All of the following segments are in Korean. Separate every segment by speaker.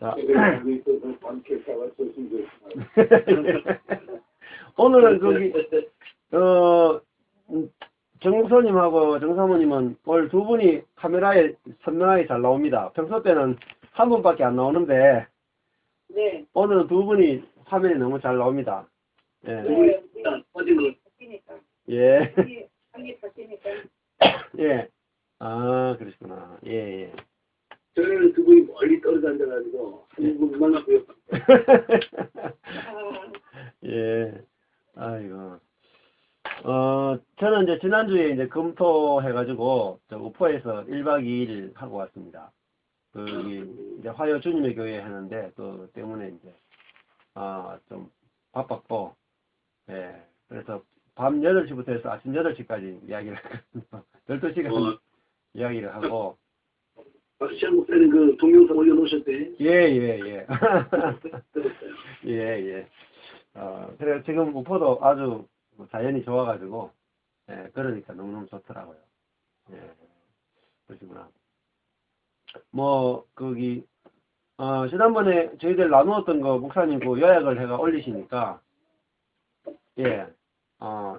Speaker 1: 자, 오늘은 거기 정목사님하고 정사모님은 오늘 두 분이 카메라에 선명하게 잘 나옵니다. 평소 때는 한 분밖에 안 나오는데
Speaker 2: 네.
Speaker 1: 오늘은 두 분이 화면이 너무 잘 나옵니다. 예.
Speaker 2: 네. 바뀌니까.
Speaker 1: 예.
Speaker 2: 한개 바뀌니까.
Speaker 1: 예. 아, 그러시구나. 예, 예.
Speaker 3: 저는 두 분이 멀리 떨어져 앉아가지고 한 분만 하고요.
Speaker 1: 예. 아이고. 저는 이제 지난주에 이제 검토해가지고 저 우포에서 1박 2일 하고 왔습니다. 거기 이제 화요 주님의 교회 하는데 그 때문에 이제 좀 바빴고, 예. 그래서 밤 8시부터 해서 아침 8시까지 이야기를 했거든요. 12시간 이야기를 하고.
Speaker 3: 박시환 목사님 그 동영상 올려놓으셨대.
Speaker 1: 예, 예, 예. 예, 예. 그래 지금 우포도 아주 자연이 좋아가지고, 예, 그러니까 너무너무 좋더라고요. 예, 그러시구나. 뭐, 거기, 지난번에 저희들 나누었던 거 목사님 그 요약을 해가 올리시니까, 예,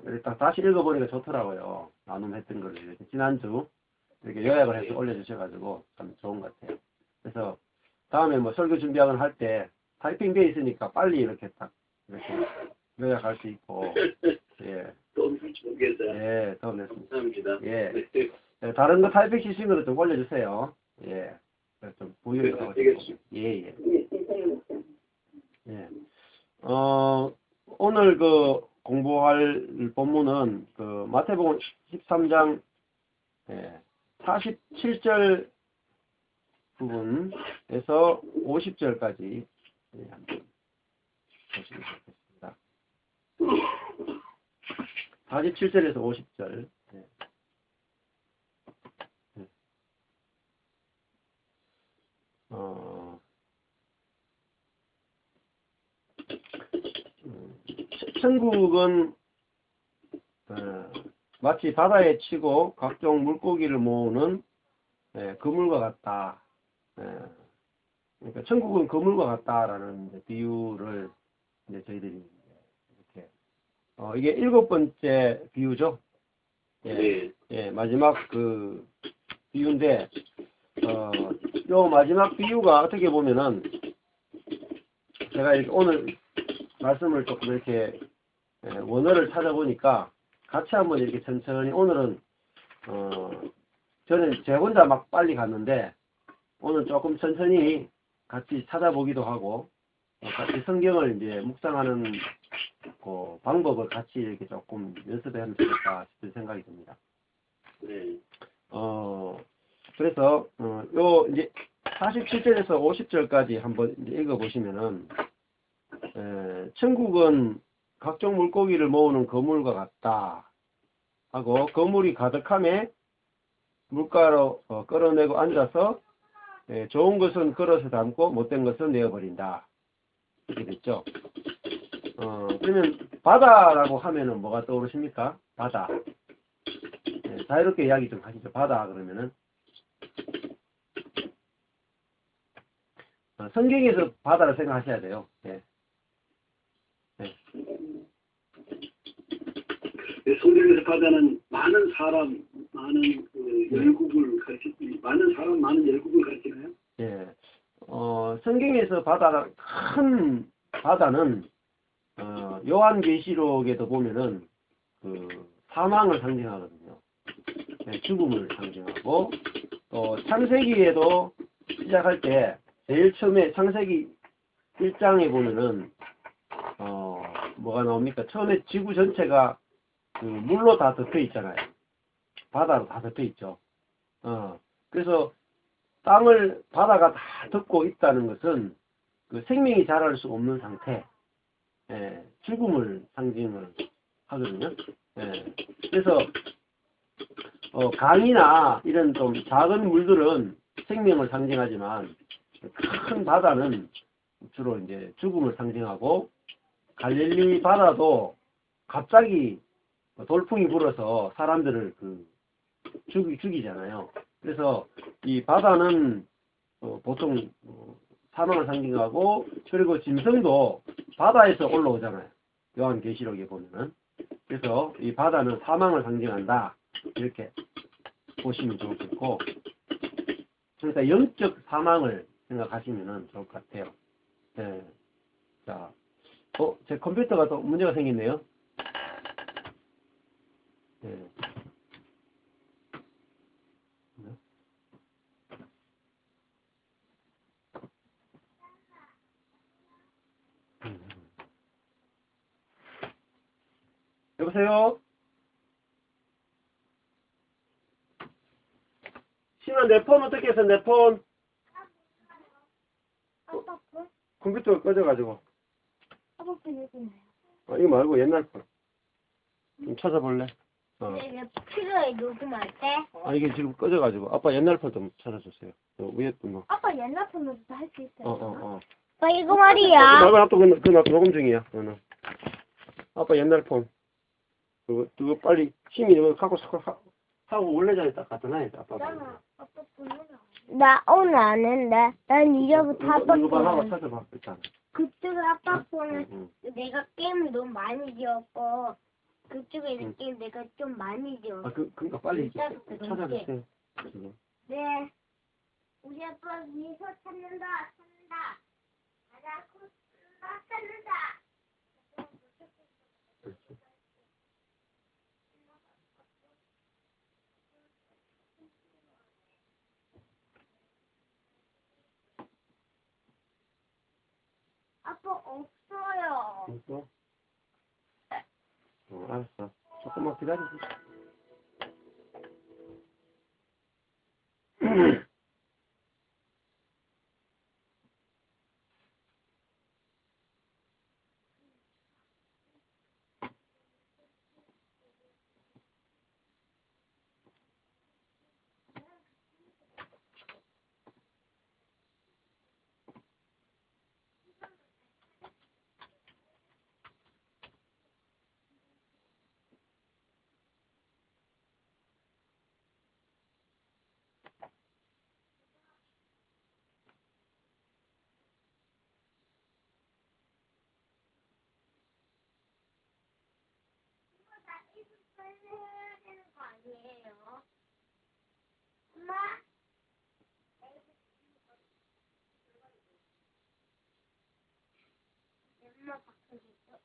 Speaker 1: 일단 다시 읽어보니까 좋더라고요. 나눔했던 거를 이렇게 지난주 이렇게 요약을 해서 올려주셔가지고 참 좋은 것 같아요. 그래서 다음에 뭐 설교 준비하거나 할 때 타이핑되어 있으니까 빨리 이렇게 딱 이렇게 요약할 수 있고, 예.
Speaker 3: 도움 주시기 위해서.
Speaker 1: 예, 도움 됐습니다.
Speaker 3: 감사합니다.
Speaker 1: 예. 예, 다른 거 타이핑 시신 것도 좀 올려주세요. 예. 좀 부유하고. 예, 예. 예. 오늘 그 공부할 본문은 그 마태복음 13장 47절 부분에서 50절까지 한번 보시면 좋겠습니다. 47절에서 50절. 천국은 마치 바다에 치고 각종 물고기를 모으는 그물과 같다. 그러니까 천국은 그물과 같다라는 비유를 이제 저희들이 이렇게 이게 7번째 비유죠. 예, 예, 마지막 그 비유인데 요 마지막 비유가 어떻게 보면은 제가 이렇게 오늘 말씀을 조금 이렇게 원어를 찾아보니까 같이 한번 이렇게 천천히 오늘은 저는 제 혼자 막 빨리 갔는데 오늘 조금 천천히 같이 찾아보기도 하고 같이 성경을 이제 묵상하는 그 방법을 같이 이렇게 조금 연습하면 좋겠다 싶은 생각이 듭니다.
Speaker 3: 네.
Speaker 1: 그래서 요 이제 47절에서 50절까지 한번 이제 읽어보시면은 천국은 각종 물고기를 모으는 거물과 같다 하고 거물이 가득함에 물가로 끌어내고 앉아서 좋은 것은 걸어서 담고 못된 것은 내어버린다 이렇게 됐죠. 그러면 바다라고 하면은 뭐가 떠오르십니까? 바다. 자유롭게 이야기 좀 하시죠. 바다 그러면은 성경에서 바다를 생각하셔야 돼요. 예. 네.
Speaker 3: 성경에서 바다는 많은 사람, 많은 그 열국을 가리키고, 많은 사람, 많은 열국을 가리키나요?
Speaker 1: 예. 성경에서 큰 바다는 요한계시록에도 보면은 그 사망을 상징하거든요. 네, 죽음을 상징하고 또 창세기에도 시작할 때 제일 처음에 창세기 1장에 보면은 뭐가 나옵니까? 처음에 지구 전체가 그 물로 다 덮여 있잖아요. 바다로 다 덮여 있죠. 그래서 바다가 다 덮고 있다는 것은 그 생명이 자랄 수 없는 상태, 죽음을 상징을 하거든요. 그래서 강이나 이런 좀 작은 물들은 생명을 상징하지만 큰 바다는 주로 이제 죽음을 상징하고 갈릴리 바다도 갑자기 돌풍이 불어서 사람들을 죽이잖아요. 그래서 이 바다는 보통 사망을 상징하고, 그리고 짐승도 바다에서 올라오잖아요. 요한계시록에 보면은. 그래서 이 바다는 사망을 상징한다. 이렇게 보시면 좋겠고, 그러니까 영적 사망을 생각하시면 좋을 것 같아요. 예. 자, 제 컴퓨터가 또 문제가 생겼네요. 예. 여보세요? 신아, 내 폰 어떻게 해서 내 폰?
Speaker 4: 아빠 폰?
Speaker 1: 컴퓨터가 꺼져가지고.
Speaker 4: 아빠 폰 여기 있나요?
Speaker 1: 이거 말고 옛날 폰. 좀 찾아볼래?
Speaker 4: 내가 필요해 녹음할 때.
Speaker 1: 이게 지금 꺼져가지고. 아빠 옛날 폰 좀 찾아주세요. 위에 또 뭐.
Speaker 4: 아빠 옛날 폰으로도 할 수 있어요.
Speaker 1: 아빠
Speaker 4: 이거 말이야.
Speaker 1: 아빠 나 녹음 중이야. 아빠 옛날 폰. 그거 빨리 힘이 이거 갖고 하고 원래 자리에 딱 갖다 놔야 돼. 아빠.
Speaker 4: 아빠 폰으로. 나 오늘 안 했는데. 난 이제부터 아빠
Speaker 1: 이거 하고
Speaker 4: 폰.
Speaker 1: 찾아봐 일단.
Speaker 4: 그쪽에 아빠 폰은
Speaker 1: 응.
Speaker 4: 내가 게임을 너무 많이 지었고 그쪽에 있는 게임 내가 좀 많이 지었어.
Speaker 1: 그러니까 빨리
Speaker 4: 일단
Speaker 1: 찾아주세요.
Speaker 4: 네. 우리 아빠 미소 찾는다. 가자. 찾는다. 아빠 없어요.
Speaker 1: 있어? 알았어. 조금만 기다려주세요.
Speaker 4: 해야 되는 거 아니에요? 엄마? 엄마 밖에 있어.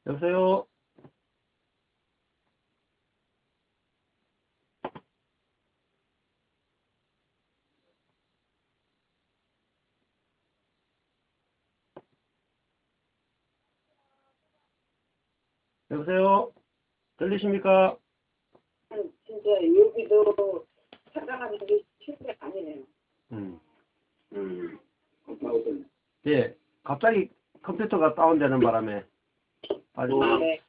Speaker 1: 여보세요? 여보세요? 들리십니까?
Speaker 2: 진짜 여기도 찾아가는 게 쉬운 게 아니네요.
Speaker 1: 음.
Speaker 3: 아무튼
Speaker 1: 예, 갑자기 컴퓨터가 다운되는 바람에 빠지
Speaker 2: 네.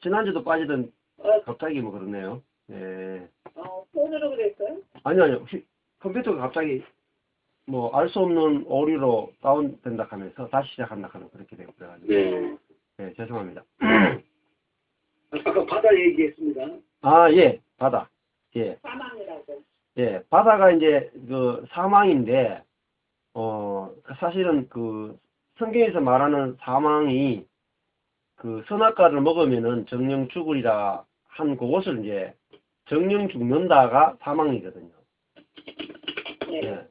Speaker 1: 지난주도 빠지던
Speaker 2: 어,
Speaker 1: 갑자기 뭐 그러네요. 예.
Speaker 2: 폰으로 그랬어요?
Speaker 1: 아니요. 컴퓨터가 갑자기 뭐 알 수 없는 오류로 다운된다 하면서 다시 시작한다 하면 그렇게 되고 그래가지고.
Speaker 3: 네.
Speaker 1: 예, 죄송합니다.
Speaker 3: 아까 바다 얘기했습니다.
Speaker 1: 아, 예, 바다. 예,
Speaker 2: 사망이라고.
Speaker 1: 예, 바다가 이제 그 사망인데, 사실은 그 성경에서 말하는 사망이 그 선악과를 먹으면은 정령 죽으리라 한 그것을 이제 정령 죽는다가 사망이거든요.
Speaker 2: 네.
Speaker 1: 예.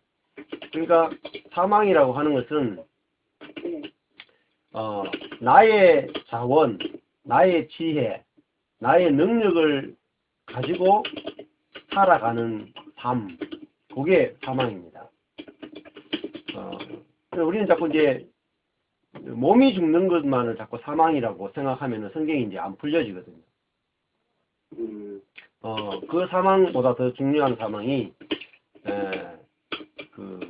Speaker 1: 그러니까 사망이라고 하는 것은
Speaker 2: 네.
Speaker 1: 나의 자원, 나의 지혜, 나의 능력을 가지고 살아가는 삶, 그게 사망입니다. 우리는 자꾸 이제 몸이 죽는 것만을 자꾸 사망이라고 생각하면 성경이 이제 안 풀려지거든요. 그 사망보다 더 중요한 사망이, 그,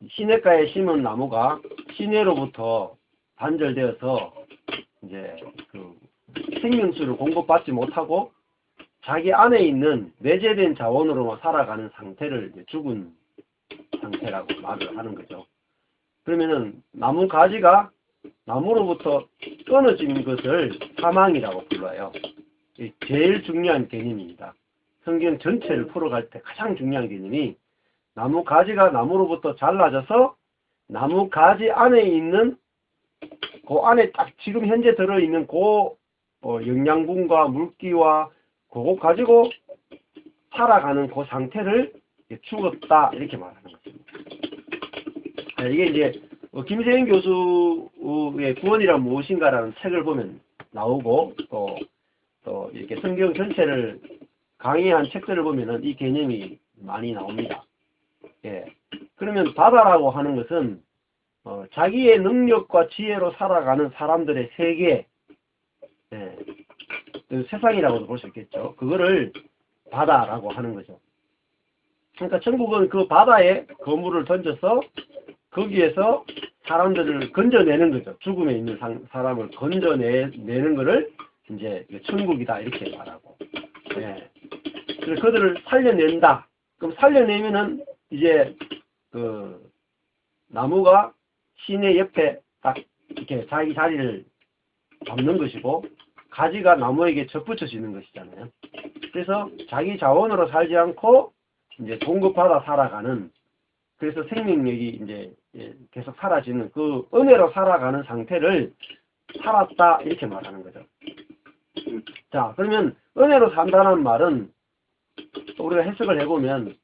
Speaker 1: 시냇가에 심은 나무가 시내로부터 단절되어서 이제 그 생명수를 공급받지 못하고 자기 안에 있는 내재된 자원으로만 살아가는 상태를 이제 죽은 상태라고 말을 하는 거죠. 그러면은 나무 가지가 나무로부터 끊어진 것을 사망이라고 불러요. 제일 중요한 개념입니다. 성경 전체를 풀어갈 때 가장 중요한 개념이 나무 가지가 나무로부터 잘라져서 나무 가지 안에 있는 그 안에 딱 지금 현재 들어있는 그 영양분과 물기와 그거 가지고 살아가는 그 상태를 죽었다 이렇게 말하는 것입니다. 이게 이제 김세인 교수의 구원이란 무엇인가라는 책을 보면 나오고 또 이렇게 성경 전체를 강의한 책들을 보면은 이 개념이 많이 나옵니다. 예. 그러면 바다라고 하는 것은 자기의 능력과 지혜로 살아가는 사람들의 세계, 예. 세상이라고도 볼 수 있겠죠. 그거를 바다라고 하는 거죠. 그러니까 천국은 그 바다에 거물을 던져서 거기에서 사람들을 건져내는 거죠. 죽음에 있는 사람을 건져내는 거를 이제 천국이다 이렇게 말하고, 예. 그래서 그들을 살려낸다. 그럼 살려내면은 이제 그 나무가 시내 옆에 딱 이렇게 자기 자리를 잡는 것이고 가지가 나무에게 접붙여지는 것이잖아요. 그래서 자기 자원으로 살지 않고 이제 공급받아 살아가는, 그래서 생명력이 이제 계속 사라지는 그 은혜로 살아가는 상태를 살았다 이렇게 말하는 거죠. 자, 그러면 은혜로 산다는 말은 우리가 해석을 해보면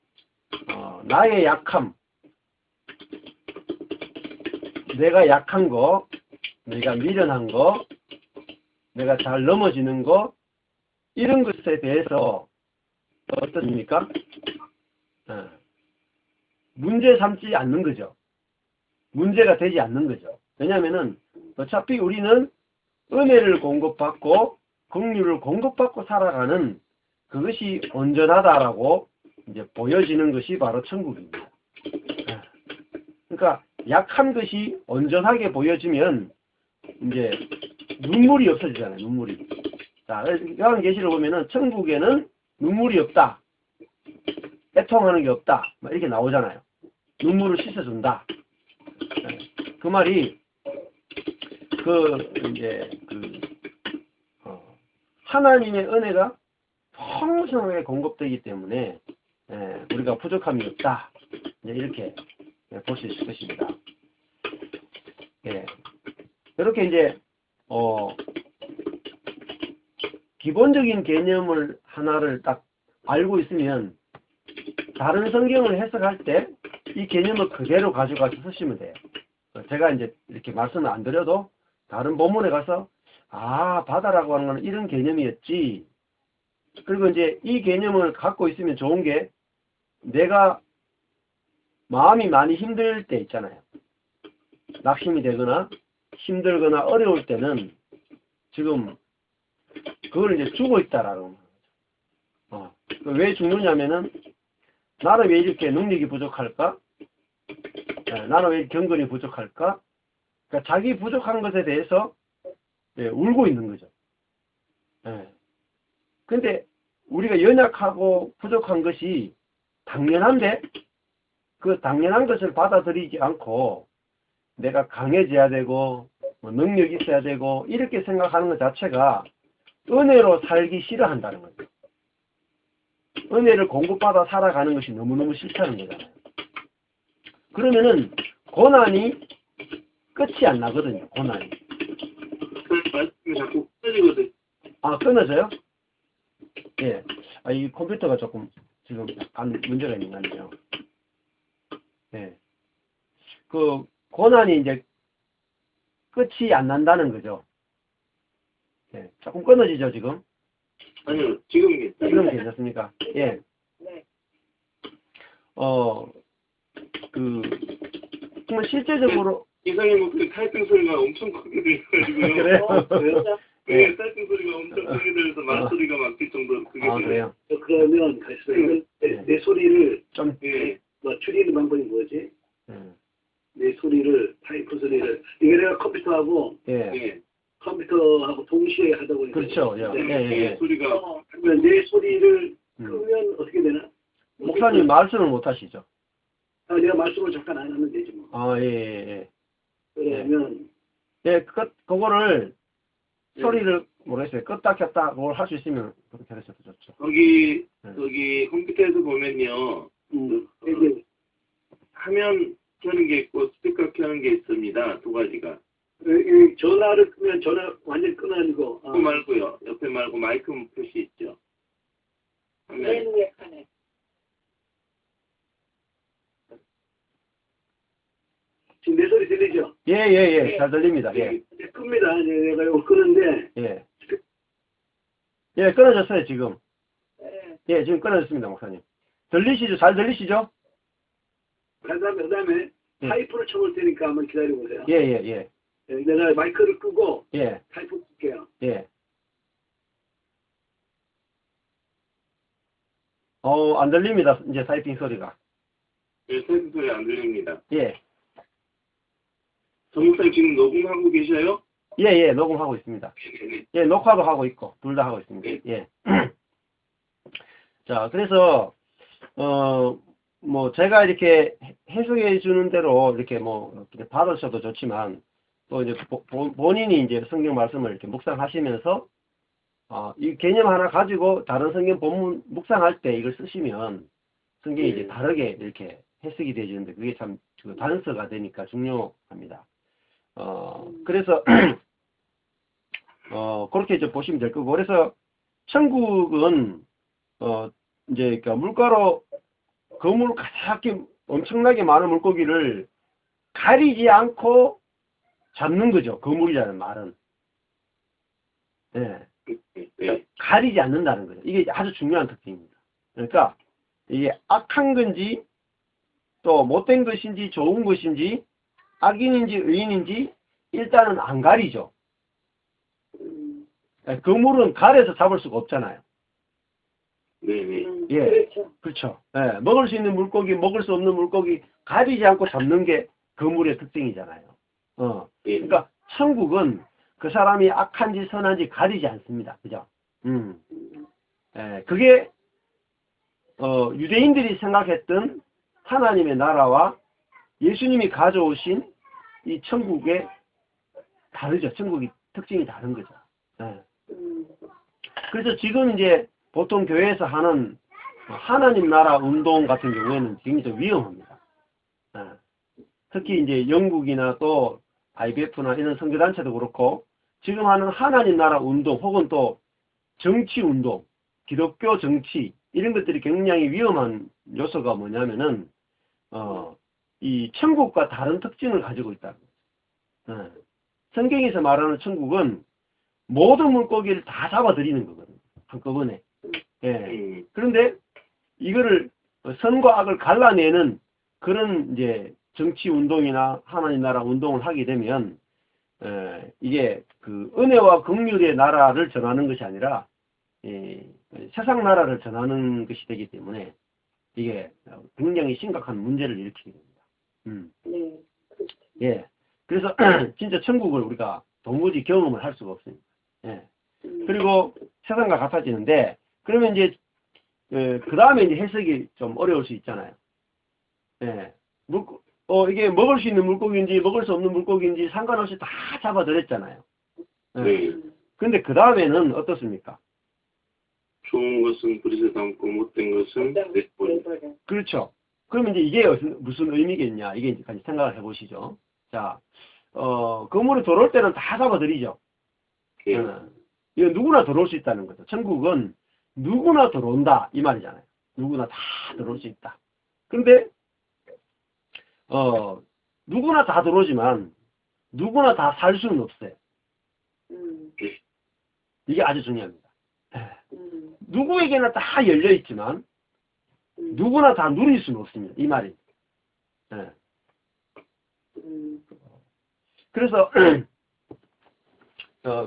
Speaker 1: 나의 약함, 내가 약한 거, 내가 미련한 거, 내가 잘 넘어지는 거, 이런 것에 대해서 어떻습니까? 문제 삼지 않는 거죠. 문제가 되지 않는 거죠. 왜냐하면은 어차피 우리는 은혜를 공급받고 긍휼을 공급받고 살아가는 그것이 온전하다라고 이제 보여지는 것이 바로 천국입니다. 그러니까 약한 것이 온전하게 보여지면 이제 눈물이 없어지잖아요. 눈물이. 자, 요한계시를 보면은 천국에는 눈물이 없다, 애통하는 게 없다, 이렇게 나오잖아요. 눈물을 씻어준다. 그 말이 하나님의 은혜가 풍성하게 공급되기 때문에 우리가 부족함이 없다. 이렇게 볼 수 있을 것입니다. 예. 이렇게 이제 기본적인 개념을 하나를 딱 알고 있으면 다른 성경을 해석할 때 이 개념을 그대로 가져가서 쓰시면 돼요. 제가 이제 이렇게 말씀을 안 드려도 다른 본문에 가서 아, 바다라고 하는 건 이런 개념이었지. 그리고 이제 이 개념을 갖고 있으면 좋은 게 내가 마음이 많이 힘들 때 있잖아요. 낙심이 되거나 힘들거나 어려울 때는 지금 그걸 이제 주고 있다라는 거죠. 왜 죽느냐면은 나는 왜 이렇게 능력이 부족할까? 나는 왜 경건이 부족할까? 그러니까 자기 부족한 것에 대해서 울고 있는 거죠. 근데 우리가 연약하고 부족한 것이 당연한데 그 당연한 것을 받아들이지 않고 내가 강해져야 되고 뭐 능력이 있어야 되고 이렇게 생각하는 것 자체가 은혜로 살기 싫어한다는 거죠. 은혜를 공급받아 살아가는 것이 너무너무 싫다는 거잖아요. 그러면은 고난이 끝이 안 나거든요. 고난이.
Speaker 3: 말씀이 자꾸 끊어지거든.
Speaker 1: 아, 끊어져요? 예. 이 컴퓨터가 조금 지금 약간 문제가 있는 거 아니에요. 예. 그 고난이 이제 끝이 안 난다는 거죠. 예. 조금 끊어지죠, 지금?
Speaker 3: 아니요, 지금
Speaker 1: 지금 괜찮습니까? 예.
Speaker 2: 네.
Speaker 1: 정말 실제적으로.
Speaker 3: 이상의 목소리 타이핑 소리가 엄청 크게 들려가지고요.
Speaker 1: 그래요?
Speaker 3: 그래요?
Speaker 1: 네.
Speaker 3: 네, 타이핑 소리가 엄청 크게 들려서 말소리가 막힐 정도로 크게 들려요.
Speaker 1: 그래요?
Speaker 3: 그러면 내 소리를
Speaker 1: 좀,
Speaker 3: 줄이는 방법이 뭐지?
Speaker 1: 예.
Speaker 3: 내 소리를, 타이프 소리를. 이게 내가 컴퓨터하고,
Speaker 1: 예.
Speaker 3: 컴퓨터하고 동시에 하다 보니까.
Speaker 1: 그렇죠. 예.
Speaker 3: 소리가. 그러면 내 소리를 끄면 어떻게 되나?
Speaker 1: 목사님 말씀을 못 하시죠?
Speaker 3: 내가 말씀을 잠깐 안 하면 되지 뭐.
Speaker 1: 예.
Speaker 3: 그러면.
Speaker 1: 예, 그거를, 소리를, 모르겠어요. 껐다 켰다, 그걸 할 수 있으면 그렇게 하셔도 좋죠.
Speaker 3: 거기 컴퓨터에서 보면요. 이게 화면 켜는 게 있고 스피커 켜는 게 있습니다. 두 가지가. 전화를 끄면 전화 완전 끊어는 거. 그거 말고요. 옆에 말고 마이크 표시 있죠.
Speaker 2: 맨 위에 칸에.
Speaker 3: 지금 내 소리 들리죠?
Speaker 1: 예. 잘 들립니다. 예.
Speaker 3: 끕니다. 내가 이거 끄는데.
Speaker 1: 예, 끊어졌어요, 지금.
Speaker 2: 네.
Speaker 1: 예, 지금 끊어졌습니다, 목사님. 들리시죠? 잘 들리시죠?
Speaker 3: 그다음에 타이프를 쳐볼 테니까 한번 기다려보세요.
Speaker 1: 예.
Speaker 3: 내가 마이크를 끄고
Speaker 1: 예.
Speaker 3: 타이프 볼게요.
Speaker 1: 예. 안 들립니다, 이제 타이핑 소리가.
Speaker 3: 네, 타이핑 소리 안 들립니다.
Speaker 1: 예.
Speaker 3: 정목사님 지금 녹음하고 계셔요?
Speaker 1: 예, 녹음하고 있습니다. 예, 녹화도 하고 있고, 둘 다 하고 있습니다. 예. 자, 그래서, 제가 이렇게 해석해 주는 대로 이렇게 이렇게 받으셔도 좋지만, 또 이제 본인이 이제 성경 말씀을 이렇게 묵상하시면서, 이 개념 하나 가지고 다른 성경 본문 묵상할 때 이걸 쓰시면, 성경이 이제 다르게 이렇게 해석이 되어지는데, 그게 참 단서가 되니까 중요합니다. 그래서, 그렇게 이제 보시면 될 거고, 그래서, 천국은, 이제, 그러니까 물가로, 그물 가득히 엄청나게 많은 물고기를 가리지 않고 잡는 거죠. 그물이라는 말은. 예. 그러니까 가리지 않는다는 거죠. 이게 아주 중요한 특징입니다. 그러니까, 이게 악한 건지, 또 못된 것인지, 좋은 것인지, 악인인지, 의인인지, 일단은 안 가리죠. 그물은 가려서 잡을 수가 없잖아요.
Speaker 3: 네.
Speaker 1: 예. 그렇죠. 예. 먹을 수 있는 물고기, 먹을 수 없는 물고기 가리지 않고 잡는 게 그물의 특징이잖아요. 그러니까 천국은 그 사람이 악한지 선한지 가리지 않습니다. 그죠? 예. 그게 유대인들이 생각했던 하나님의 나라와 예수님이 가져오신 이 천국의 다르죠. 천국의 특징이 다른 거죠. 예. 그래서 지금 이제 보통 교회에서 하는 하나님 나라 운동 같은 경우에는 굉장히 좀 위험합니다. 특히 이제 영국이나 또 IBF나 이런 선교단체도 그렇고 지금 하는 하나님 나라 운동 혹은 또 정치 운동, 기독교 정치 이런 것들이 굉장히 위험한 요소가 뭐냐면은 이 천국과 다른 특징을 가지고 있다. 성경에서 말하는 천국은 모든 물고기를 다 잡아들이는 거거든요. 한꺼번에. 예. 그런데 이거를 선과 악을 갈라내는 그런 이제 정치 운동이나 하나님 나라 운동을 하게 되면 이게 그 은혜와 긍휼의 나라를 전하는 것이 아니라 세상 나라를 전하는 것이 되기 때문에 이게 굉장히 심각한 문제를 일으키게 됩니다.
Speaker 2: 네. 그렇죠.
Speaker 1: 예. 그래서 진짜 천국을 우리가 도무지 경험을 할 수가 없습니다. 예. 그리고 세상과 같아지는데 그러면 이제 그 다음에 이제 해석이 좀 어려울 수 있잖아요. 예. 이게 먹을 수 있는 물고기인지 먹을 수 없는 물고기인지 상관없이 다 잡아들였잖아요. 예.
Speaker 3: 네.
Speaker 1: 근데 그 다음에는 어떻습니까?
Speaker 3: 좋은 것은 그릇에 담고 못된 것은 내버려.
Speaker 1: 그렇죠. 그러면 이제 이게 무슨 의미겠냐 이게 이제 같이 생각을 해보시죠. 자, 그물에 들어올 때는 다 잡아들이죠.
Speaker 3: 예.
Speaker 1: 이건 누구나 들어올 수 있다는 거죠. 천국은 누구나 들어온다 이 말이잖아요. 누구나 다 들어올 수 있다. 근데 누구나 다 들어오지만 누구나 다 살 수는 없어요. 이게 아주 중요합니다. 누구에게나 다 열려 있지만 누구나 다 누릴 수는 없습니다. 이 말이. 네. 그래서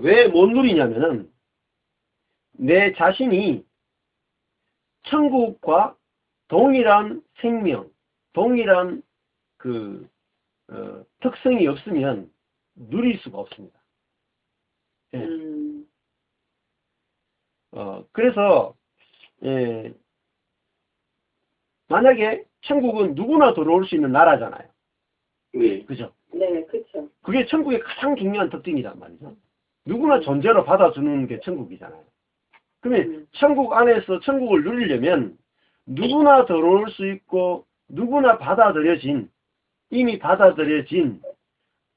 Speaker 1: 왜 못 누리냐면은 내 자신이 천국과 동일한 생명, 동일한 그 특성이 없으면 누릴 수가 없습니다. 예. 그래서 만약에 천국은 누구나 들어올 수 있는 나라잖아요.
Speaker 3: 네.
Speaker 1: 그죠?
Speaker 2: 네, 그렇죠.
Speaker 1: 그게 천국의 가장 중요한 특징이란 말이죠. 누구나 존재로 받아주는 게 천국이잖아요. 그러면 천국 안에서 천국을 누리려면 누구나 들어올 수 있고 누구나 이미 받아들여진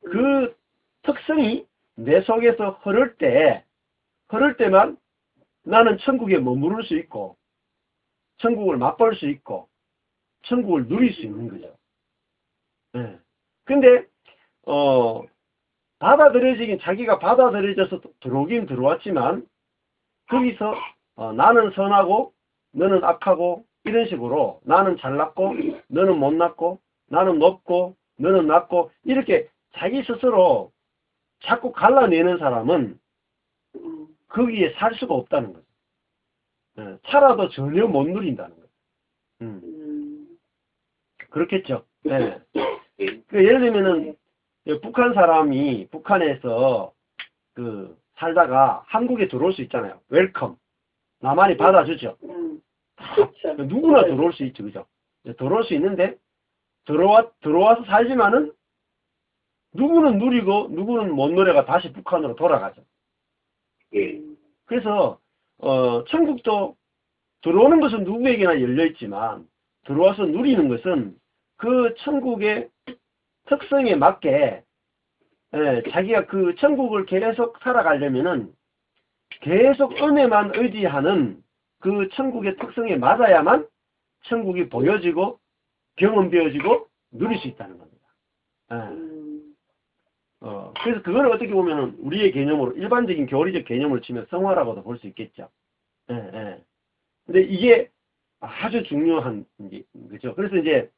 Speaker 1: 그 특성이 내 속에서 흐를 때만 나는 천국에 머무를 수 있고 천국을 맛볼 수 있고 천국을 누릴 수 있는 거죠. 네. 근데 자기가 받아들여져서 들어오긴 들어왔지만 거기서 나는 선하고 너는 악하고 이런 식으로 나는 잘났고 너는 못났고 나는 높고 너는 낮고 이렇게 자기 스스로 자꾸 갈라내는 사람은 거기에 살 수가 없다는 거죠. 네. 살아도 전혀 못 누린다는 거죠. 그렇겠죠. 네. 예를 들면은 북한 사람이 북한에서 살다가 한국에 들어올 수 있잖아요. 웰컴. 나만이 받아주죠.
Speaker 2: 그렇죠.
Speaker 1: 누구나 들어올 수 있죠. 그죠? 들어올 수 있는데 들어와서 살지만은 누구는 누리고 누구는 못 누려가 다시 북한으로 돌아가죠.
Speaker 3: 예.
Speaker 1: 그래서 천국도 들어오는 것은 누구에게나 열려있지만 들어와서 누리는 것은 그 천국의 특성에 맞게 자기가 그 천국을 계속 살아가려면은 계속 은혜만 의지하는 그 천국의 특성에 맞아야만 천국이 보여지고 경험되어지고 누릴 수 있다는 겁니다. 그래서 그걸 어떻게 보면 우리의 개념으로 일반적인 교리적 개념을 치면 성화라고도 볼 수 있겠죠. 근데 이게 아주 중요한 거죠. 그래서 이제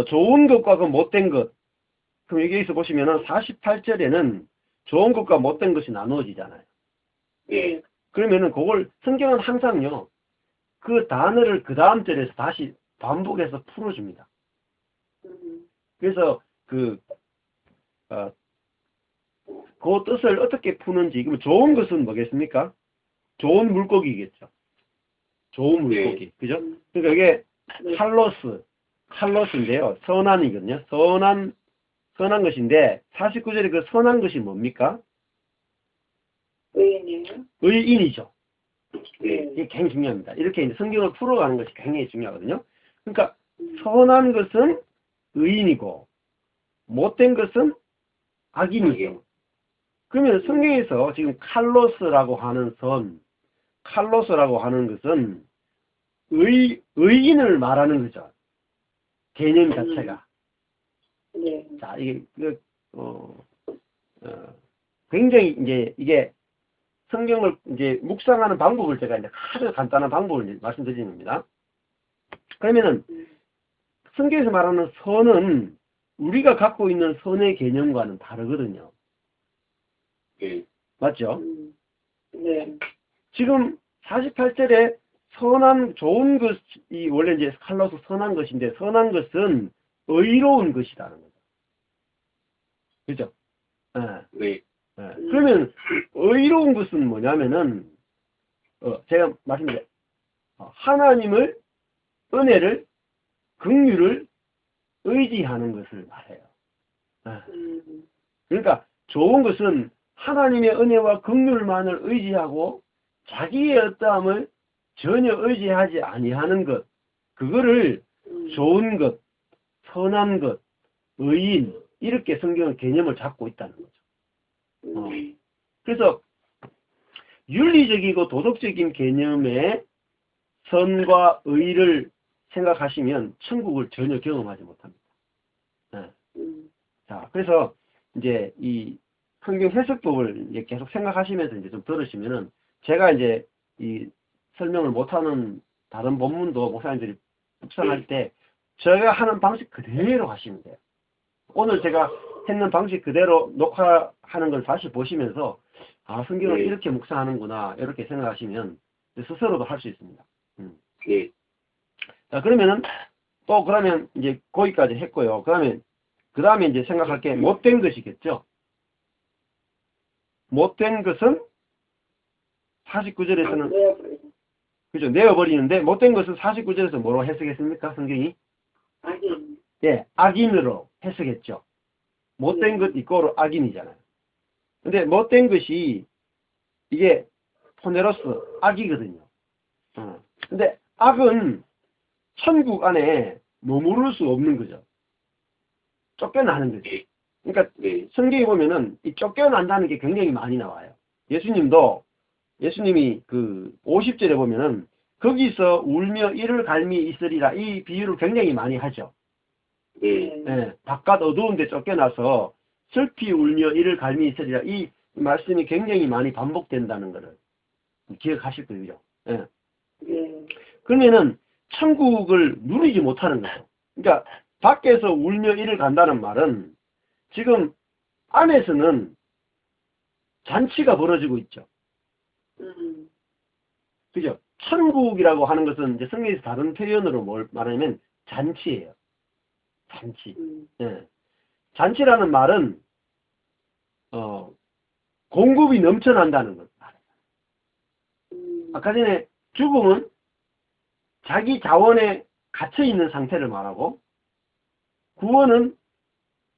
Speaker 1: 좋은 것과 그 못된 것. 그럼 여기에서 보시면은 48절에는 좋은 것과 못된 것이 나누어지잖아요.
Speaker 3: 예.
Speaker 1: 그러면은 그걸 성경은 항상요. 그 단어를 그 다음 절에서 다시 반복해서 풀어줍니다. 그래서 그 뜻을 어떻게 푸는지. 그럼 좋은 것은 뭐겠습니까? 좋은 물고기겠죠. 좋은 물고기. 그죠? 그러니까 이게 칼로스인데요. 선한이거든요. 선한 것인데 49절에 그 선한 것이 뭡니까?
Speaker 2: 의인이에요?
Speaker 1: 의인이죠.
Speaker 3: 예.
Speaker 1: 이게 굉장히 중요합니다. 이렇게 이제 성경을 풀어가는 것이 굉장히 중요하거든요. 그러니까 선한 것은 의인이고 못된 것은 악인이죠. 그러면 성경에서 지금 칼로스라고 하는 것은 의인을 말하는 거죠. 개념 자체가.
Speaker 2: 네.
Speaker 1: 자, 이게 굉장히 이제 이게 성경을 이제 묵상하는 방법을 제가 이제 아주 간단한 방법을 이제 말씀드리는 겁니다. 그러면은 성경에서 말하는 선은 우리가 갖고 있는 선의 개념과는 다르거든요.
Speaker 3: 네.
Speaker 1: 맞죠?
Speaker 2: 네.
Speaker 1: 지금 48절에 선한 좋은 것이 원래 이제 칼로스 선한 것인데 선한 것은 의로운 것이라는 거죠. 그죠?
Speaker 3: 네.
Speaker 1: 그러면 의로운 것은 뭐냐면은 제가 말씀드린 하나님을 은혜를 긍휼을 의지하는 것을 말해요. 그러니까 좋은 것은 하나님의 은혜와 긍휼만을 의지하고 자기의 어떠함을 전혀 의지하지 아니하는 것, 그거를 좋은 것, 선한 것, 의인 이렇게 성경은 개념을 잡고 있다는 거죠. 그래서 윤리적이고 도덕적인 개념의 선과 의를 생각하시면 천국을 전혀 경험하지 못합니다. 자, 그래서 이제 이 성경 해석법을 이제 계속 생각하시면서 이제 좀 들으시면은 제가 이제 이 설명을 못하는 다른 본문도 목사님들이 묵상할 때 제가 하는 방식 그대로 하시면 돼요. 오늘 제가 했는 방식 그대로 녹화하는 걸 다시 보시면서 아, 성경을 이렇게 묵상하는구나 이렇게 생각하시면 스스로도 할 수 있습니다.
Speaker 3: 네.
Speaker 1: 자, 그러면은 또 그러면 이제 거기까지 했고요. 그 다음에 이제 생각할 게 못된 것이겠죠. 못된 것은 49절에서는 그죠, 내어버리는데 못된 것은 49절에서 뭐로 해석했습니까? 성경이?
Speaker 2: 악인.
Speaker 1: 예, 악인으로 해석했죠. 못된 것 이꼬르 악인이잖아요. 근데 못된 것이 이게 포네로스 악이거든요. 근데 악은 천국 안에 머무를 수 없는 거죠. 쫓겨나는 거죠. 그러니까 성경에 보면은 이 쫓겨난다는 게 굉장히 많이 나와요. 예수님이 그 50절에 보면은 거기서 울며 이를 갈미 있으리라 이 비유를 굉장히 많이 하죠. 예, 바깥 어두운 데 쫓겨나서 슬피 울며 이를 갈미 있으리라 이 말씀이 굉장히 많이 반복된다는 것을 기억하실 거예요. 예. 그러면은 천국을 누리지 못하는 거죠. 그러니까 밖에서 울며 이를 간다는 말은 지금 안에서는 잔치가 벌어지고 있죠. 그죠? 천국이라고 하는 것은 이제 성경에서 다른 표현으로 뭘 말하냐면 잔치예요. 잔치. 예. 잔치라는 말은 공급이 넘쳐난다는 것. 아까 전에 죽음은 자기 자원에 갇혀 있는 상태를 말하고 구원은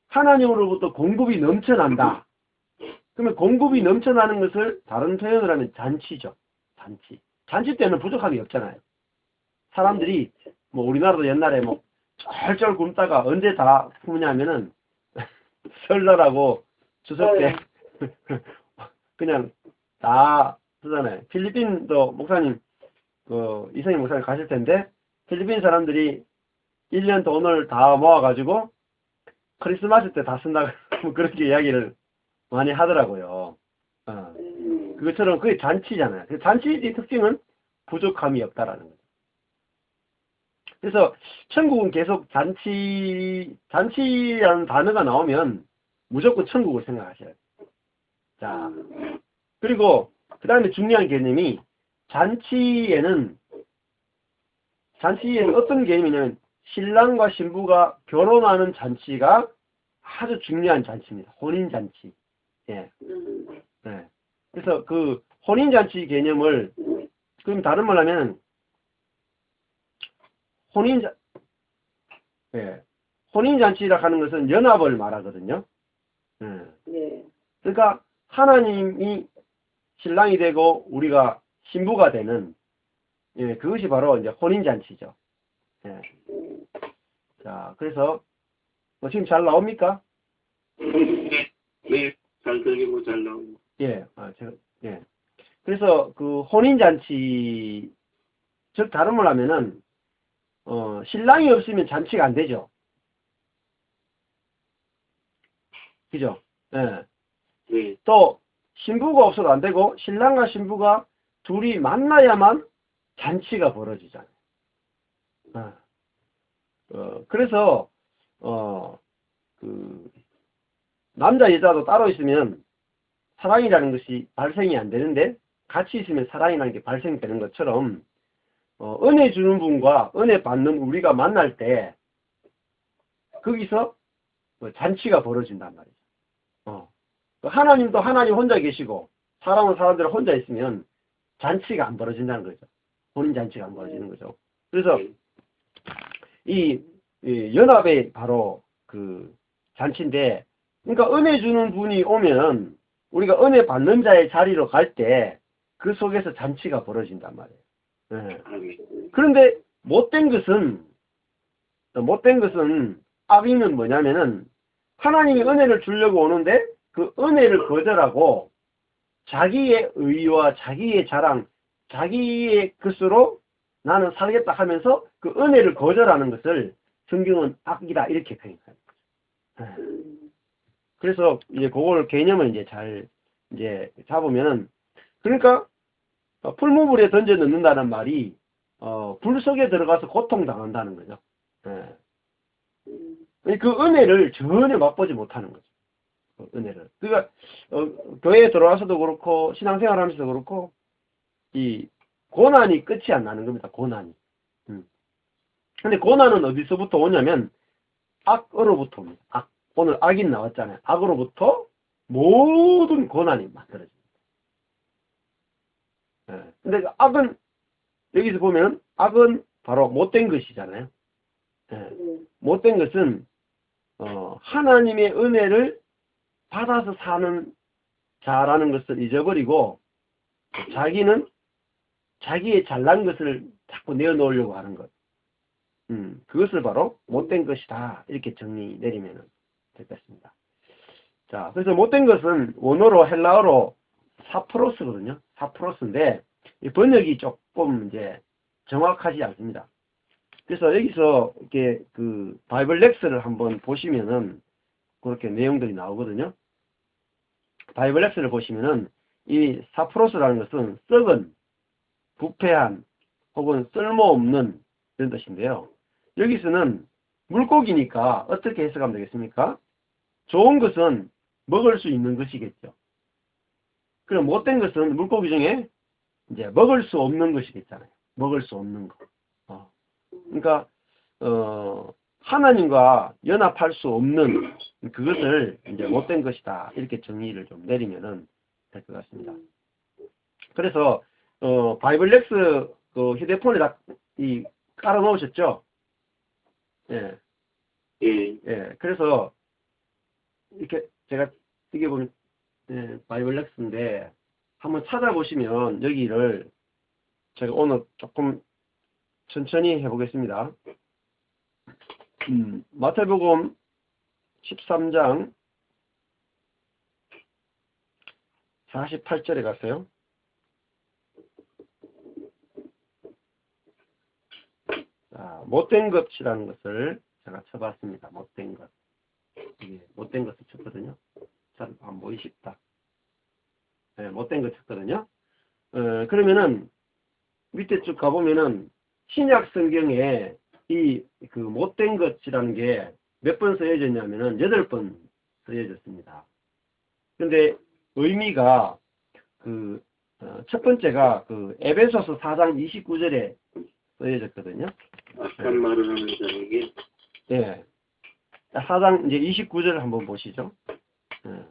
Speaker 1: 하나님으로부터 공급이 넘쳐난다. 그러면 공급이 넘쳐나는 것을 다른 표현을 하면 잔치죠. 잔치. 잔치 때는 부족함이 없잖아요. 사람들이 뭐 우리나라도 옛날에 뭐 쩔쩔 굶다가 언제 다 품으냐면은 설날하고 추석 때 그냥 다 쓰잖아요. 필리핀도 목사님 이성희 목사님 가실 텐데 필리핀 사람들이 1년 돈을 다 모아가지고 크리스마스 때 다 쓴다고 그렇게 이야기를 많이 하더라고요. 그것처럼 그게 잔치잖아요. 잔치의 특징은 부족함이 없다라는 거죠. 그래서 천국은 계속 잔치라는 단어가 나오면 무조건 천국을 생각하셔야 돼요. 자, 그리고 그 다음에 중요한 개념이 잔치에는 어떤 개념이냐면 신랑과 신부가 결혼하는 잔치가 아주 중요한 잔치입니다. 혼인잔치. 예. 네. 그래서 그 혼인잔치 개념을 그럼 다른 말로 하면 혼인잔치라 하는 것은 연합을 말하거든요. 그러니까 하나님이 신랑이 되고 우리가 신부가 되는 그것이 바로 이제 혼인잔치죠. 예. 자, 그래서 지금 잘 나옵니까?
Speaker 3: 네, 잘 들리고 잘 나오고.
Speaker 1: 예, 예. 그래서 그 혼인잔치, 즉 다른 말로 하면은 신랑이 없으면 잔치가 안 되죠. 그죠? 예.
Speaker 3: 네.
Speaker 1: 또 신부가 없어도 안 되고 신랑과 신부가 둘이 만나야만 잔치가 벌어지잖아요. 그래서 그 남자 여자도 따로 있으면 사랑이라는 것이 발생이 안 되는데 같이 있으면 사랑이라는 게 발생되는 것처럼 은혜 주는 분과 은혜 받는 우리가 만날 때 거기서 잔치가 벌어진단 말이죠. 하나님도 하나님 혼자 계시고 사람은 사람들 혼자 있으면 잔치가 안 벌어진다는 거죠. 본인 잔치가 안 벌어지는 거죠. 그래서 이 연합의 바로 그 잔치인데, 그러니까 은혜 주는 분이 오면 우리가 은혜 받는 자의 자리로 갈 때 그 속에서 잔치가 벌어진단 말이에요. 네. 그런데 못된 것은 악의는 뭐냐면은 하나님이 은혜를 주려고 오는데 그 은혜를 거절하고 자기의 의와 자기의 자랑, 자기의 것으로 나는 살겠다 하면서 그 은혜를 거절하는 것을 성경은 악이다 이렇게 표현합니다. 그래서 이제 그걸 개념을 이제 잘 이제 잡으면은, 그러니까 풀무불에 던져 넣는다는 말이 불 속에 들어가서 고통당한다는 거죠. 그 은혜를 전혀 맛보지 못하는 거죠. 은혜를. 그러니까 교회에 들어와서도 그렇고 신앙생활 하면서도 그렇고 이 고난이 끝이 안 나는 겁니다. 고난이. 근데 고난은 어디서부터 오냐면 악으로부터 옵니다. 악. 오늘 악인 나왔잖아요. 악으로부터 모든 고난이 만들어집니다. 근데 그 악은 여기서 보면 악은 바로 못된 것이잖아요. 못된 것은 하나님의 은혜를 받아서 사는 자라는 것을 잊어버리고 자기는 자기의 잘난 것을 자꾸 내어놓으려고 하는 것. 그것을 바로 못된 것이다. 이렇게 정리 내리면 될 것 같습니다. 자, 그래서 못된 것은 원어로 헬라어로 사프로스거든요. 사프로스인데 이 번역이 조금 이제 정확하지 않습니다. 그래서 여기서 이렇게 그 바이블 렉스를 한번 보시면은 그렇게 내용들이 나오거든요. 바이블 렉스를 보시면은 이 사프로스라는 것은 썩은, 부패한, 혹은 쓸모없는 이런 뜻인데요. 여기서는 물고기니까 어떻게 해석하면 되겠습니까? 좋은 것은 먹을 수 있는 것이겠죠. 그럼 못된 것은 물고기 중에 이제 먹을 수 없는 것이겠잖아요. 먹을 수 없는 것. 그러니까 하나님과 연합할 수 없는 그것을 이제 못된 것이다. 이렇게 정의를 좀 내리면은 될 것 같습니다. 그래서 바이블 렉스 그 휴대폰에 다 이 깔아 놓으셨죠? 예. 예. 그래서 이렇게 제가 이게 보면 바이블 렉스인데 한번 찾아보시면 여기를 제가 오늘 조금 천천히 해보겠습니다. 마태복음 13장 48절에 갔어요. 자, 못된 것이라는 것을 제가 쳐봤습니다. 못된 것. 못된 것을 쳤거든요. 잘 안 보이십다. 네, 못된 것 쳤거든요. 그러면은 밑에 쭉 가보면은 신약 성경에 이 그 못된 것이라는 게 몇 번 쓰여졌냐면은 8번 쓰여졌습니다. 근데 의미가 그 첫 번째가 그 에베소서 4장 29절에 쓰여졌거든요.
Speaker 3: 악한 말을 하는 자에게.
Speaker 1: 예. 4장 이제 29절을 한번 보시죠.
Speaker 3: 4장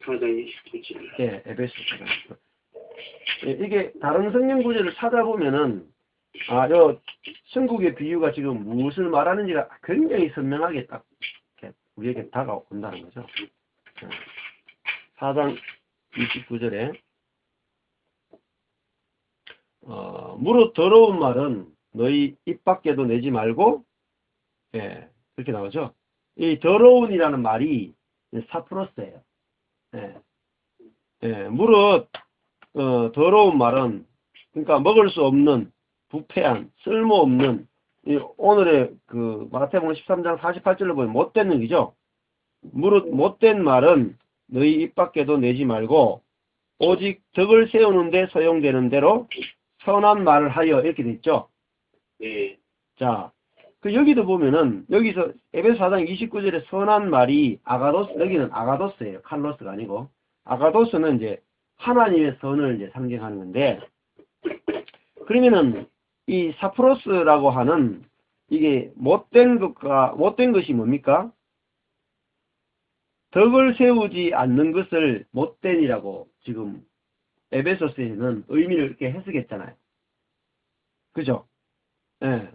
Speaker 3: 29절.
Speaker 1: 예, 에베소 4장. 예, 이게 다른 성경 구절을 찾아보면은 요 천국의 비유가 지금 무엇을 말하는지가 굉장히 선명하게 딱 우리에게 다가온다는 거죠. 4장 29절에 무릇 더러운 말은 너희 입 밖에도 내지 말고, 예, 그렇게 나오죠. 이 더러운이라는 말이 사프로스예요. 예, 예, 무릇 더러운 말은 그러니까 먹을 수 없는 부패한 쓸모없는 오늘의 그 마태복음 13장 48절로 보면 못된 얘기죠. 무릇 못된 말은 너희 입 밖에도 내지 말고 오직 덕을 세우는데 소용되는 대로 선한 말을 하여 이렇게 돼 있죠.
Speaker 3: 예.
Speaker 1: 자, 그 여기도 보면은 여기서 에베소 4장 29절에 선한 말이 아가도스, 여기는 아가도스예요. 칼로스가 아니고 아가도스는 이제 하나님의 선을 이제 상징하는 건데, 그러면은 이 사프로스라고 하는 이게 못된 것이 뭡니까? 덕을 세우지 않는 것을 못된이라고 지금 에베소스에는 의미를 이렇게 해석했잖아요. 그죠? 예.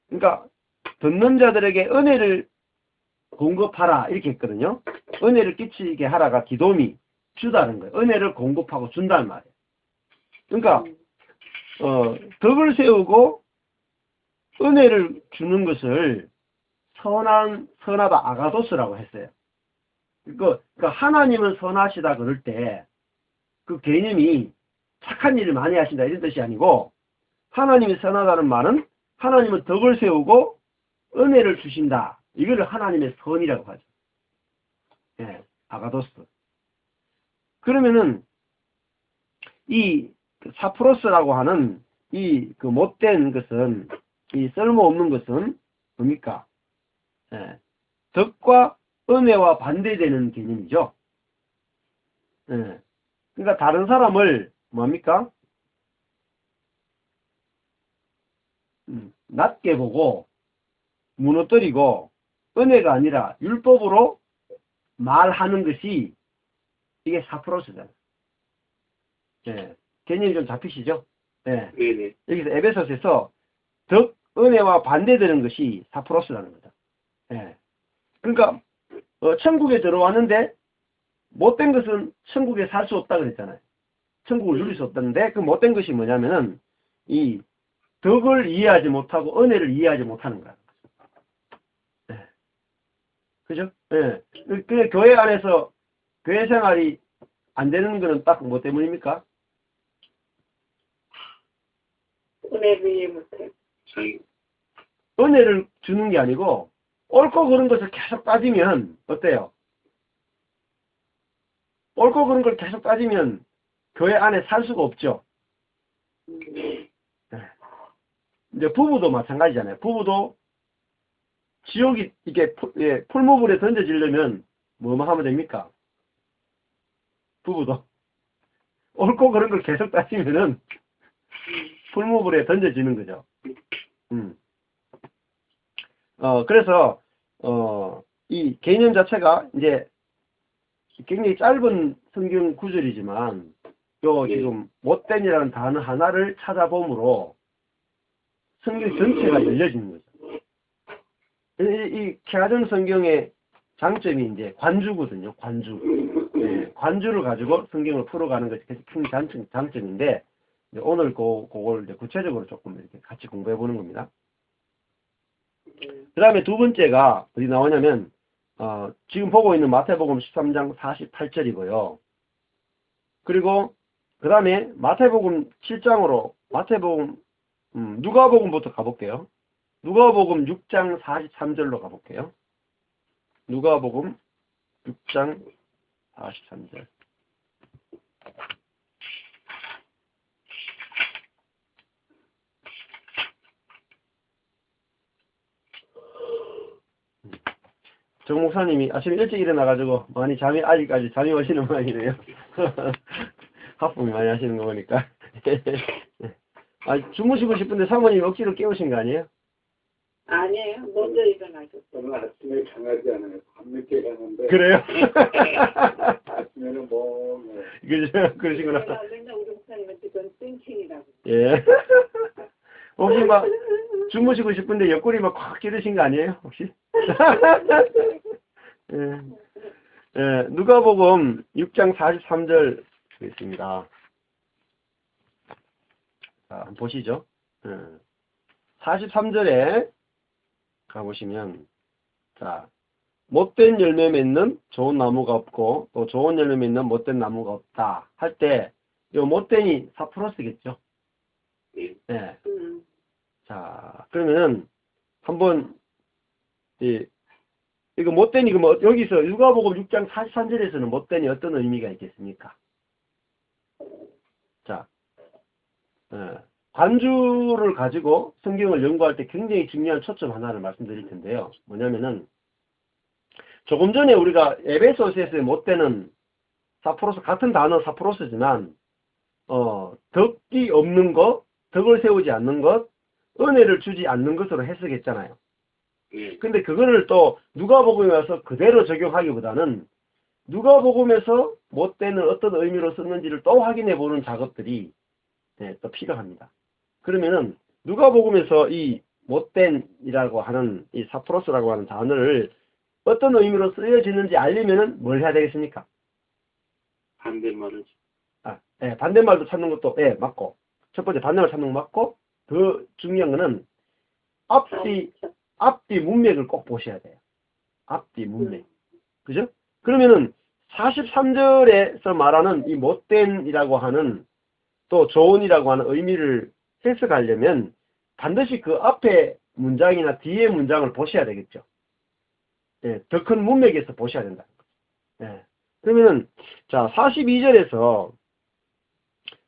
Speaker 1: 그러니까 듣는 자들에게 은혜를 공급하라 이렇게 했거든요. 은혜를 끼치게 하라가 디도미, 주다는 거예요. 은혜를 공급하고 준다는 말이에요. 그러니까 덕을 세우고 은혜를 주는 것을 선하다 아가도스라고 했어요. 그러니까 하나님은 선하시다 그럴 때 그 개념이 착한 일을 많이 하신다 이런 뜻이 아니고, 하나님이 선하다는 말은 하나님은 덕을 세우고 은혜를 주신다. 이거를 하나님의 선이라고 하죠. 예, 아가도스. 그러면은 이 사프로스라고 하는 이 그 못된 것은, 이 쓸모없는 것은 뭡니까? 예, 덕과 은혜와 반대되는 개념이죠. 예. 그러니까 다른 사람을 뭡니까? 낮게 보고 무너뜨리고 은혜가 아니라 율법으로 말하는 것이 이게 사프로스잖아요. 예. 개념이 좀 잡히시죠? 예.
Speaker 3: 네네.
Speaker 1: 여기서 에베소서에서 덕, 은혜와 반대되는 것이 사프로스라는 거죠. 예. 그러니까 천국에 들어왔는데 못된 것은 천국에 살 수 없다 그랬잖아요. 천국을 누릴 수 없다는데 그 못된 것이 뭐냐면은 이 덕을 이해하지 못하고 은혜를 이해하지 못하는 거야. 예. 그죠? 예. 그 교회 안에서 교회 생활이 안 되는 거는 딱 뭐 때문입니까?
Speaker 2: 은혜를 이해 못해.
Speaker 3: 자기
Speaker 1: 은혜를 주는 게 아니고 옳고 그른 것을 계속 따지면 어때요? 옳고 그른 걸 계속 따지면 교회 안에 살 수가 없죠. 예. 이제 부부도 마찬가지잖아요. 부부도 지옥이 이게 풀무불에 던져지려면 뭐만 하면 됩니까? 부부도 옳고 그른 걸 계속 따지면은 풀무불에 던져지는 거죠. 그래서 이 개념 자체가 이제 굉장히 짧은 성경 구절이지만 요 지금 못된이라는 단어 하나를 찾아봄으로 성경 전체가 열려지는 거죠. 이 케아전 성경의 장점이 이제 관주거든요. 관주. 예, 관주를 가지고 성경을 풀어가는 것이 큰 장점인데, 오늘 그걸 이제 구체적으로 조금 이렇게 같이 공부해 보는 겁니다. 그 다음에 두 번째가 어디 나오냐면, 지금 보고 있는 마태복음 13장 48절이고요. 그리고 그 다음에 마태복음 7장으로 누가복음부터 가볼게요. 누가복음 6장 43절로 가볼게요. 누가복음 6장 43절. 정 목사님이 아침에 일찍 일어나가지고 많이 아직까지 잠이 오시는 모양이네요. 하품이 많이 하시는 거 보니까. 주무시고 싶은데 사모님 억지로 깨우신 거 아니에요?
Speaker 2: 아니에요. 먼저 일어나셨어.
Speaker 5: 저는 아침에 강하지 않아요. 밤늦게 가는데.
Speaker 1: 그래요?
Speaker 5: 아침에는 뭐.
Speaker 1: 그죠? 그러시구나.
Speaker 2: 내가 맨날 우리 목사님한테 그건 땡킹이라고.
Speaker 1: 예. 혹시 막 주무시고 싶은데 옆구리 막 콱 찌르신 거 아니에요? 혹시? 예. 예. 누가복음 6장 43절 있습니다. 자, 한번 보시죠. 43절에 가보시면, 자, 못된 열매 맺는 좋은 나무가 없고 또 좋은 열매 맺는 못된 나무가 없다 할 때, 이 못된이 사프로스겠죠. 예. 자, 그러면은 한번 이거 못된이 뭐 여기서 누가복음 6장 43절에서는 못된이 어떤 의미가 있겠습니까? 자, 관주를 가지고 성경을 연구할 때 굉장히 중요한 초점 하나를 말씀드릴 텐데요. 뭐냐면은 조금 전에 우리가 에베소서에서의 못되는 사프로스 같은 단어 사프로스지만 덕이 없는 것, 덕을 세우지 않는 것, 은혜를 주지 않는 것으로 해석했잖아요.
Speaker 3: 네.
Speaker 1: 근데 그거를 또 누가복음에 와서 그대로 적용하기보다는 누가복음에서 못되는 어떤 의미로 썼는지를 또 확인해 보는 작업들이 또 필요합니다. 그러면은 누가복음에서 이 못된이라고 하는 이 사프로스라고 하는 단어를 어떤 의미로 쓰여지는지 알려면은 뭘 해야 되겠습니까?
Speaker 3: 반대말을.
Speaker 1: 반대말도 찾는 것도 맞고, 첫 번째 반대말 찾는 거 맞고, 더 중요한 거는 앞뒤 문맥을 꼭 보셔야 돼요. 앞뒤 문맥. 그죠? 그러면은 43절에서 말하는 이 못된이라고 하는 또 좋은이라고 하는 의미를 해석하려면 반드시 그 앞에 문장이나 뒤에 문장을 보셔야 되겠죠. 더 큰 문맥에서 보셔야 된다. 그러면은 자 42절에서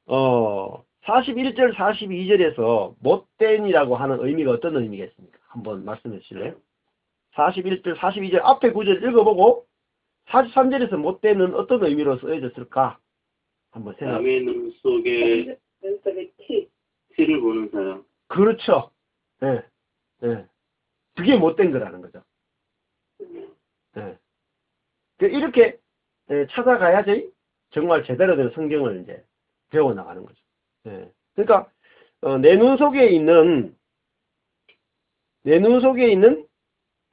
Speaker 1: 41절 42절에서 못된이라고 하는 의미가 어떤 의미겠습니까? 한번 말씀해 주실래요? 41절 42절 앞에 구절 읽어보고 43절에서 못된은 어떤 의미로 쓰여졌을까? 한번 생각해.
Speaker 3: 남의 눈 속에
Speaker 2: 눈썹에 티.
Speaker 3: 티를 보는 사람.
Speaker 1: 그렇죠. 그게 못된 거라는 거죠. 이렇게 찾아가야지 정말 제대로 된 성경을 이제 배워나가는 거죠. 그러니까 내 눈 속에 있는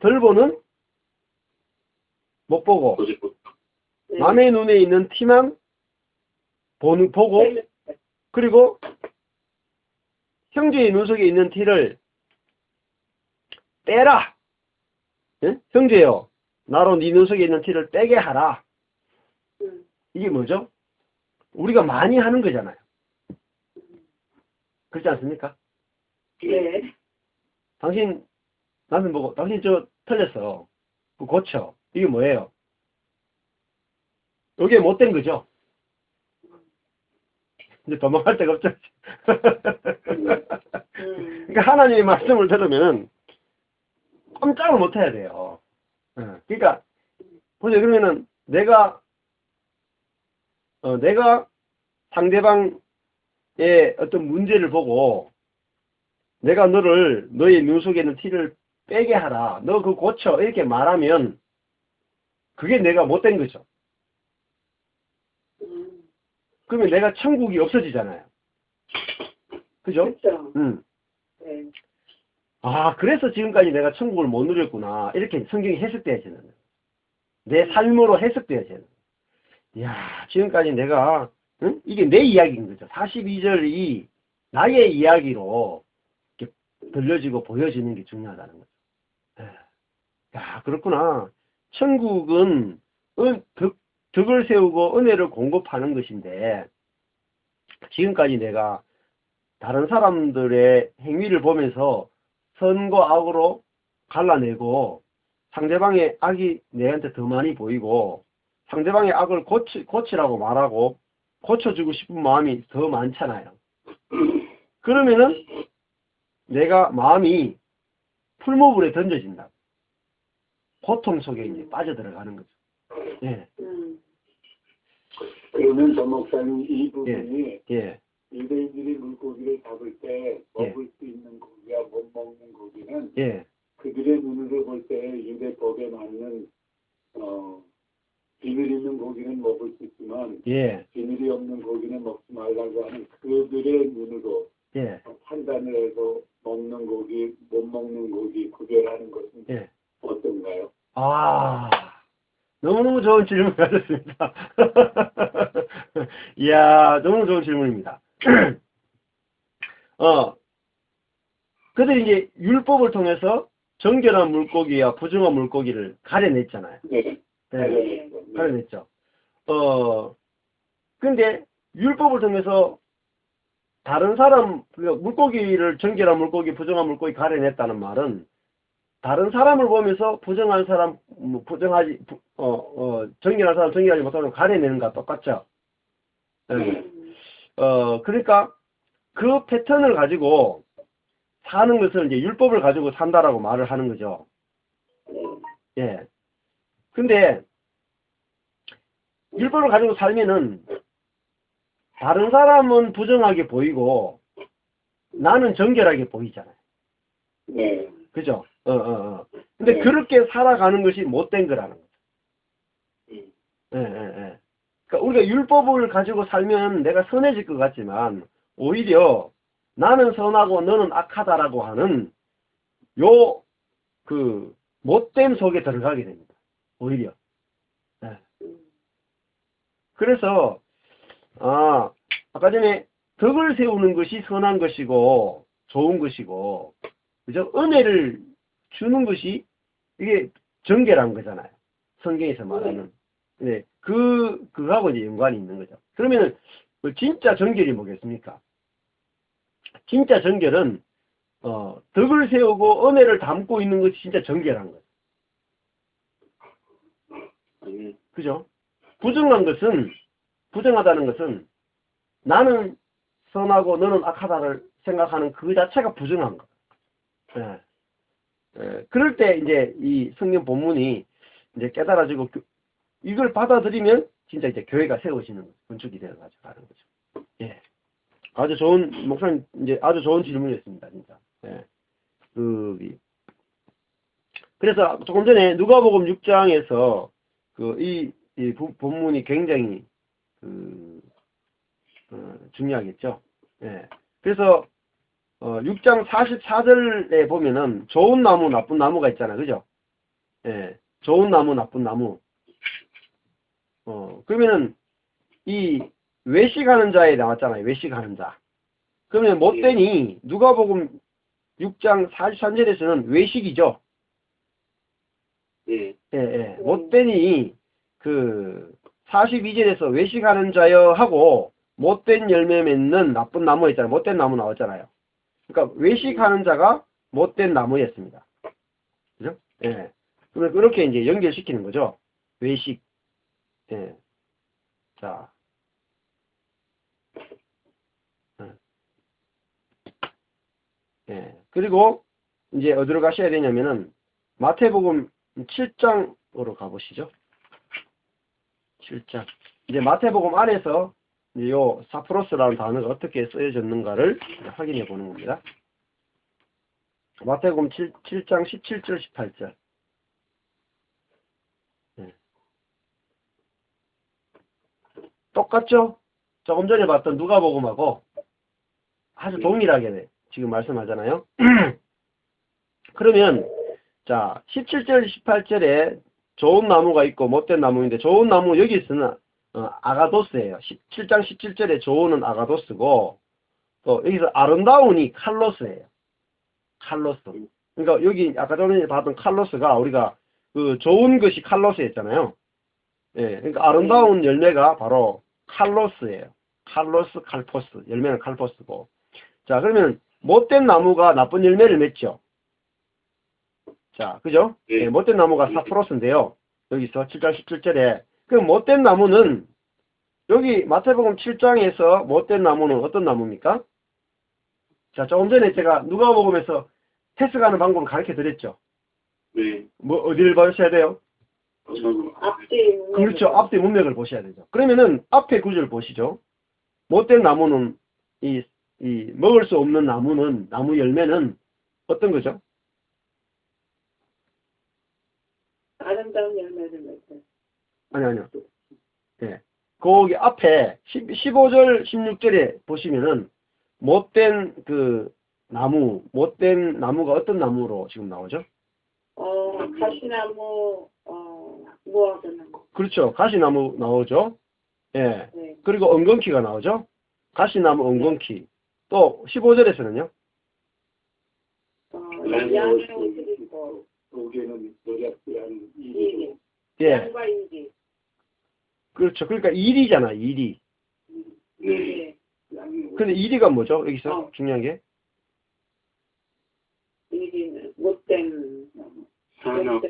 Speaker 1: 덜 보는 못 보고 남의 눈에 있는 티만 보고 그리고 형제의 눈 속에 있는 티를 빼라. 형제요. 나로 네 눈 속에 있는 티를 빼게 하라. 이게 뭐죠? 우리가 많이 하는 거잖아요. 그렇지 않습니까?
Speaker 2: 네.
Speaker 1: 당신 남편 보고 당신 저 틀렸어. 그거 고쳐. 이게 뭐예요? 이게 못된 거죠. 이제 도망갈 데가 없죠. 그러니까 하나님의 말씀을 들으면 꼼짝을 못 해야 돼요. 그러니까 보세요. 그러면은 내가 상대방의 어떤 문제를 보고 내가 너의 눈 속에 있는 티를 빼게 하라. 너 그거 고쳐. 이렇게 말하면 그게 내가 못된 거죠. 그러면 내가 천국이 없어지잖아요. 그죠?
Speaker 2: 그렇죠. 네.
Speaker 1: 그래서 지금까지 내가 천국을 못 누렸구나. 이렇게 성경이 해석되어지는 거예요. 내 삶으로 해석되어지는 거예요. 이야, 지금까지 내가 이게 내 이야기인 거죠. 42절이 나의 이야기로 이렇게 들려지고 보여지는 게 중요하다는 거죠. 야, 그렇구나. 천국은 덕을 세우고 은혜를 공급하는 것인데 지금까지 내가 다른 사람들의 행위를 보면서 선과 악으로 갈라내고 상대방의 악이 내한테 더 많이 보이고 상대방의 악을 고치라고 말하고 고쳐주고 싶은 마음이 더 많잖아요. 그러면은 내가 마음이 풀모불에 던져진다. 고통 속에 이제 빠져들어가는 거죠.
Speaker 5: 그러면 저 목사님 이 부분이
Speaker 1: 예.
Speaker 5: 유대인들이 물고기를 잡을 때 먹을 수 있는 고기와 못 먹는 고기는 그들의 눈으로 볼 때 유대법에 맞는 비늘 있는 고기는 먹을 수 있지만 비늘이 없는 고기는 먹지 말라고 하는 그들의 눈으로 판단을 해서 먹는 고기, 못 먹는 고기 구별하는 것은 어떤가요?
Speaker 1: 너무너무 좋은 질문 하셨습니다. 이야, 너무 좋은 질문입니다. 그들이 이제 율법을 통해서 정결한 물고기와 부정한 물고기를 가려냈잖아요. 가려냈죠. 근데 율법을 통해서 다른 사람, 물고기를 정결한 물고기, 부정한 물고기 가려냈다는 말은 다른 사람을 보면서 부정한 사람, 정결한 사람, 정결하지 못하는 걸 가려내는 거와 똑같죠. 예. 그러니까 그 패턴을 가지고 사는 것을 이제 율법을 가지고 산다라고 말을 하는 거죠. 예. 근데 율법을 가지고 살면은 다른 사람은 부정하게 보이고 나는 정결하게 보이잖아요.
Speaker 5: 네.
Speaker 1: 그죠? 근데 그렇게 살아가는 것이 못된 거라는 거죠. 예. 그러니까 우리가 율법을 가지고 살면 내가 선해질 것 같지만 오히려 나는 선하고 너는 악하다라고 하는 그 못됨 속에 들어가게 됩니다. 오히려. 예. 그래서 아까 전에 덕을 세우는 것이 선한 것이고 좋은 것이고 그죠? 은혜를 주는 것이 이게 정결한 거잖아요. 성경에서 말하는. 네, 그하고 이제 연관이 있는 거죠. 그러면은 진짜 정결이 뭐겠습니까? 진짜 정결은 덕을 세우고 은혜를 담고 있는 것이 진짜 정결한 거예요. 그죠? 부정하다는 것은 나는 선하고 너는 악하다를 생각하는 그 자체가 부정한 거. 예. 그럴 때 이제 이 성경 본문이 이제 깨달아지고 이걸 받아들이면 진짜 이제 교회가 세워지는 건축이 되어가지고 가는 거죠. 예. 아주 좋은 목사님 이제 아주 좋은 질문이었습니다, 진짜. 예. 그래서 조금 전에 누가복음 6장에서 이 본문이 굉장히 중요하겠죠. 예. 그래서 6장 44절에 보면은 좋은 나무, 나쁜 나무가 있잖아요. 그죠? 예. 좋은 나무, 나쁜 나무. 그러면은 이 외식하는 자에 나왔잖아요. 외식하는 자. 그러면 못되니 누가복음 6장 43절에서는 외식이죠. 예. 못되니 42절에서 외식하는 자여 하고 못된 열매 맺는 나쁜 나무 있잖아요. 못된 나무 나왔잖아요. 그러니까 외식하는 자가 못된 나무였습니다. 그죠? 예. 그러면 그렇게 이제 연결시키는 거죠. 외식. 예. 자. 예. 그리고 이제 어디로 가셔야 되냐면은 마태복음 7장으로 가보시죠. 7장. 이제 마태복음 안에서 요 사프로스라는 단어가 어떻게 쓰여졌는가를 확인해 보는 겁니다. 마태복음 7장 17절 18절. 네. 똑같죠? 조금 전에 봤던 누가복음하고 아주 동일하게 지금 말씀하잖아요. 그러면 자 17절 18절에 좋은 나무가 있고 못된 나무인데 좋은 나무 여기서는 아가도스예요. 7장 17절에 좋은은 아가도스고 또 여기서 아름다운이 칼로스예요. 칼로스. 그러니까 여기 아까 전에 봤던 칼로스가 우리가 그 좋은 것이 칼로스였잖아요. 예, 그러니까 아름다운 열매가 바로 칼로스예요. 칼로스, 칼포스. 열매는 칼포스고. 자, 그러면 못된 나무가 나쁜 열매를 맺죠. 자, 그죠? 예, 못된 나무가 사프로스인데요. 여기서 7장 17절에 그 못된 나무는 여기 마태복음 7장에서 못된 나무는 어떤 나무입니까? 자, 조금 전에 제가 누가복음에서 해석하는 방법을 가르쳐 드렸죠.
Speaker 3: 네.
Speaker 1: 뭐 어디를 보셔야 돼요?
Speaker 2: 앞뒤
Speaker 1: 그렇죠. 앞뒤 문맥을 보셔야 되죠. 그러면은 앞에 구절 보시죠. 못된 나무는 이 먹을 수 없는 나무는 나무 열매는 어떤 거죠?
Speaker 2: 아름다운 열매를 맺어요.
Speaker 1: 아니요. 예. 거기 앞에 15절, 16절에 보시면은 못된 못된 나무가 어떤 나무로 지금 나오죠?
Speaker 2: 가시나무, 무화과나무.
Speaker 1: 그렇죠. 가시나무 나오죠. 예.
Speaker 2: 네.
Speaker 1: 그리고 엉겅퀴가 나오죠. 가시나무 엉겅퀴. 또 15절에서는요.
Speaker 2: 양의 옷을 입고.
Speaker 5: 거기에는 노략한
Speaker 2: 이리.
Speaker 1: 예.
Speaker 2: 양과 이리.
Speaker 1: 그렇죠. 그러니까 일이잖아, 일이.
Speaker 2: 네.
Speaker 1: 근데 일이가 뭐죠? 여기서 중요한 게?
Speaker 2: 이리는 못된 나무.
Speaker 3: 단어.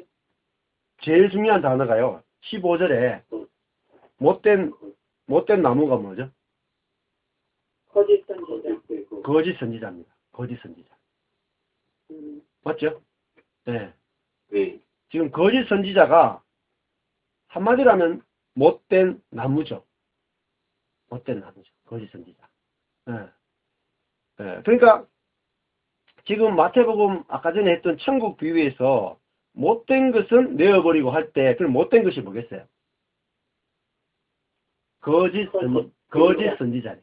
Speaker 1: 제일 중요한 단어가요. 15절에 못된 나무가 뭐죠?
Speaker 2: 거짓 선지자.
Speaker 1: 거짓 선지자입니다. 거짓 선지자. 맞죠? 네.
Speaker 3: 네.
Speaker 1: 지금 거짓 선지자가 한마디로 하면 못된 나무죠. 못된 나무죠. 거짓 선지자. 네. 네. 그러니까 지금 마태복음 아까 전에 했던 천국 비유에서 못된 것은 내어버리고 할 때 그럼 못된 것이 뭐겠어요? 거짓 선지자.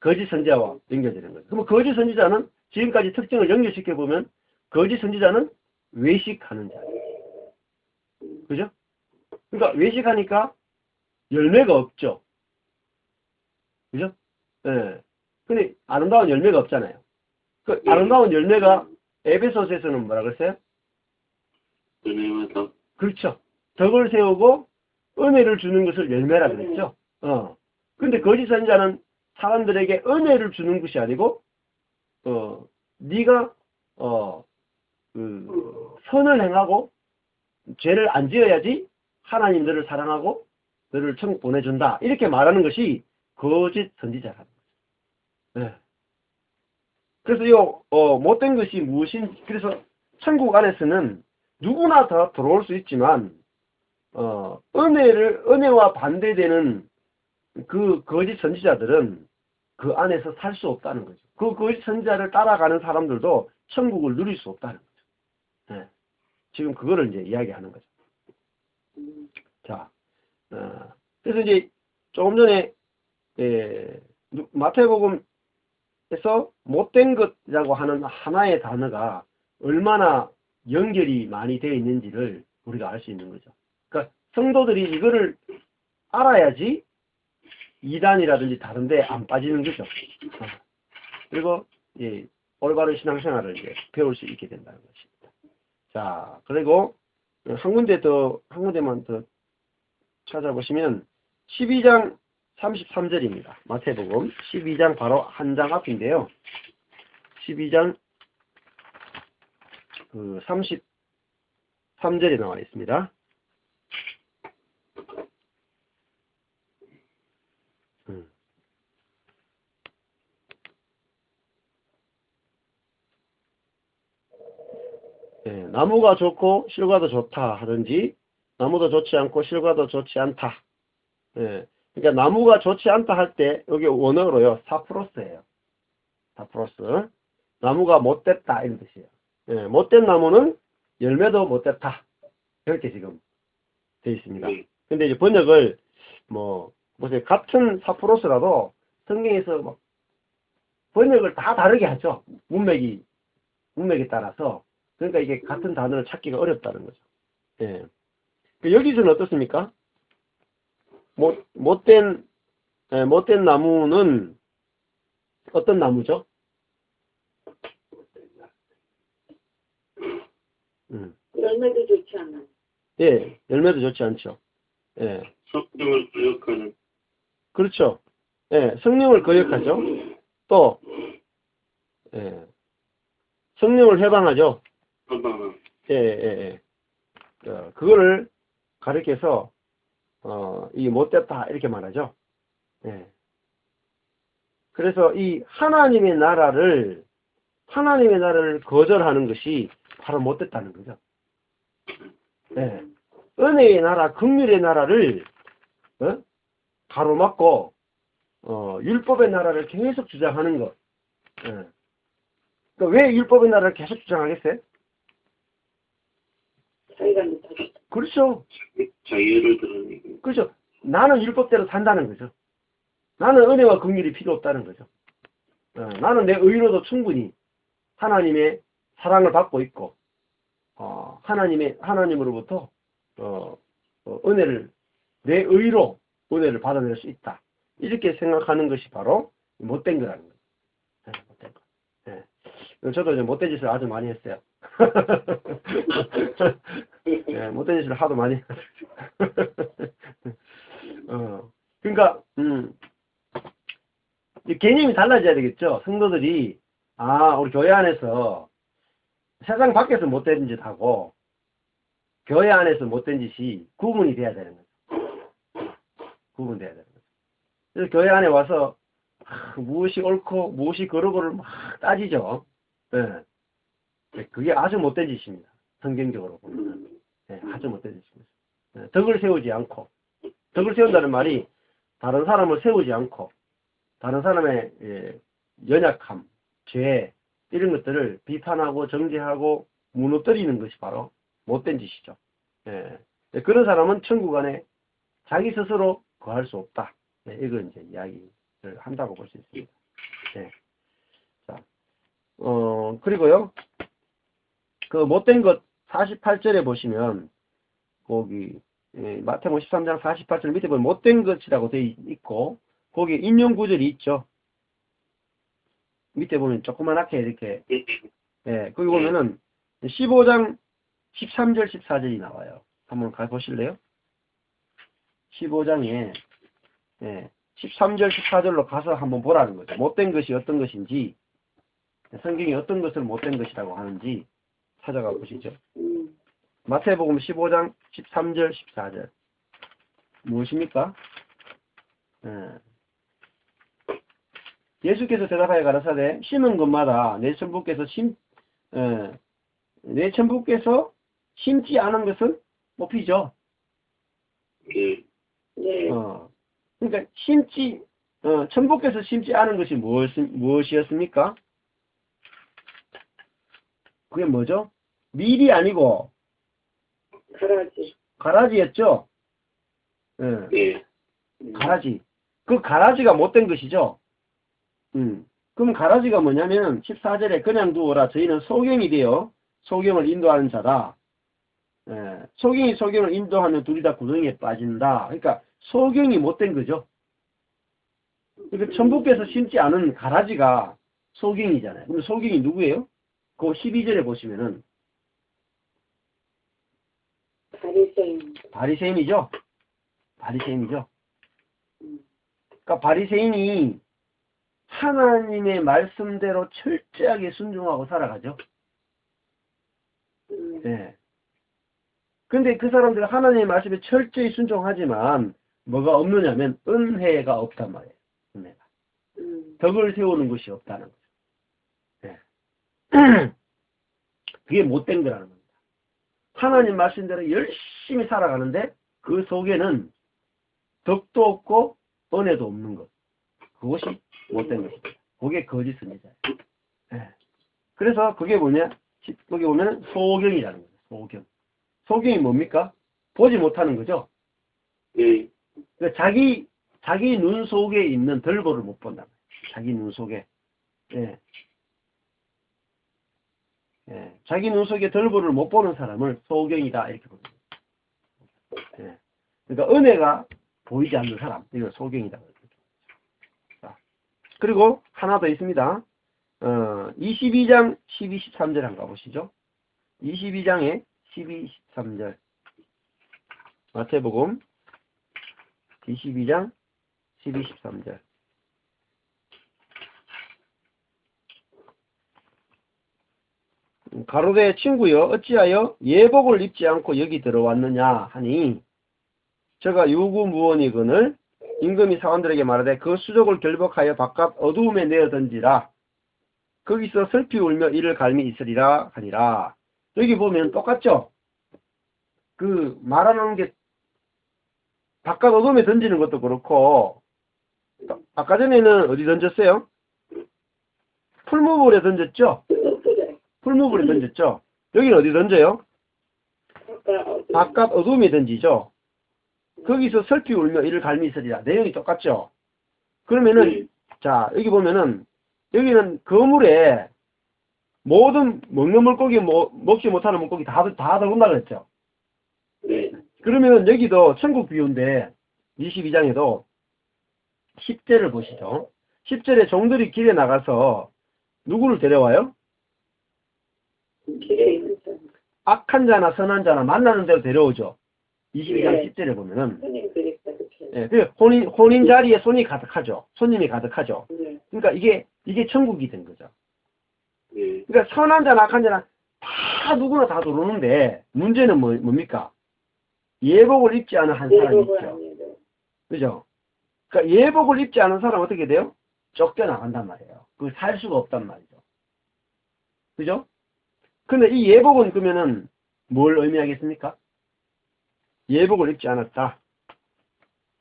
Speaker 1: 거짓 선지자와 연결되는 거죠. 그럼 거짓 선지자는 지금까지 특징을 연결시켜 보면 거짓 선지자는 외식하는 자. 그죠? 그러니까 외식하니까 열매가 없죠. 그죠? 예. 네. 근데 아름다운 열매가 없잖아요. 그 아름다운 열매가 에베소서에서는 뭐라 그랬어요?
Speaker 3: 은혜와 덕.
Speaker 1: 그렇죠. 덕을 세우고 은혜를 주는 것을 열매라 그랬죠. 근데 거짓 선지자는 사람들에게 은혜를 주는 것이 아니고 네가 선을 행하고 죄를 안 지어야지 하나님 너를 사랑하고 너를 천국 보내준다. 이렇게 말하는 것이 거짓 선지자라는 거죠. 네. 그래서 이 못된 것이 무엇인지, 그래서 천국 안에서는 누구나 다 들어올 수 있지만 은혜와 반대되는 그 거짓 선지자들은 그 안에서 살 수 없다는 거죠. 그 거짓 선지자를 따라가는 사람들도 천국을 누릴 수 없다는 거죠. 네. 지금 그거를 이제 이야기하는 거죠. 자, 그래서 이제 조금 전에 마태복음에서 못된 것이라고 하는 하나의 단어가 얼마나 연결이 많이 되어 있는지를 우리가 알 수 있는 거죠. 그러니까 성도들이 이거를 알아야지 이단이라든지 다른데 안 빠지는 거죠. 그리고 올바른 신앙생활을 이제 배울 수 있게 된다는 것입니다. 자, 그리고 한 군데만 더 찾아보시면 12장 33절입니다. 마태복음 12장 바로 한 장 앞인데요. 12장 33절에 나와 있습니다. 네, 나무가 좋고 실과도 좋다 하든지 나무도 좋지 않고 실과도 좋지 않다. 네, 그러니까 나무가 좋지 않다 할 때 여기 원어로요. 사프로스예요. 사프로스. 나무가 못됐다 이런 뜻이에요. 네, 못된 나무는 열매도 못됐다. 이렇게 지금 되어 있습니다. 근데 이제 번역을 보세요. 같은 사프로스라도 성경에서 막 번역을 다 다르게 하죠. 문맥에 따라서. 그러니까 이게 같은 단어를 찾기가 어렵다는 거죠. 예. 여기서는 어떻습니까? 못된 나무는 어떤 나무죠?
Speaker 2: 열매도 좋지 않아요.
Speaker 1: 예, 열매도 좋지 않죠. 예.
Speaker 3: 성령을 거역하는.
Speaker 1: 그렇죠. 예, 성령을 거역하죠. 또, 성령을 해방하죠. 예. 그거를 가리켜서, 이게 못됐다, 이렇게 말하죠. 예. 그래서 이 하나님의 나라를 거절하는 것이 바로 못됐다는 거죠. 예. 은혜의 나라, 긍휼의 나라를, 가로막고, 율법의 나라를 계속 주장하는 것. 예. 그러니까 왜 율법의 나라를 계속 주장하겠어요?
Speaker 2: 자기가 못하겠다.
Speaker 1: 그렇죠.
Speaker 3: 자유를 드러내고.
Speaker 1: 그렇죠. 나는 율법대로 산다는 거죠. 나는 은혜와 긍휼이 필요 없다는 거죠. 나는 내 의로도 충분히 하나님의 사랑을 받고 있고, 하나님으로부터 은혜를 내 의로 은혜를 받아낼 수 있다. 이렇게 생각하는 것이 바로 못된 거라는 거예요. 못된 거. 네. 저도 이제 못된 짓을 아주 많이 했어요. 네, 못된 짓을 하도 많이 했어요. 그러니까 이 개념이 달라져야 되겠죠. 성도들이 우리 교회 안에서 세상 밖에서 못된 짓하고 교회 안에서 못된 짓이 구분이 돼야 되는 거죠. 구분돼야 되는 거죠. 그래서 교회 안에 와서 무엇이 옳고 무엇이 그르고를 막 따지죠. 네. 그게 아주 못된 짓입니다. 성경적으로 보면 아주 못된 짓입니다. 네. 덕을 세우지 않고, 덕을 세운다는 말이 다른 사람을 세우지 않고 다른 사람의 연약함, 죄 이런 것들을 비판하고 정죄하고 무너뜨리는 것이 바로 못된 짓이죠. 예. 그런 사람은 천국 안에 자기 스스로 거할 수 없다. 예. 이건 이제 이야기를 한다고 볼 수 있습니다. 예. 자, 그리고요, 그 못된 것 48절에 보시면 거기 마태복음 13장 48절 밑에 보면 못된 것이라고 되어 있고 거기에 인용 구절이 있죠. 밑에 보면 조그만하게 이렇게 거기 보면은 15장 13절 14절이 나와요. 한번 가보실래요? 15장에 13절 14절로 가서 한번 보라는 거죠. 못된 것이 어떤 것인지 성경이 어떤 것을 못된 것이라고 하는지 찾아가 보시죠. 마태복음 15장 13절 14절 무엇입니까? 예수께서 대답하여 가라사대 심은 것마다 내 천부께서 심지 않은 것은 뽑히죠.
Speaker 2: 네.
Speaker 1: 그러니까 천부께서 심지 않은 것이 무엇이었습니까? 그게 뭐죠? 밀이 아니고 가라지였죠. 가라지. 그 가라지가 못된 것이죠. 그럼 가라지가 뭐냐면 14절에 그냥 두어라. 저희는 소경이 되어 소경을 인도하는 자다. 소경이 소경을 인도하면 둘이 다 구덩이에 빠진다. 그러니까 소경이 못된 거죠. 그러니까 천부께서 심지 않은 가라지가 소경이잖아요. 그럼 소경이 누구예요? 그 12절에 보시면은 바리새인이죠. 그러니까 바리새인이 하나님의 말씀대로 철저하게 순종하고 살아가죠. 근데 그 사람들은 하나님의 말씀에 철저히 순종하지만 뭐가 없느냐면 은혜가 없단 말이에요. 은혜가. 덕을 세우는 것이 없다는 거죠. 그게 못된 거라는 겁니다. 하나님 말씀대로 열심히 살아가는데 그 속에는 덕도 없고 은혜도 없는 것. 그것이 못된 것입니다. 그게 거짓 선지자예요. 그래서 그게 뭐냐? 거기 보면 소경이라는 거예요. 소경. 소경이 뭡니까? 보지 못하는 거죠. 그러니까 자기 눈 속에 있는 덜보를 못 본다. 자기 눈 속에. 자기 눈 속에 덜보를 못 보는 사람을 소경이다 이렇게 봅니다. 그러니까 은혜가 보이지 않는 사람, 이걸 소경이다. 그리고 하나 더 있습니다. 22장 12, 13절 한번 가보시죠. 22장에 12, 13절. 마태복음 22장 12, 13절. 가로되 친구여 어찌하여 예복을 입지 않고 여기 들어왔느냐 하니 저가 유구무원이거늘 임금이 사원들에게 말하되 그 수족을 결박하여 바깥 어두움에 내어 던지라. 거기서 슬피 울며 이를 갈미 있으리라 하니라. 여기 보면 똑같죠? 그 말하는 게 바깥 어둠에 던지는 것도 그렇고 아까 전에는 어디 던졌어요? 풀무불에 던졌죠? 풀무불에 던졌죠? 여기는 어디 던져요? 바깥 어둠에 던지죠? 거기서 슬피 울며 이를 갈미 있으리라. 내용이 똑같죠? 그러면은 자 여기 보면은 여기는 그물에 모든 먹는 물고기 먹지 못하는 물고기 다 들어온다 그랬죠? 그러면은 여기도 천국 비유인데 22장에도 10절을 보시죠. 10절에 종들이 길에 나가서 누구를 데려와요?
Speaker 2: 길에 있는 사람.
Speaker 1: 악한 자나 선한 자나 만나는 대로 데려오죠. 22장 10절에 보면은 혼인 자리에 손이 가득하죠. 손님이 가득하죠. 그러니까 이게 천국이 된 거죠. 그러니까 선한 자나 악한 자나 다 다 누구나 다 들어오는데 문제는 뭡니까? 예복을 입지 않은 한 사람이
Speaker 2: 예복을
Speaker 1: 있죠.
Speaker 2: 아니에요.
Speaker 1: 그죠? 그러니까 예복을 입지 않은 사람은 어떻게 돼요? 쫓겨나간단 말이에요. 그 살 수가 없단 말이죠. 그죠? 근데 이 예복은 그러면은 뭘 의미하겠습니까? 예복을 입지 않았다.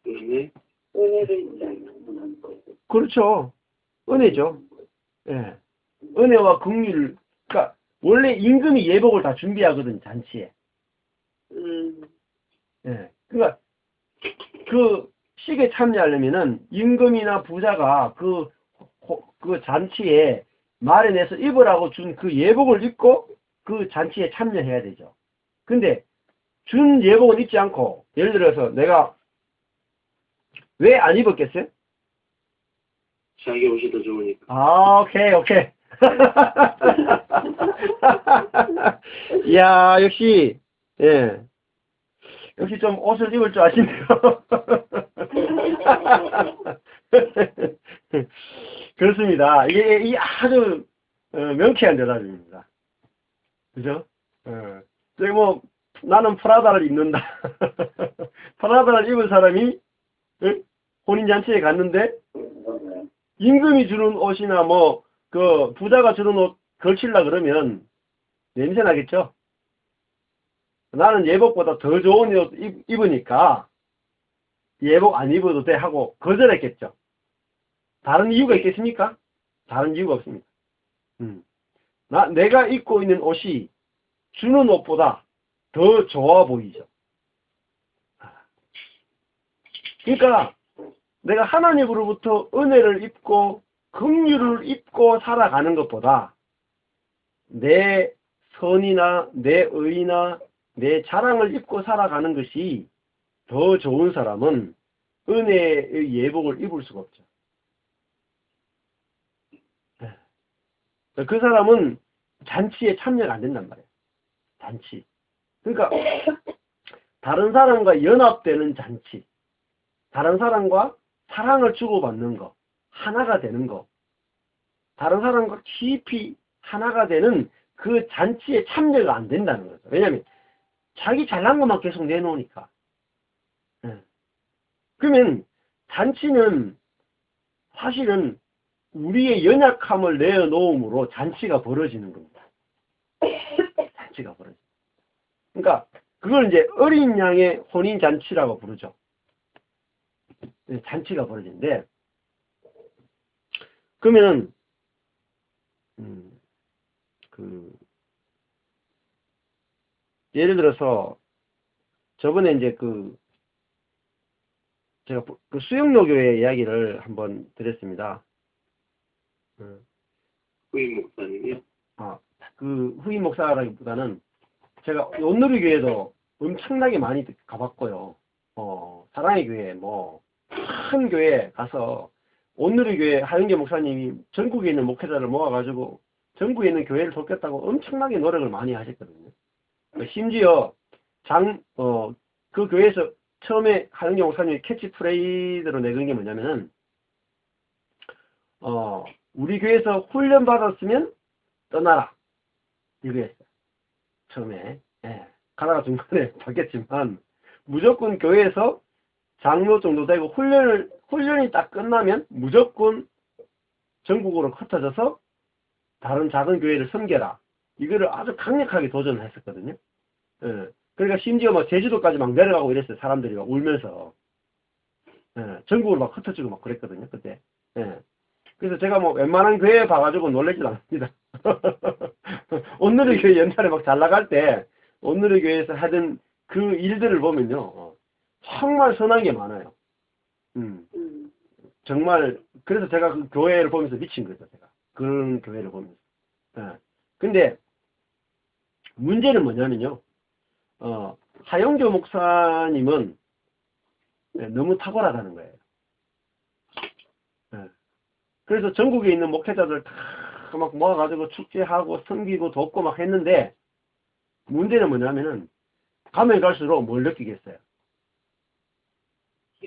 Speaker 3: 그러네.
Speaker 2: 은혜를 입잖아요.
Speaker 1: 그렇죠. 은혜죠. 예. 은혜와 긍휼. 그러니까 원래 임금이 예복을 다 준비하거든, 잔치에. 예. 그러니까 그 식에 참여하려면은 임금이나 부자가 그 잔치에 마련해서 입으라고 준 그 예복을 입고 그 잔치에 참여해야 되죠. 근데 준 예복은 입지 않고, 예를 들어서 내가 왜 안 입었겠어요?
Speaker 3: 자기 옷이 더 좋으니까.
Speaker 1: 아, 오케이. 이야, 역시, 예. 역시 좀 옷을 입을 줄 아시네요. 그렇습니다. 이게 아주 명쾌한 대답입니다. 그죠? 저기 뭐, 나는 프라다를 입는다. 프라다를 입은 사람이, 응? 혼인잔치에 갔는데, 임금이 주는 옷이나 뭐, 그, 부자가 주는 옷 걸칠라 그러면, 냄새 나겠죠? 나는 예복보다 더 좋은 옷 입으니까, 예복 안 입어도 돼 하고 거절했겠죠. 다른 이유가 있겠습니까? 다른 이유가 없습니다. 내가 입고 있는 옷이 주는 옷보다 더 좋아 보이죠. 그러니까 내가 하나님으로부터 은혜를 입고 긍휼을 입고 살아가는 것보다 내 선이나 내 의나 내 자랑을 입고 살아가는 것이 더 좋은 사람은 은혜의 예복을 입을 수가 없죠. 그 사람은 잔치에 참여가 안 된단 말이에요. 잔치. 그러니까 다른 사람과 연합되는 잔치, 다른 사람과 사랑을 주고받는 거, 하나가 되는 거, 다른 사람과 깊이 하나가 되는 그 잔치에 참여가 안 된다는 거죠. 왜냐하면 자기 잘난 것만 계속 내놓으니까. 그러면 잔치는 사실은 우리의 연약함을 내어놓음으로 잔치가 벌어지는 겁니다. 잔치가 벌어집니다. 그러니까 그걸 이제 어린 양의 혼인 잔치라고 부르죠. 잔치가 벌어지는데, 그러면은 예를 들어서 저번에 이제 제가 그 수영로교회 이야기를 한번 드렸습니다.
Speaker 3: 후임 목사님이요?
Speaker 1: 그 후임 목사라기보다는 제가 온누리교회도 엄청나게 많이 가봤고요. 사랑의 교회, 큰 교회 가서 온누리교회 하영재 목사님이 전국에 있는 목회자를 모아가지고 전국에 있는 교회를 돕겠다고 엄청나게 노력을 많이 하셨거든요. 심지어 그 교회에서 처음에 하영재 목사님이 캐치프레이드로 내건 게 뭐냐면은 우리 교회에서 훈련 받았으면 떠나라 이거였어요. 처음에. 가다가 중간에 바뀌었지만 무조건 교회에서 장로 정도 되고 훈련이 딱 끝나면 무조건 전국으로 흩어져서 다른 작은 교회를 섬겨라. 이거를 아주 강력하게 도전을 했었거든요. 그러니까 심지어 막 제주도까지 막 내려가고 이랬어요. 사람들이 막 울면서. 전국으로 막 흩어지고 막 그랬거든요. 그때. 그래서 제가 뭐 웬만한 교회 봐가지고 놀라지도 않습니다. 온누리 교회 옛날에 막 잘 나갈 때 온누리 교회에서 하던 그 일들을 보면요. 정말 선한 게 많아요. 정말 그래서 제가 그 교회를 보면서 미친 거죠. 제가 그런 교회를 보면서. 근데 문제는 뭐냐면요. 하영조 목사님은 너무 탁월하다는 거예요. 그래서 전국에 있는 목회자들 다 막 모아가지고 축제하고 섬기고 돕고 막 했는데 문제는 뭐냐면은 가면 갈수록 뭘 느끼겠어요?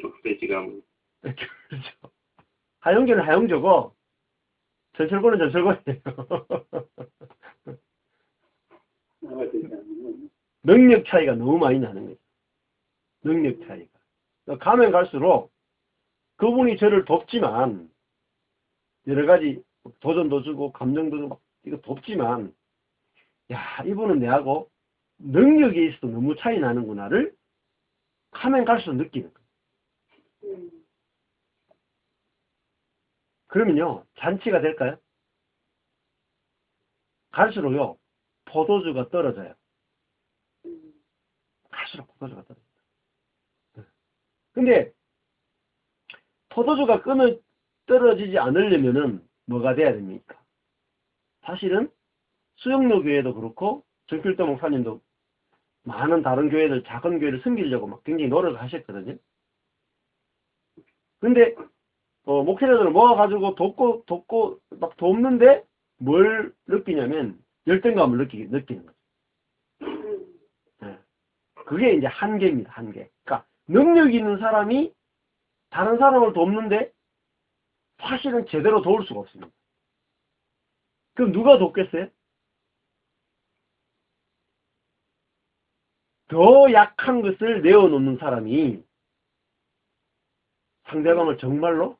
Speaker 3: 족대지감.
Speaker 1: 그렇죠. 하영조는 하영조고 전철고는 전철고예요. 능력 차이가 너무 많이 나는 거죠. 능력 차이가. 가면 갈수록 그분이 저를 돕지만, 여러 가지 도전도 주고, 감정도 주고, 막 이거 돕지만, 야, 이분은 내하고 능력에 있어서 너무 차이 나는구나를 가면 갈수록 느끼는 거예요. 그러면요, 잔치가 될까요? 갈수록요, 포도주가 떨어져요. 갈수록 포도주가 떨어져요. 근데, 포도주가 떨어지지 않으려면은 뭐가 돼야 됩니까? 사실은, 수영로 교회도 그렇고, 정필도 목사님도 많은 다른 교회들, 작은 교회를 섬기려고 막 굉장히 노력을 하셨거든요. 근데, 목회자들을 모아가지고 돕고, 막 돕는데, 뭘 느끼냐면, 열등감을 느끼는 거죠. 네. 그게 이제 한계입니다, 한계. 그러니까, 능력 있는 사람이 다른 사람을 돕는데, 사실은 제대로 도울 수가 없습니다. 그럼 누가 돕겠어요? 더 약한 것을 내어놓는 사람이 상대방을 정말로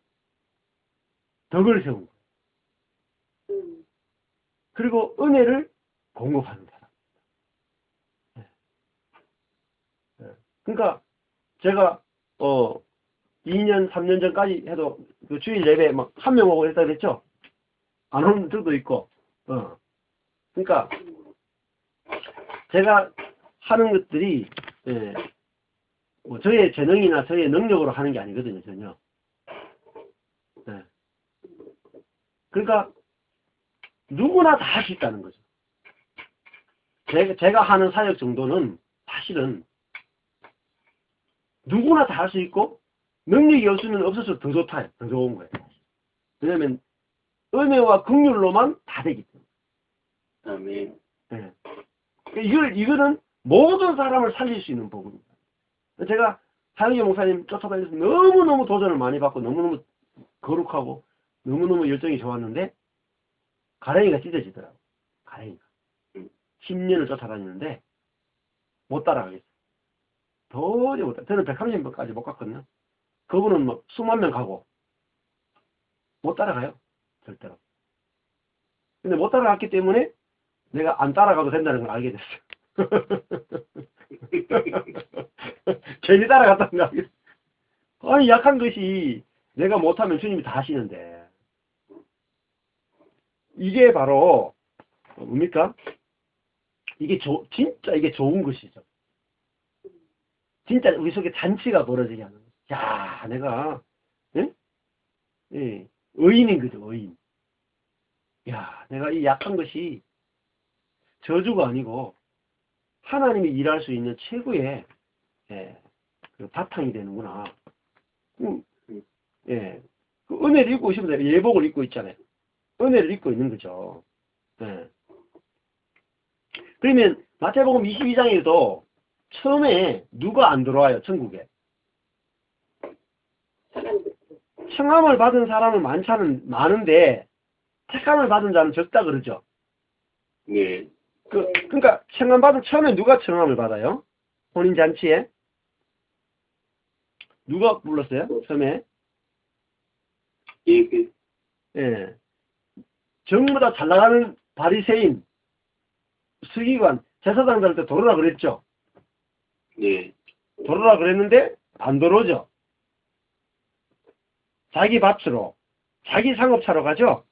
Speaker 1: 덕을 세운 거예요. 그리고 은혜를 공급하는 사람. 그러니까 제가 2년, 3년 전까지 해도 그 주일 예배 막 한 명 오고 했다 그랬죠? 안 오는 들도 있고. 그러니까 제가 하는 것들이 뭐 저의 재능이나 저의 능력으로 하는 게 아니거든요, 전혀. 네. 그러니까 누구나 다 할 수 있다는 거죠. 제가 하는 사역 정도는 사실은 누구나 다 할 수 있고 능력이 없으면 없어서 더 좋다, 더 좋은 거예요. 왜냐하면 은혜와 긍휼로만 다 되기 때문에.
Speaker 3: 아멘.
Speaker 1: 네. 이거는 모든 사람을 살릴 수 있는 복입니다. 제가 사영재 목사님 쫓아다니면서 너무너무 도전을 많이 받고 너무너무 거룩하고 너무너무 열정이 좋았는데 가랭이가 찢어지더라고요. 가랭이가. 10년을 쫓아다니는데 못 따라가겠어요. 도저히 못 따라가겠어요. 저는 130명까지 못 갔거든요. 그분은 뭐 수만 명 가고 못 따라가요. 절대로. 근데 못 따라갔기 때문에 내가 안 따라가도 된다는 걸 알게 됐어요. 괜히 따라갔다는 거 알겠어요. 아니 약한 것이 내가 못하면 주님이 다 하시는데 이게 바로 뭡니까? 이게 진짜 이게 좋은 것이죠. 진짜 우리 속에 잔치가 벌어지게 하는 거죠. 야, 내가 의인인 거죠, 의인. 야, 내가 이 약한 것이 저주가 아니고 하나님이 일할 수 있는 최고의 그 바탕이 되는구나. 그 은혜를 입고 있으면 예복을 입고 있잖아요. 은혜를 입고 있는 거죠. 그러면 마태복음 22장에도 처음에 누가 안 들어와요, 천국에? 청함을 받은 사람은 많은데 택함을 받은 자는 적다 그러죠.
Speaker 3: 네.
Speaker 1: 그러니까 청함 받은 처음에 누가 청함을 받아요? 혼인 잔치에 누가 불렀어요? 처음에? 예. 전부 다 잘 나가는 바리새인, 서기관, 제사장들한테 도로라 그랬죠.
Speaker 3: 네.
Speaker 1: 도로라 그랬는데 안 도로죠. 자기 밭으로, 자기 상업차로 가죠.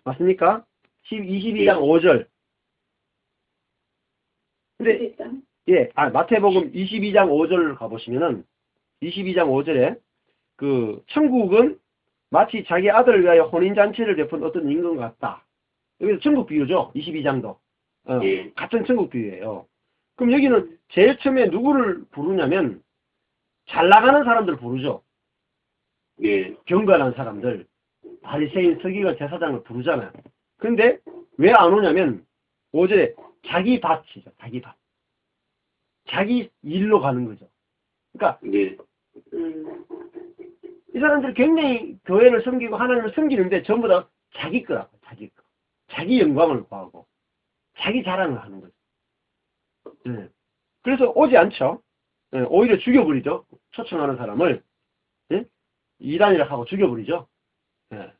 Speaker 1: 맞습니까? 22장 5절. 근데 마태복음 22장 5절 가보시면은 22장 5절에 그 천국은 마치 자기 아들을 위하여 혼인잔치를 베푼 어떤 임금 같다. 여기서 천국 비유죠. 22장도. 같은 천국 비유예요. 그럼 여기는 제일 처음에 누구를 부르냐면 잘 나가는 사람들 부르죠. 경건한 사람들. 바리새인, 서기관, 제사장을 부르잖아요. 근데 왜 안 오냐면 5절에 자기 밭이죠. 자기 밭. 자기 일로 가는 거죠. 그러니까 이 사람들이 굉장히 교회를 섬기고 하나님을 섬기는데 전부 다 자기 거라고. 자기 거. 자기 영광을 구하고 자기 자랑을 하는 거죠. 예. 그래서 오지 않죠. 예, 오히려 죽여버리죠. 초청하는 사람을. 예? 이단이라 하고 죽여버리죠. 예.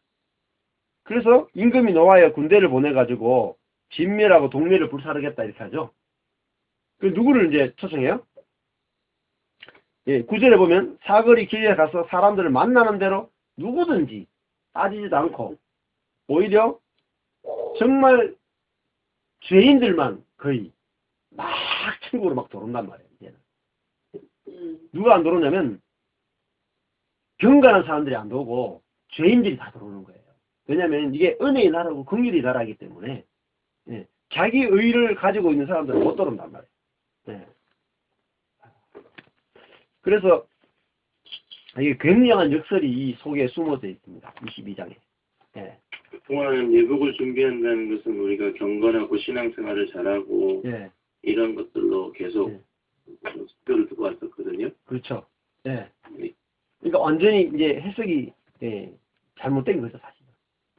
Speaker 1: 그래서 임금이 노하여 군대를 보내가지고 진멸하고 동멸을 불사르겠다 이렇게 하죠. 그 누구를 이제 초청해요? 예, 9절에 보면 사거리 길에 가서 사람들을 만나는 대로 누구든지 따지지도 않고 오히려 정말 죄인들만 거의 막 천국으로 막 들어온단 말이에요. 이제는. 누가 안 들어오냐면 경건한 사람들이 안 들어오고 죄인들이 다 들어오는 거예요. 왜냐하면 이게 은혜의 나라고 긍휼의 나라이기 때문에 예, 자기 의를 가지고 있는 사람들은 못 들어온단 말이에요. 예. 그래서 이게 굉장한 역설이 이 속에 숨어져 있습니다. 22장에. 예.
Speaker 3: 그동안 예복을 준비한다는 것은 우리가 경건하고 신앙생활을 잘하고
Speaker 1: 예.
Speaker 3: 이런 것들로 계속
Speaker 1: 예.
Speaker 3: 숙제를 두고 왔었거든요.
Speaker 1: 그렇죠. 예. 그러니까 완전히 이제 해석이 예, 잘못된 거죠, 사실은.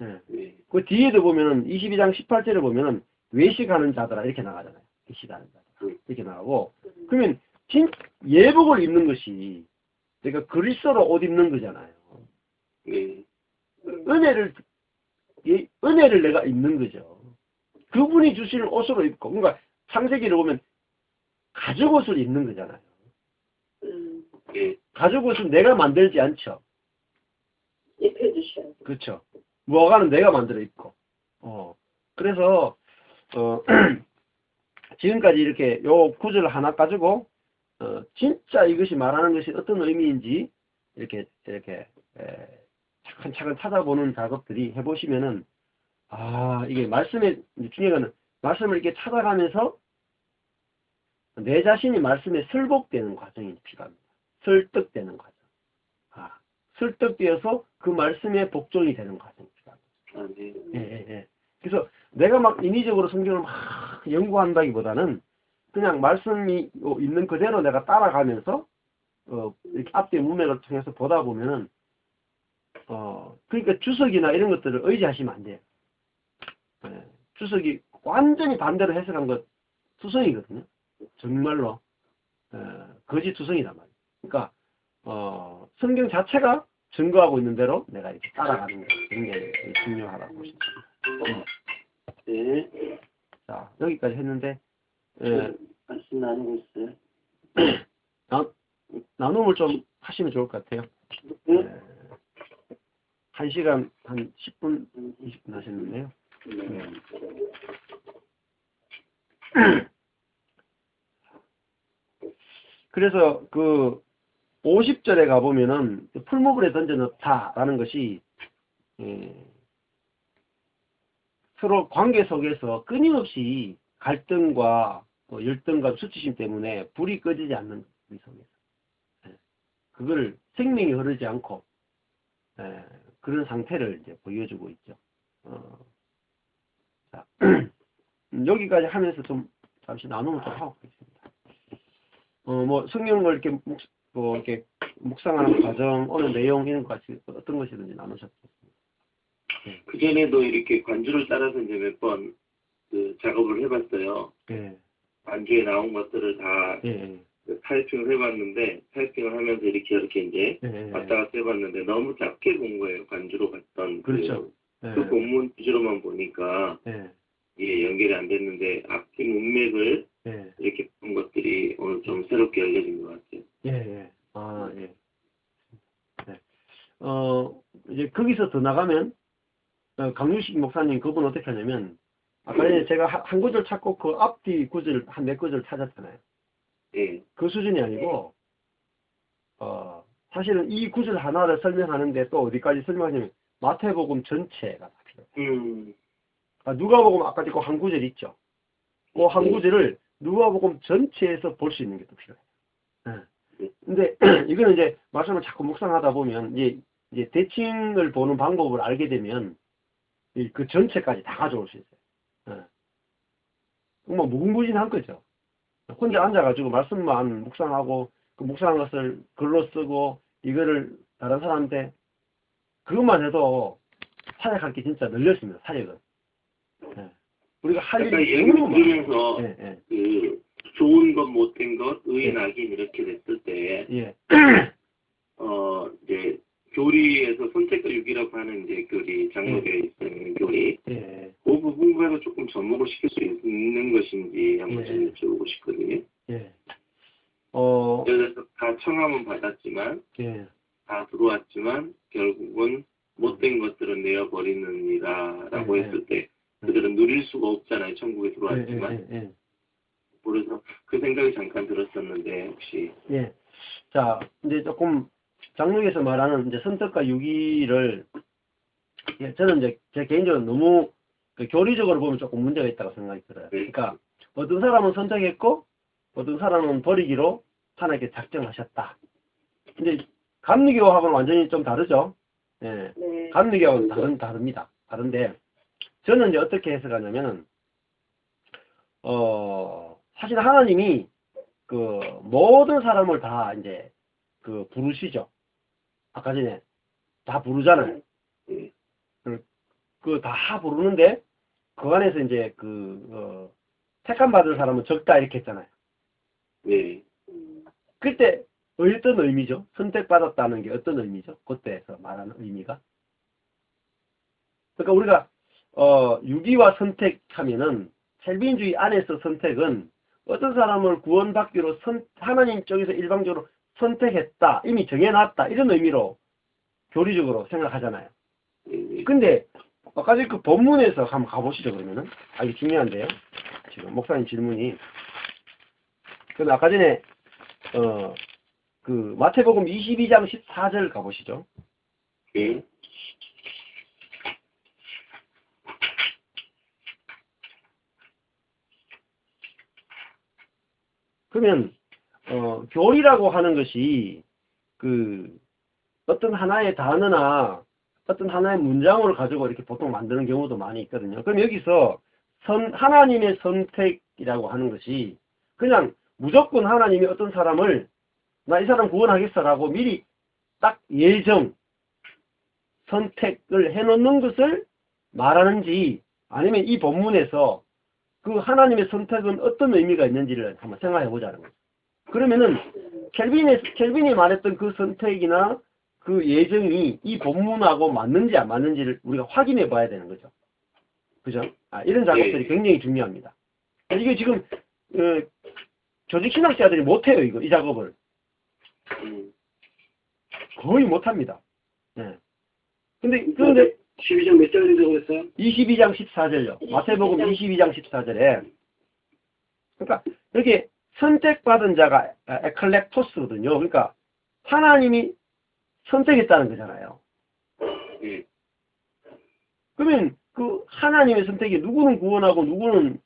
Speaker 1: 예.
Speaker 3: 네.
Speaker 1: 그 뒤에도 보면은 22장 18절에 보면은 외식하는 자들아 이렇게 나가잖아요. 외식하는 자들아 이렇게 나가고 그러면 예복을 입는 것이 그러니까 그리스도로 옷 입는 거잖아요.
Speaker 3: 네.
Speaker 1: 은혜를 내가 입는 거죠. 그분이 주시는 옷으로 입고 그러니까 창세기를 보면 가죽 옷을 입는 거잖아요.
Speaker 3: 네.
Speaker 1: 가죽 옷은 내가 만들지 않죠.
Speaker 2: 입혀주셔야 돼.
Speaker 1: 그렇죠. 무화과는 내가 만들어 입고. 그래서 지금까지 이렇게 요 구절 하나 가지고 진짜 이것이 말하는 것이 어떤 의미인지 이렇게 차근차근 찾아보는 작업들이 해보시면은 이게 말씀에 중요한 건 말씀을 이렇게 찾아가면서 내 자신이 말씀에 설복되는 과정이 필요합니다. 설득되는 과정. 설득되어서 그 말씀에 복종이 되는 과정이 필요합니다.
Speaker 3: 네.
Speaker 1: 예. 그래서 내가 막 인위적으로 성경을 막 연구한다기보다는 그냥 말씀이 있는 그대로 내가 따라가면서 이렇게 앞뒤 문맥을 통해서 보다 보면은 그러니까 주석이나 이런 것들을 의지하시면 안 돼요. 주석이 완전히 반대로 해석한 것 투성이거든요. 정말로 거짓 투성이란 말이에요. 그러니까 성경 자체가 증거하고 있는 대로 내가 이렇게 따라가는 게 굉장히 중요하다고 보십니다.
Speaker 3: 네.
Speaker 1: 자, 여기까지 했는데
Speaker 3: 말씀 나누고 있어요.
Speaker 1: 나눔을 좀 하시면 좋을 것 같아요. 1시간 한 10분, 20분 하셨는데요. 그래서 그 50절에 가보면은 풀무불에 던져 넣다라는 것이 서로 관계 속에서 끊임없이 갈등과 열등과 수치심 때문에 불이 꺼지지 않는 우리 속에서 그걸 생명이 흐르지 않고 그런 상태를 이제 보여주고 있죠. 자, 여기까지 하면서 좀 잠시 나눔을 좀 하고 있습니다. 뭐 성경을 이렇게 묵상하는 과정, 오늘 내용 이런 것 같이 어떤 것이든지 나누셨습니다.
Speaker 3: 그 전에도 이렇게 관주를 따라서 이제 몇 번 그 작업을 해봤어요. 관주에 나온 것들을 다 타이핑을 해봤는데 타이핑을 하면서 이렇게 이제 왔다 갔다 해봤는데 너무 짧게 본 거예요. 관주로 갔던
Speaker 1: 그렇죠.
Speaker 3: 그 본문 위주로만 보니까 이게 연결이 안 됐는데 앞뒤 문맥을 이렇게 본 것들이 오늘 좀 새롭게 알려진 것 같아요.
Speaker 1: 이제 거기서 더 나가면 강유식 목사님 그분 어떻게 하냐면 아까 전에 제가 한 구절 찾고 그 앞뒤 구절 한 몇 구절 찾았잖아요. 그 수준이 아니고 사실은 이 구절 하나를 설명하는데 또 어디까지 설명하냐면 마태복음 전체가 다 필요해요. 누가복음 아까 그 한 구절 있죠. 그 한 구절을 누가복음 전체에서 볼 수 있는 게 또 필요해요. 근데 이거는 이제 말씀을 자꾸 묵상하다 보면 이제 대칭을 보는 방법을 알게 되면 그 전체까지 다 가져올 수 있어요. 뭐 무궁무진한 거죠. 혼자 앉아가지고 말씀만 묵상하고 그 묵상한 것을 글로 쓰고 이거를 다른 사람한테 그것만 해도 사역할 게 진짜 늘렸습니다. 사역은. 우리가 할 일이
Speaker 3: 얘기를
Speaker 1: 너무
Speaker 3: 들으면서
Speaker 1: 많아요.
Speaker 3: 그 좋은 것, 못된 것, 의인, 악인 이렇게 됐을 때,
Speaker 1: 예.
Speaker 3: 이제 교리에서 선택과 유기라고 하는 이제 교리, 장로교에 있는 교리,
Speaker 1: 예.
Speaker 3: 그 부분과도 조금 접목을 시킬 수 있는 것인지 한번
Speaker 1: 예.
Speaker 3: 좀 여쭤보고 싶거든요.
Speaker 1: 예.
Speaker 3: 그래서 다 청함은 받았지만,
Speaker 1: 예.
Speaker 3: 다 들어왔지만 결국은 못된 것들은 내어버리느니라라고
Speaker 1: 예.
Speaker 3: 했을 때 그들은 누릴 수가 없잖아요. 천국에 들어왔지만.
Speaker 1: 예.
Speaker 3: 그래서 그 생각이 잠깐 들었었는데 혹시
Speaker 1: 예. 자, 이제 조금 장로에서 말하는 이제 선택과 유기를 예, 저는 이제 제 개인적으로 너무 그 교리적으로 보면 조금 문제가 있다고 생각이 들어요. 그러니까 어떤 사람은 선택했고 어떤 사람은 버리기로 하나님께 작정하셨다. 근데 감리교하고는 완전히 좀 다르죠. 예.
Speaker 2: 네.
Speaker 1: 감리교하고는 다릅니다. 다른데 저는 이제 어떻게 해석하냐면은 사실 하나님이 그 모든 사람을 다 이제 그 부르시죠. 아까 전에 다 부르잖아요. 그 다 부르는데 그 안에서 이제 택함 받은 사람은 적다 이렇게 했잖아요.
Speaker 3: 네.
Speaker 1: 그때 어떤 의미죠? 선택받았다는 게 어떤 의미죠? 그때에서 말하는 의미가. 그러니까 우리가 유기와 선택하면은 켈빈주의 안에서 선택은 어떤 사람을 구원받기로 하나님 쪽에서 일방적으로 선택했다, 이미 정해놨다 이런 의미로 교리적으로 생각하잖아요. 근데 아까 그 본문에서 한번 가보시죠. 그러면은 이게 중요한데요. 지금 목사님 질문이. 그럼 아까 전에 그 마태복음 22장 14절 가보시죠.
Speaker 3: 네.
Speaker 1: 그러면 교리라고 하는 것이 그 어떤 하나의 단어나 어떤 하나의 문장을 가지고 이렇게 보통 만드는 경우도 많이 있거든요. 그럼 여기서 하나님의 선택이라고 하는 것이 그냥 무조건 하나님이 어떤 사람을 나 이 사람 구원하겠어라고 미리 딱 예정 선택을 해놓는 것을 말하는지 아니면 이 본문에서 그 하나님의 선택은 어떤 의미가 있는지를 한번 생각해 보자는 거죠. 그러면은 켈빈이 말했던 그 선택이나 그 예정이 이 본문하고 맞는지 안 맞는지를 우리가 확인해 봐야 되는 거죠. 그죠? 이런 작업들이 굉장히 중요합니다. 이게 지금 조직 신학자들이 못해요. 이 작업을 거의 못합니다. 네. 그런데
Speaker 6: 12장 몇 절이라고 그랬어요?
Speaker 1: 22장 14절요. 마태복음 22장 14절에 그러니까 여기 선택받은 자가 에클렉토스거든요. 그러니까 하나님이 선택했다는 거잖아요. 그러면 그 하나님의 선택이 누구는 구원하고 누구는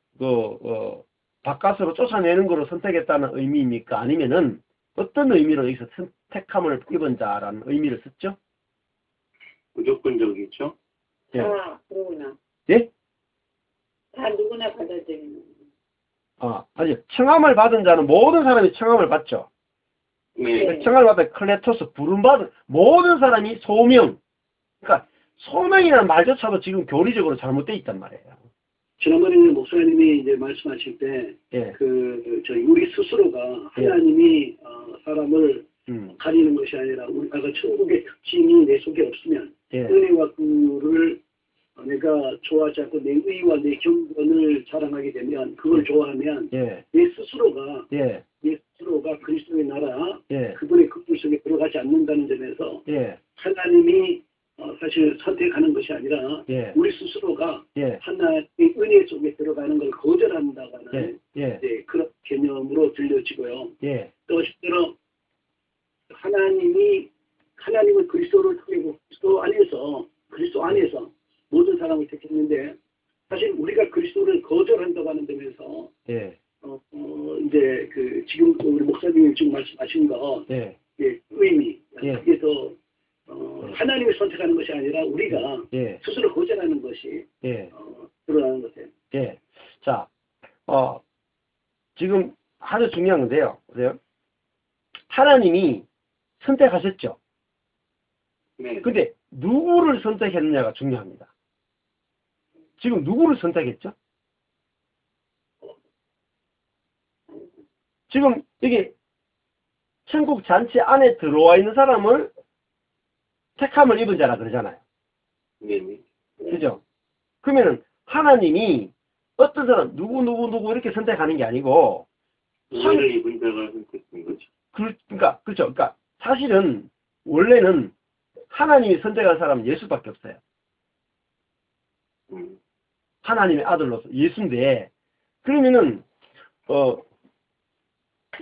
Speaker 1: 바깥으로 쫓아내는 거로 선택했다는 의미입니까? 아니면은 어떤 의미로 여기서 선택함을 입은 자라는 의미를 썼죠?
Speaker 3: 무조건적이죠.
Speaker 1: 예.
Speaker 2: 그러구나.
Speaker 1: 예?
Speaker 2: 다 누구나 받아들이는.
Speaker 1: 아니, 청함을 받은 자는 모든 사람이 청함을 받죠.
Speaker 3: 네.
Speaker 1: 청함을 받은 클레토스, 부름받은 모든 사람이 소명. 그러니까 소명이라는 말조차도 지금 교리적으로 잘못되어 있단 말이에요.
Speaker 6: 지난번에 목사님이 이제 말씀하실 때,
Speaker 1: 예.
Speaker 6: 우리 스스로가 하나님이 사람을 가리는 것이 아니라 우리가 천국의 특징이 내 속에 없으면 은혜와 그를 내가 좋아하지 않고 내 의와 내 경건을 자랑하게 되면 그걸 좋아하면 내 스스로가 그리스도의 나라 그분의 극물 속에 들어가지 않는다는 점에서 하나님이 사실 선택하는 것이 아니라 우리 스스로가 하나님의 은혜 속에 들어가는 걸 거절한다는 그런 개념으로 들려지고요. 또 실제로 하나님은 그리스도를 통해 그리스도 안에서 모든 사람을 택했는데 사실 우리가 그리스도를 거절한다고 하는 점에서 이제 지금 우리 목사님이 지금 말씀하신 거 의미 그게 더 하나님이 선택하는 것이 아니라 우리가 스스로 거절하는 것이 드러나는 것 같아요.
Speaker 1: 자, 지금 아주 중요한 건데요. 보세요. 하나님이 선택하셨죠. 근데 누구를 선택했느냐가 중요합니다. 지금 누구를 선택했죠? 지금 이게 천국 잔치 안에 들어와 있는 사람을 택함을 입은 자라 그러잖아요.
Speaker 3: 네네.
Speaker 1: 그죠? 그러면은 하나님이 어떤 사람 누구 이렇게 선택하는 게 아니고
Speaker 3: 은혜를 입은 자가 선택된 거죠.
Speaker 1: 그러니까 그렇죠. 그러니까 사실은 원래는 하나님이 선택한 사람은 예수밖에 없어요. 하나님의 아들로서 예수인데 그러면은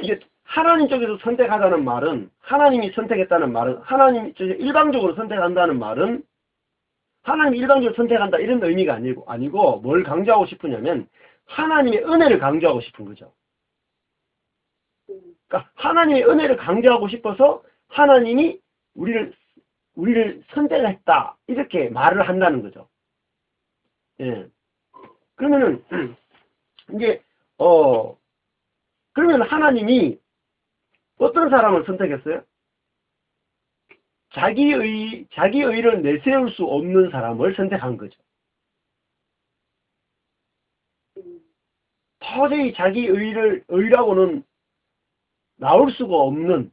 Speaker 1: 이게 하나님 쪽에서 선택하다는 말은 하나님이 선택했다는 말은 하나님이 일방적으로 선택한다는 말은 하나님이 일방적으로 선택한다 이런 의미가 아니고 뭘 강조하고 싶으냐면 하나님의 은혜를 강조하고 싶은 거죠. 그러니까 하나님의 은혜를 강조하고 싶어서 하나님이 우리를 선택했다 이렇게 말을 한다는 거죠. 예. 그러면은 이게 그러면 하나님이 어떤 사람을 선택했어요? 자기 의를 내세울 수 없는 사람을 선택한 거죠. 도저히 자기 의라고는 나올 수가 없는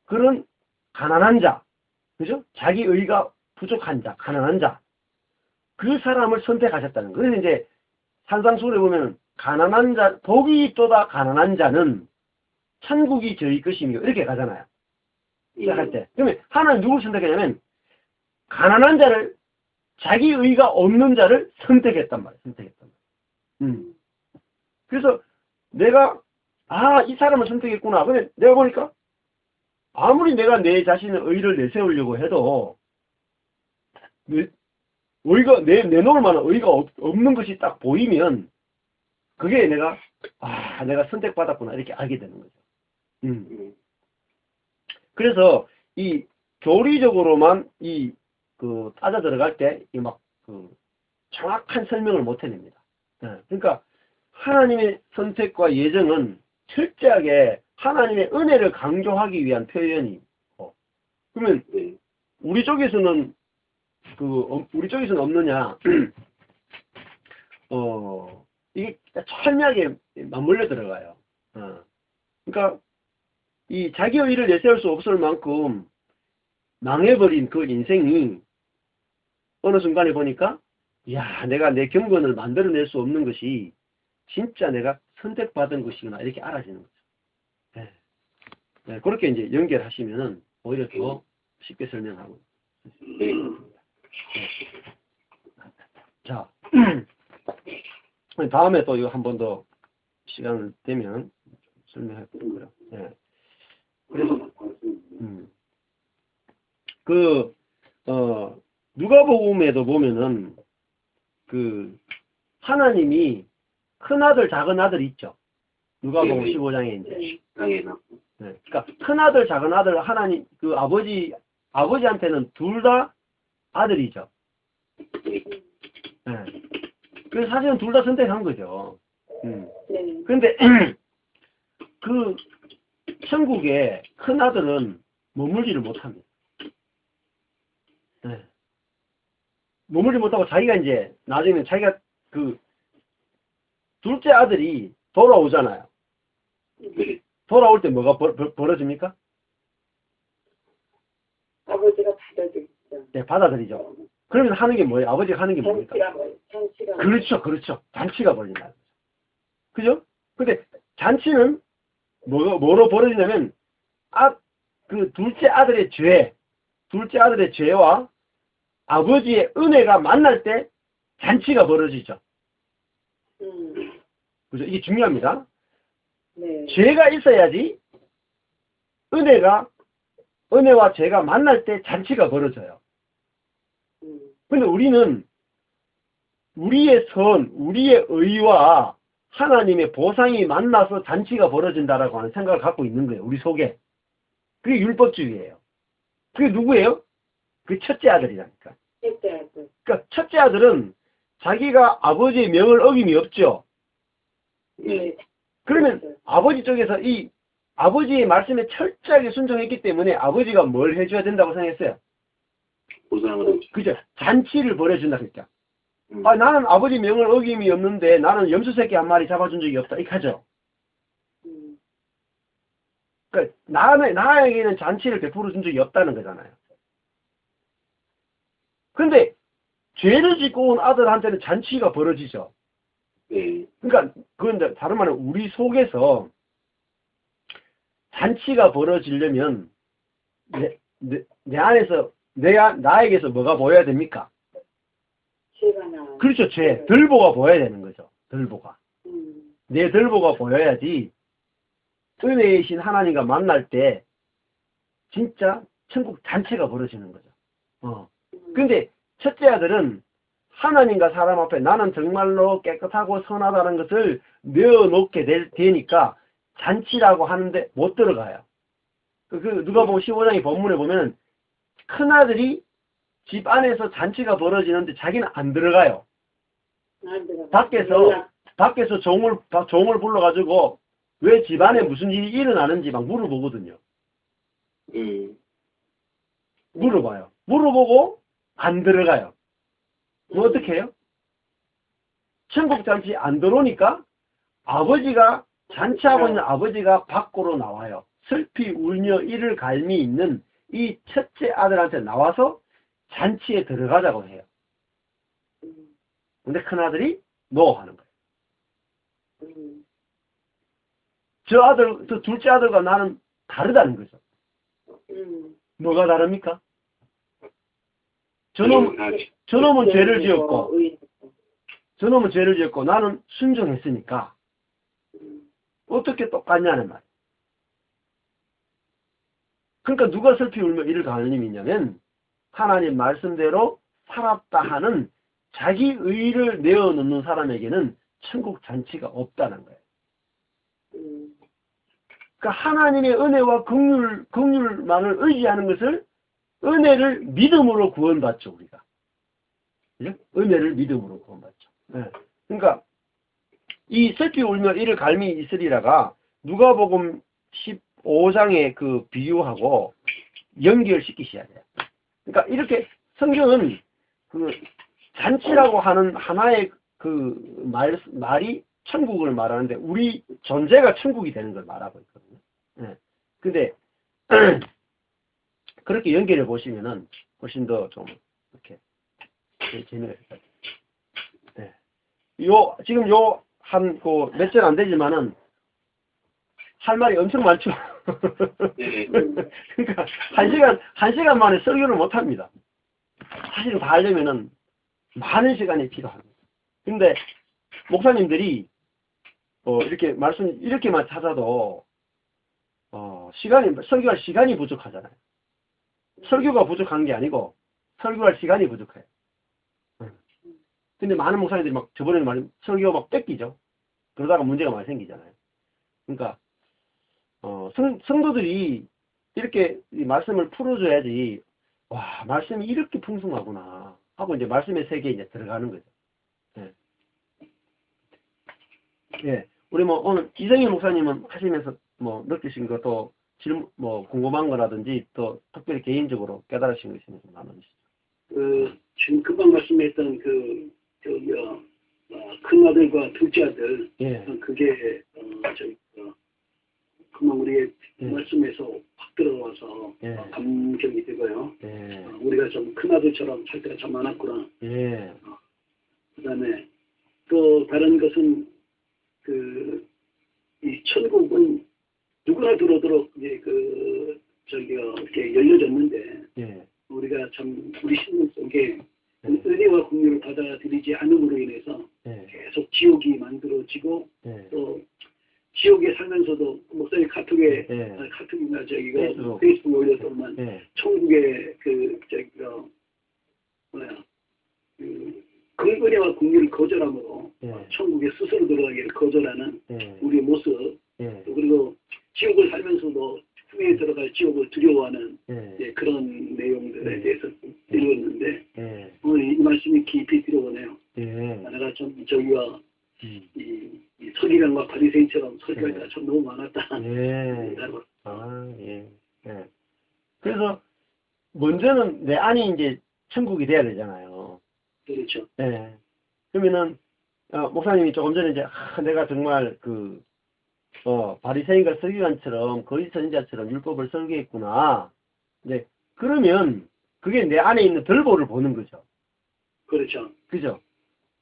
Speaker 1: 그런 가난한 자, 그죠? 자기 의가 부족한 자, 가난한 자, 그 사람을 선택하셨다는 거예요. 그래서 이제 산상수훈에 보면 가난한 자, 복이 있도다 가난한 자는 천국이 저희 것이며 이렇게 가잖아요. 시작할 때. 그러면 하나는 누굴 선택했냐면 가난한 자를 자기 의가 없는 자를 선택했단 말이에요. 선택했단 말이에요. 그래서 내가 이 사람을 선택했구나. 근데 내가 보니까 아무리 내가 내 자신의 의를 내세우려고 해도 의가 내놓을 만한 의가 없는 것이 딱 보이면 그게 내가 선택받았구나 이렇게 알게 되는 거죠. 그래서 이 교리적으로만 따져 들어갈 때 정확한 설명을 못 해냅니다. 그러니까 하나님의 선택과 예정은 철저하게 하나님의 은혜를 강조하기 위한 표현이고, 그러면 우리 쪽에서는 없느냐? 이게 철저하게 맞물려 들어가요. 그러니까 이 자기 의를 내세울 수 없을 만큼 망해버린 그 인생이 어느 순간에 보니까 내가 내 경건을 만들어낼 수 없는 것이 진짜 내가 선택받은 것이구나 이렇게 알아지는 거죠. 그렇게 이제 연결하시면은 오히려 더 쉽게 설명하고. 자, 다음에 또 이거 한 번 더 시간을 되면 설명해 보고요. 그래서 누가복음에도 보면은 하나님이 큰 아들 작은 아들 있죠. 누가복음 15장에 이제. 그러니까 큰 아들 작은 아들 하나님 아버지한테는 둘 다 아들이죠. 그래서 사실은 둘 다 선택한 거죠. 그런데 그 천국에 큰 아들은 머물지를 못합니다. 머물지 못하고 자기가 이제 나중에는 자기가 둘째 아들이 돌아오잖아요. 돌아올 때 뭐가 벌어집니까?
Speaker 2: 아버지가 받아들이죠.
Speaker 1: 네, 받아들이죠. 그러면 하는 게 뭐예요? 아버지가 하는 게 뭡니까?
Speaker 2: 잔치가
Speaker 1: 그렇죠. 잔치가 벌어진다. 그죠? 근데 잔치는 뭐로 벌어지냐면 둘째 아들의 죄와 아버지의 은혜가 만날 때 잔치가 벌어지죠. 그죠? 이게 중요합니다.
Speaker 2: 네.
Speaker 1: 죄가 있어야지 은혜와 죄가 만날 때 잔치가 벌어져요. 근데 우리는 우리의 우리의 의와 하나님의 보상이 만나서 잔치가 벌어진다라고 하는 생각을 갖고 있는 거예요. 우리 속에. 그게 율법주의예요. 그게 누구예요? 그 첫째 아들이라니까.
Speaker 2: 첫째 아들.
Speaker 1: 그러니까 첫째 아들은 자기가 아버지의 명을 어김이 없죠.
Speaker 2: 네.
Speaker 1: 그러면 아버지 쪽에서 이 아버지의 말씀에 철저하게 순종했기 때문에 아버지가 뭘 해줘야 된다고 생각했어요?
Speaker 3: 보상을.
Speaker 1: 그죠? 잔치를 벌여준다 그러니까. 나는 아버지 명을 어김이 없는데 나는 염소 새끼 한 마리 잡아준 적이 없다. 이렇게 하죠. 그러니까 나에게는 잔치를 베풀어 준 적이 없다는 거잖아요. 근데 죄를 짓고 온 아들한테는 잔치가 벌어지죠. 그러니까 그건 다른 말은 우리 속에서 잔치가 벌어지려면 내 안에서 나에게서 뭐가 보여야 됩니까?
Speaker 2: 죄가 나.
Speaker 1: 그렇죠. 죄. 들보가 보여야 되는 거죠. 들보가. 내 들보가 보여야지 은혜이신 하나님과 만날 때 진짜 천국 잔치가 벌어지는 거죠. 근데 첫째 아들은 하나님과 사람 앞에 나는 정말로 깨끗하고 선하다는 것을 내어놓게 되니까 잔치라고 하는데 못 들어가요. 누가 보면 15장의 본문에 보면 큰아들이 집 안에서 잔치가 벌어지는데 자기는 안 들어가요. 밖에서 종을 불러가지고 왜 집안에 무슨 일이 일어나는지 막 물어보거든요. 물어봐요. 물어보고 안 들어가요. 뭐 어떻게 해요? 천국 잔치 안 들어오니까 아버지가 잔치하고 있는 아버지가 밖으로 나와요. 슬피 울며 이를 갈미 있는 이 첫째 아들한테 나와서 잔치에 들어가자고 해요. 근데 큰아들이 노 하는 거예요. 저 둘째 아들과 나는 다르다는 거죠. 뭐가 다릅니까? 저놈은 죄를 지었고 나는 순종했으니까 어떻게 똑같냐는 말이에요. 그러니까 누가 슬피 울며 이를 가느님이 있냐면 하나님 말씀대로 살았다 하는 자기 의를 내어놓는 사람에게는 천국 잔치가 없다는 거예요. 그러니까 하나님의 은혜와 긍휼만을 의지하는 것을 은혜를 믿음으로 구원받죠, 우리가. 그죠? 은혜를 믿음으로 구원받죠. 네. 그러니까 이 슬피 울며 이를 갈미 있으리라가 누가복음 15장의 그 비유하고 연결시키셔야 돼요. 그러니까 이렇게 성경은 그 잔치라고 하는 하나의 그 말이 천국을 말하는데 우리 존재가 천국이 되는 걸 말하고 있거든요. 네. 근데 그렇게 연결해 보시면은 훨씬 더 좀 이렇게 재미가 있을 것 같아요. 네. 지금 한 몇 절 안 되지만은 할 말이 엄청 많죠. 그러니까 한 시간 만에 설교를 못 합니다. 사실은 다 하려면은 많은 시간이 필요합니다. 근데 목사님들이 이렇게 이렇게만 찾아도 설교할 시간이 부족하잖아요. 설교가 부족한 게 아니고 설교할 시간이 부족해요. 근데 많은 목사님들이 막 저번에 설교가 막 뺏기죠. 그러다가 문제가 많이 생기잖아요. 그러니까 성도들이 이렇게 이 말씀을 풀어줘야지 와 말씀이 이렇게 풍성하구나 하고 이제 말씀의 세계에 이제 들어가는 거죠. 예. 예. 우리 오늘 이성희 목사님은 하시면서 느끼신 것도 궁금한 거라든지 또 특별히 개인적으로 깨달으신 거 있으면 좀 나눠주시죠.
Speaker 6: 지금 금방 말씀했던 큰 아들과 둘째 아들,
Speaker 1: 예.
Speaker 6: 그게 금방 우리의 말씀에서 확 들어와서 감격이 되고요. 우리가 좀 큰 아들처럼 살 때가 참 많았구나. 그다음에 또 다른 것은 이 천국은 누구나 들어오도록 이렇게 열려졌는데 우리가 참 우리 신분 속에 은혜와 긍휼을 받아들이지 않음으로 인해서 계속 지옥이 만들어지고 또 지옥에 살면서도 목사님 카톡이나 페이스북에 올렸더만 천국의 은혜와 긍휼을 거절함으로 천국에 스스로 들어가기를 거절하는 우리의 모습 또 그리고 지옥을 살면서도 후에 들어갈 지옥을 두려워하는 그런 내용들에 대해서 드렸는데 오늘 이 말씀이 깊이 들어오네요. 내가 좀 저기와 이 서기관과 바리새인처럼 설교가 참 너무 많았다.
Speaker 1: 그래서 먼저는 내 안이 이제 천국이 돼야 되잖아요.
Speaker 6: 그렇죠.
Speaker 1: 그러면은 목사님이 조금 전에 이제 내가 정말 바리새인과 서기관처럼 거짓 선지자처럼 율법을 설계했구나. 이제 그러면 그게 내 안에 있는 들보를 보는 거죠.
Speaker 6: 그렇죠.
Speaker 1: 그죠?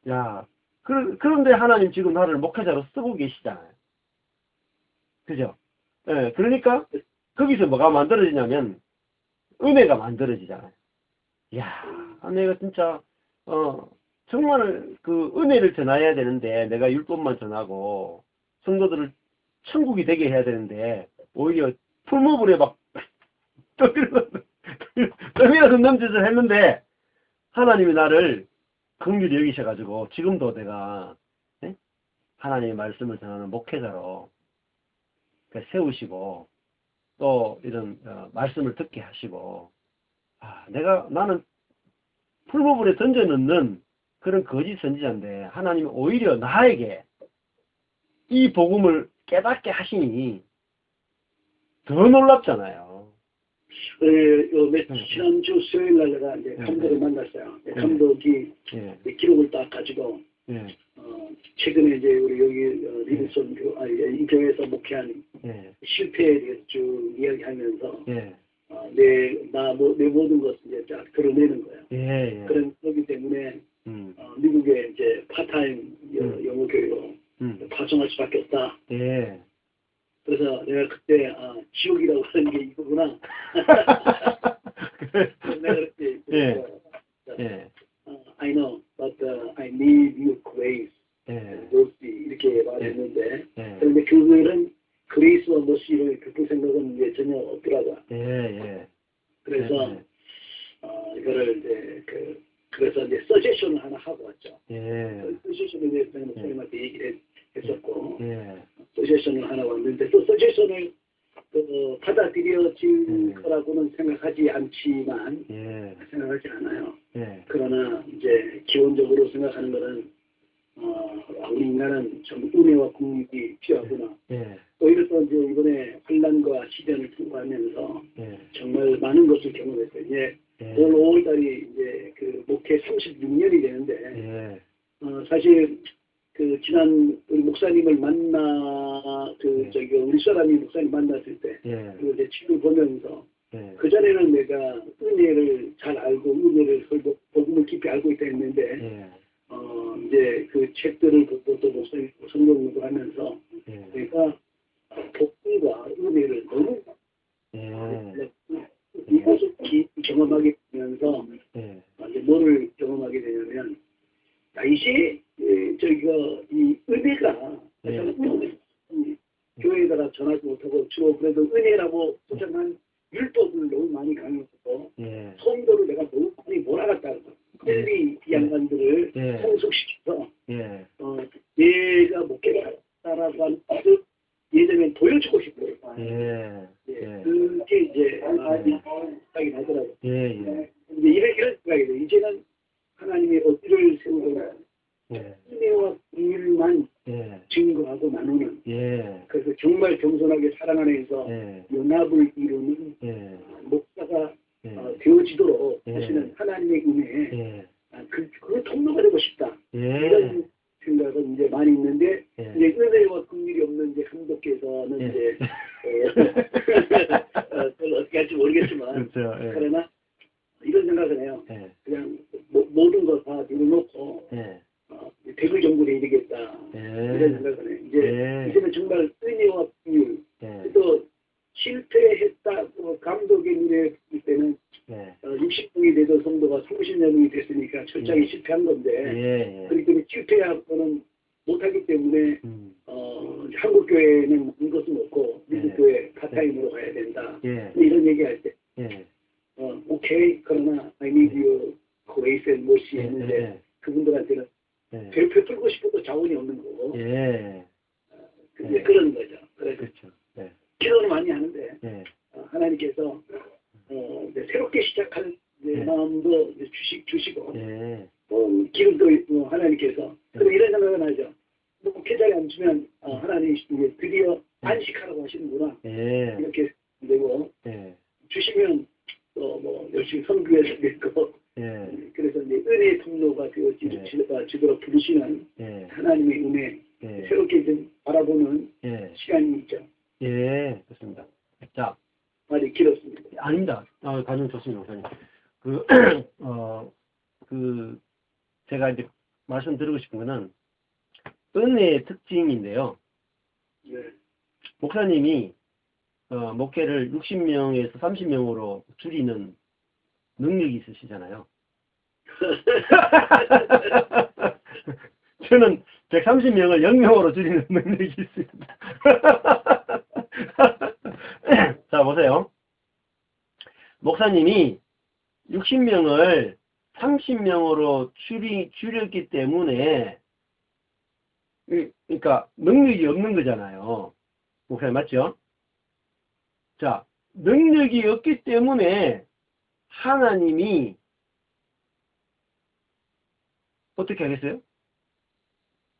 Speaker 1: 야, 그런데 하나님 지금 나를 목회자로 쓰고 계시잖아요. 그죠? 예, 그러니까 거기서 뭐가 만들어지냐면 은혜가 만들어지잖아요. 이야, 내가 진짜 정말 그 은혜를 전해야 되는데 내가 율법만 전하고 성도들을 천국이 되게 해야 되는데 오히려 풀무불에 막 떠밀어서 넘쳐서 했는데 하나님이 나를 긍휼히 여기셔가지고 지금도 내가 하나님의 말씀을 전하는 목회자로 세우시고 또 이런 말씀을 듣게 하시고 나는 풀무불에 던져놓는 그런 거짓 선지자인데 하나님이 오히려 나에게 이 복음을 깨닫게 하시니 더 놀랍잖아요.
Speaker 6: 지난주 수요일 날 내가 이제 감독을 만났어요. 감독이 기록을 딱 가지고 최근에 이제 우리 여기 리브son 이 교회에서 목회한 실패에 대해서 쭉 이야기하면서 내 모든 것을 이제 쫙 드러내는 거예요. 그렇기 때문에 미국의 이제 파타임 영어 교회로 파송할 수밖에 없다. 그래서 내가 그때 지옥이라고 하는 게 이거구나. 내가 그때 I know, but I need your grace. 이렇게 말했는데 그런데 그거는 그레이스와 머시를 그렇게 생각은 이제 전혀 없더라고요. 그래서 이거를 이제 그래서 이제 서제션을 하나 하고 왔죠. 서제션에 대해서 목사님한테 얘기를 했었고 서제션을 하나 왔는데 또 서제션을 받아들여질 거라고는 생각하지 않지만 생각하지 않아요. 그러나 이제 기본적으로 생각하는 것은 우리 인간은 좀 은혜와 공익이 필요하구나. 오히려 또 이제 이번에 환난과 시련을 통과하면서 정말 많은 것을 경험했어요. 이제 올 5월달이 이제 그 목회 36년이 되는데 사실 그 지난 우리 목사님을 우리 사람이 목사님 만났을 때 그리고 이제 책을 보면서 그 전에는 내가 은혜를 잘 알고 은혜를 복음을 깊이 알고 있다 했는데 이제 그 책들을 보고 또 목사님 성경을 하면서 내가 복음과 은혜를 너무 이것을 경험하게 되면서 이제 뭐를 경험하게 되냐면 이제 이 은혜가 교회에다가 전하지 못하고 주로 그래도 은혜라고 포장한 율법을 너무 많이 강요하고 성도를 내가 너무 많이 몰아갔다는 거예요. 이 양반들을 성숙시켜서 얘가 목회자라고 하는 것을 예전에 보여주고 싶어요. 그게 이제 생각이 나더라고요. 이제 이런 생각이 돼요. 이제는 하나님의 어디를 세우고 은혜와 공의만 증거하고 나누는 그래서 정말 겸손하게 사랑 안에서 연합을 이루는 목사가 되어지도록 하시는 하나님의 은혜에 그 통로가 되고 싶다. 이런 생각은 이제 많이 있는데 이제 은혜와 긍휼이 없는 이제 감독께서는 이제 별로 어떻게 할지 모르겠지만 그러나 이런 생각을 해요. 그냥 모든 거 다 내려놓고 대글 정도에 이르겠다. 이런 생각을 해요. 이제는 정말 은혜와 긍휼 또 실패했다 감독의 눈에 볼 때는 60분이 돼도 성도가 30년이 됐으니까 철저히 실패한 건데 그렇기 때문에 실패하고는 못하기 때문에 한국 교회는 이것은 없고 미국 교회 파타임으로 가야 된다. 이런 얘기할 때 오케이 그러나 I need your grace and mercy 했는데 그분들한테는 베풀고 싶어도 자원이 없는 거고 근데 그런 거죠. 그래서 기도는 많이 하는데 하나님께서 새롭게 시작할 마음도 주시고 기름도 하나님께서 그럼 이런 생각을 하죠. 목회자에 앉으면 하나님이 드디어 안식하라고 하시는구나 이렇게 되고 주시면 또 뭐 열심히 선교해서 됐고 그래서 이제 은혜의 통로가 되어지도록 부르시는 하나님의 은혜
Speaker 1: 예.
Speaker 6: 새롭게 좀 바라보는
Speaker 1: 예.
Speaker 6: 시간이 있죠.
Speaker 1: 예, 좋습니다. 자,
Speaker 6: 말이 길었습니다.
Speaker 1: 아닙니다. 가능 좋습니다, 목사님. 제가 이제 말씀드리고 싶은 거는 은혜의 특징인데요.
Speaker 6: 네.
Speaker 1: 목사님이 목회를 60명에서 30명으로 줄이는 능력이 있으시잖아요. 저는 130명을 0명으로 줄이는 능력이 있습니다. 자, 보세요. 목사님이 60명을 30명으로 줄였기 때문에, 그러니까 능력이 없는 거잖아요. 목사님 맞죠? 자, 능력이 없기 때문에 하나님이 어떻게 하겠어요?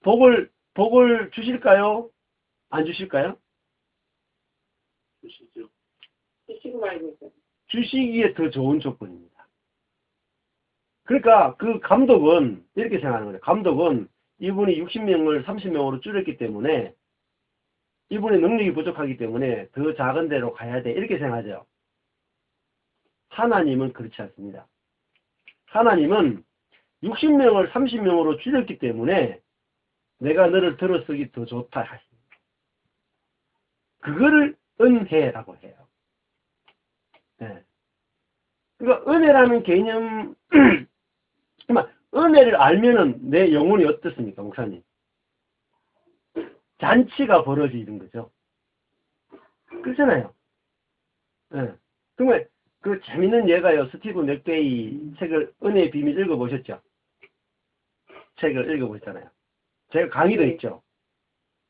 Speaker 1: 복을 주실까요? 안 주실까요?
Speaker 3: 주시죠.
Speaker 2: 주시고 말고 있어요.
Speaker 1: 주시기에 더 좋은 조건입니다. 그러니까 그 감독은 이렇게 생각하는 거예요. 감독은 이분이 60명을 30명으로 줄였기 때문에 이분의 능력이 부족하기 때문에 더 작은 데로 가야 돼. 이렇게 생각하죠. 하나님은 그렇지 않습니다. 하나님은 60명을 30명으로 줄였기 때문에 내가 너를 들어 쓰기 더 좋다 하십니다. 그거를 은혜라고 해요. 네. 그러니까 은혜라는 개념, 은혜를 알면은 내 영혼이 어떻습니까, 목사님? 잔치가 벌어지는 거죠. 그렇잖아요. 네. 정말 그 재밌는 예가요. 스티브 맥베이 책을 은혜의 비밀 읽어보셨죠? 책을 읽어보셨잖아요. 제가 강의도 있죠.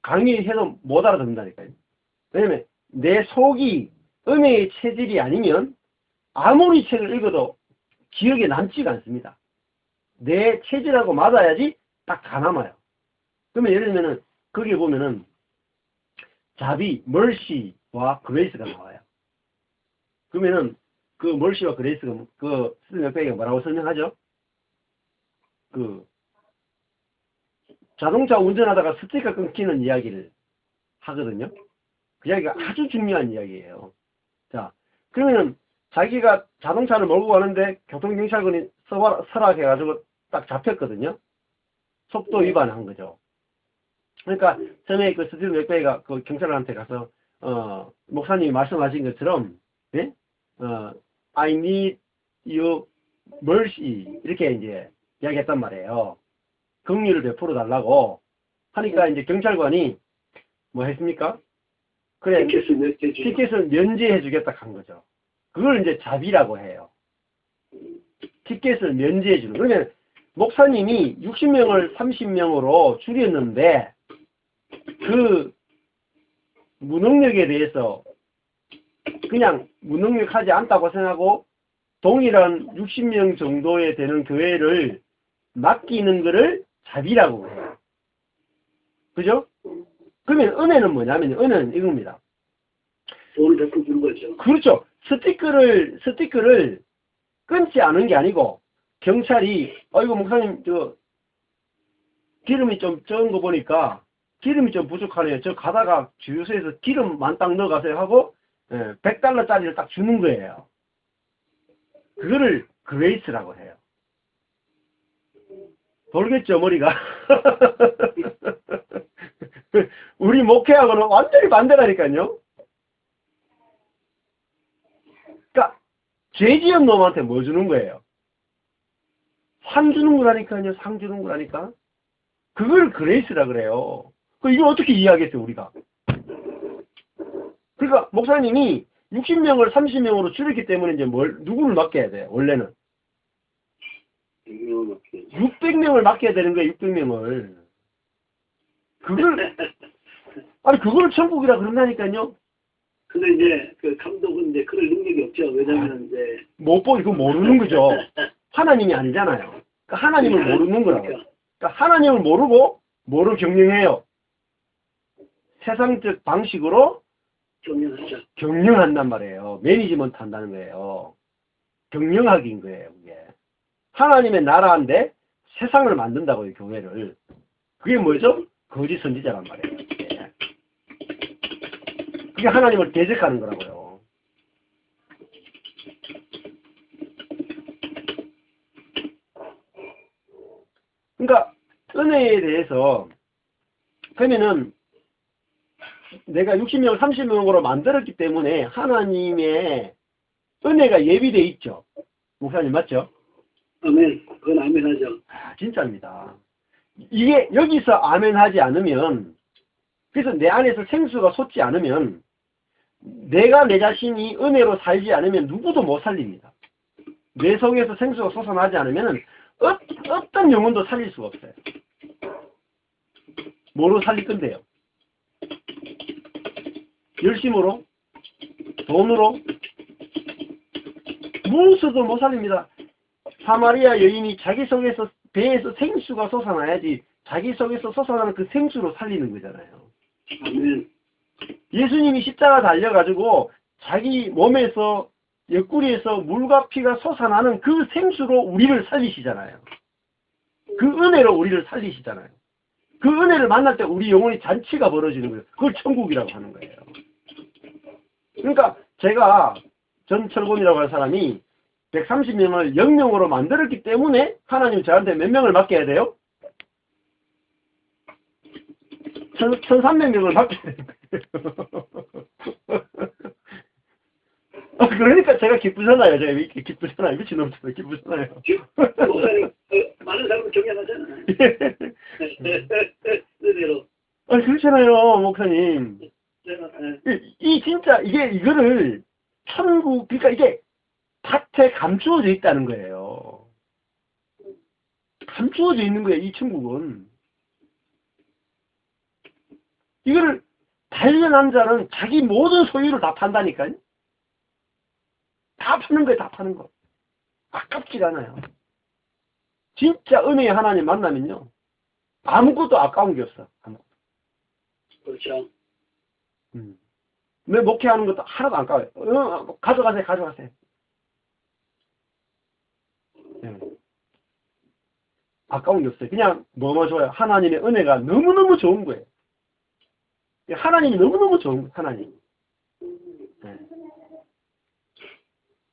Speaker 1: 강의해도 못 알아듣는다니까요. 왜냐면 내 속이 은혜의 체질이 아니면 아무리 책을 읽어도 기억에 남지가 않습니다. 내 체질하고 맞아야지 딱 다 남아요. 그러면 예를 들면은 거기에 보면은 자비, 멀시와 그레이스가 나와요. 그러면은 그 멀시와 그레이스가 그 스티브 맥베이가 뭐라고 설명하죠? 그 자동차 운전하다가 스티커 끊기는 이야기를 하거든요. 그 이야기가 아주 중요한 이야기예요. 자, 그러면은 자기가 자동차를 몰고 가는데 교통경찰관이 서락해가지고 딱 잡혔거든요. 속도 위반한 거죠. 그러니까 처음에 그 스티브 맥베이가 그 경찰한테 가서 목사님이 말씀하신 것처럼 예? I need you mercy 이렇게 이제 이야기했단 말이에요. 긍휼을 베풀어 달라고 하니까 이제 경찰관이 뭐 했습니까? 그래, 티켓을 면제해 주겠다 한 거죠. 그걸 이제 자비라고 해요. 티켓을 면제해 주는. 그러면 목사님이 60명을 30명으로 줄였는데 그 무능력에 대해서 그냥 무능력하지 않다고 생각하고 동일한 60명 정도에 되는 교회를 맡기는 것을 자비라고 해요. 그죠? 그러면 은혜는 뭐냐면 은혜는 이겁니다.
Speaker 6: 돈을 베풀 거죠.
Speaker 1: 그렇죠. 스티커를 끊지 않은 게 아니고 경찰이 이거 목사님 저 기름이 좀 적은 거 보니까 기름이 좀 부족하네요. 저 가다가 주유소에서 기름 만땅 넣어가세요 하고 $100짜리를 딱 주는 거예요. 그거를 그레이스라고 해요. 돌겠죠, 머리가? 우리 목회하고는 완전히 반대라니까요. 그러니까 죄 지은 놈한테 뭐 주는 거예요? 상 주는 거라니까요. 상 주는 거라니까. 그걸 그레이스라 그래요. 이걸 어떻게 이해하겠어요, 우리가? 그러니까 목사님이 60명을 30명으로 줄였기 때문에 이제 누구를 맡겨야 돼요, 원래는? 600명을 맡겨야 되는 거예요, 600명을. 그걸 천국이라 그런다니까요.
Speaker 6: 근데 이제 그 감독은 이제 그럴 능력이 없죠. 왜냐면 이제
Speaker 1: 못 보기 그거 모르는 거죠. 하나님이 아니잖아요. 그러니까 하나님을 모르는 거라고. 그러니까 하나님을 모르고 뭐를 경영해요? 세상적 방식으로
Speaker 6: 경영하죠.
Speaker 1: 경영한단 말이에요. 매니지먼트 한다는 거예요. 경영하기인 거예요, 그게. 하나님의 나라인데 세상을 만든다고요, 교회를. 그게 뭐죠? 거짓 선지자란 말이에요. 예. 그게 하나님을 대적하는 거라고요. 그러니까 은혜에 대해서 그러면은 내가 60명을 30명으로 만들었기 때문에 하나님의 은혜가 예비되어 있죠. 목사님 맞죠?
Speaker 6: 아멘. 그건 아멘하죠.
Speaker 1: 아, 진짜입니다. 이게 여기서 아멘하지 않으면, 그래서 내 안에서 생수가 솟지 않으면, 내가 내 자신이 은혜로 살지 않으면 누구도 못 살립니다. 내 속에서 생수가 솟아나지 않으면 어떤 영혼도 살릴 수가 없어요. 뭐로 살릴 건데요? 열심으로? 돈으로? 무엇으로도 못 살립니다. 사마리아 여인이 자기 속에서 배에서 생수가 솟아나야지 자기 속에서 솟아나는 그 생수로 살리는 거잖아요.
Speaker 6: 아멘.
Speaker 1: 예수님이 십자가 달려가지고 자기 몸에서 옆구리에서 물과 피가 솟아나는 그 생수로 우리를 살리시잖아요. 그 은혜로 우리를 살리시잖아요. 그 은혜를 만날 때 우리 영혼이 잔치가 벌어지는 거예요. 그걸 천국이라고 하는 거예요. 그러니까 제가 전철곤이라고 하는 사람이 130명을 0명으로 만들었기 때문에 하나님 저한테 몇 명을 맡겨야 돼요? 1300명을 맡겨야 되는 거예요. 그러니까 제가 기쁘잖아요. 제가 이렇게 기쁘잖아요. 미친놈처럼 기쁘잖아요.
Speaker 6: 목사님, 많은 사람을 경영하잖아요. 의대로.
Speaker 1: 그렇잖아요, 목사님. 이 진짜 이거를 천국, 그러니까 이게 밭에 감추어져 있다는 거예요. 감추어져 있는 거예요, 이 천국은. 이거를 발견한 자는 자기 모든 소유를 다 판다니까요. 다 파는 거예요, 다 파는 거. 아깝지가 않아요. 진짜 은혜의 하나님 만나면요. 아무것도 아까운 게 없어. 아무것도.
Speaker 6: 그렇죠.
Speaker 1: 내 목회하는 것도 하나도 안 아까워요. 가져가세요. 네. 아까운 게 없어요. 그냥 뭐뭐 좋아요. 하나님의 은혜가 너무너무 좋은 거예요. 하나님이 너무너무 좋은 거예요. 하나님. 네.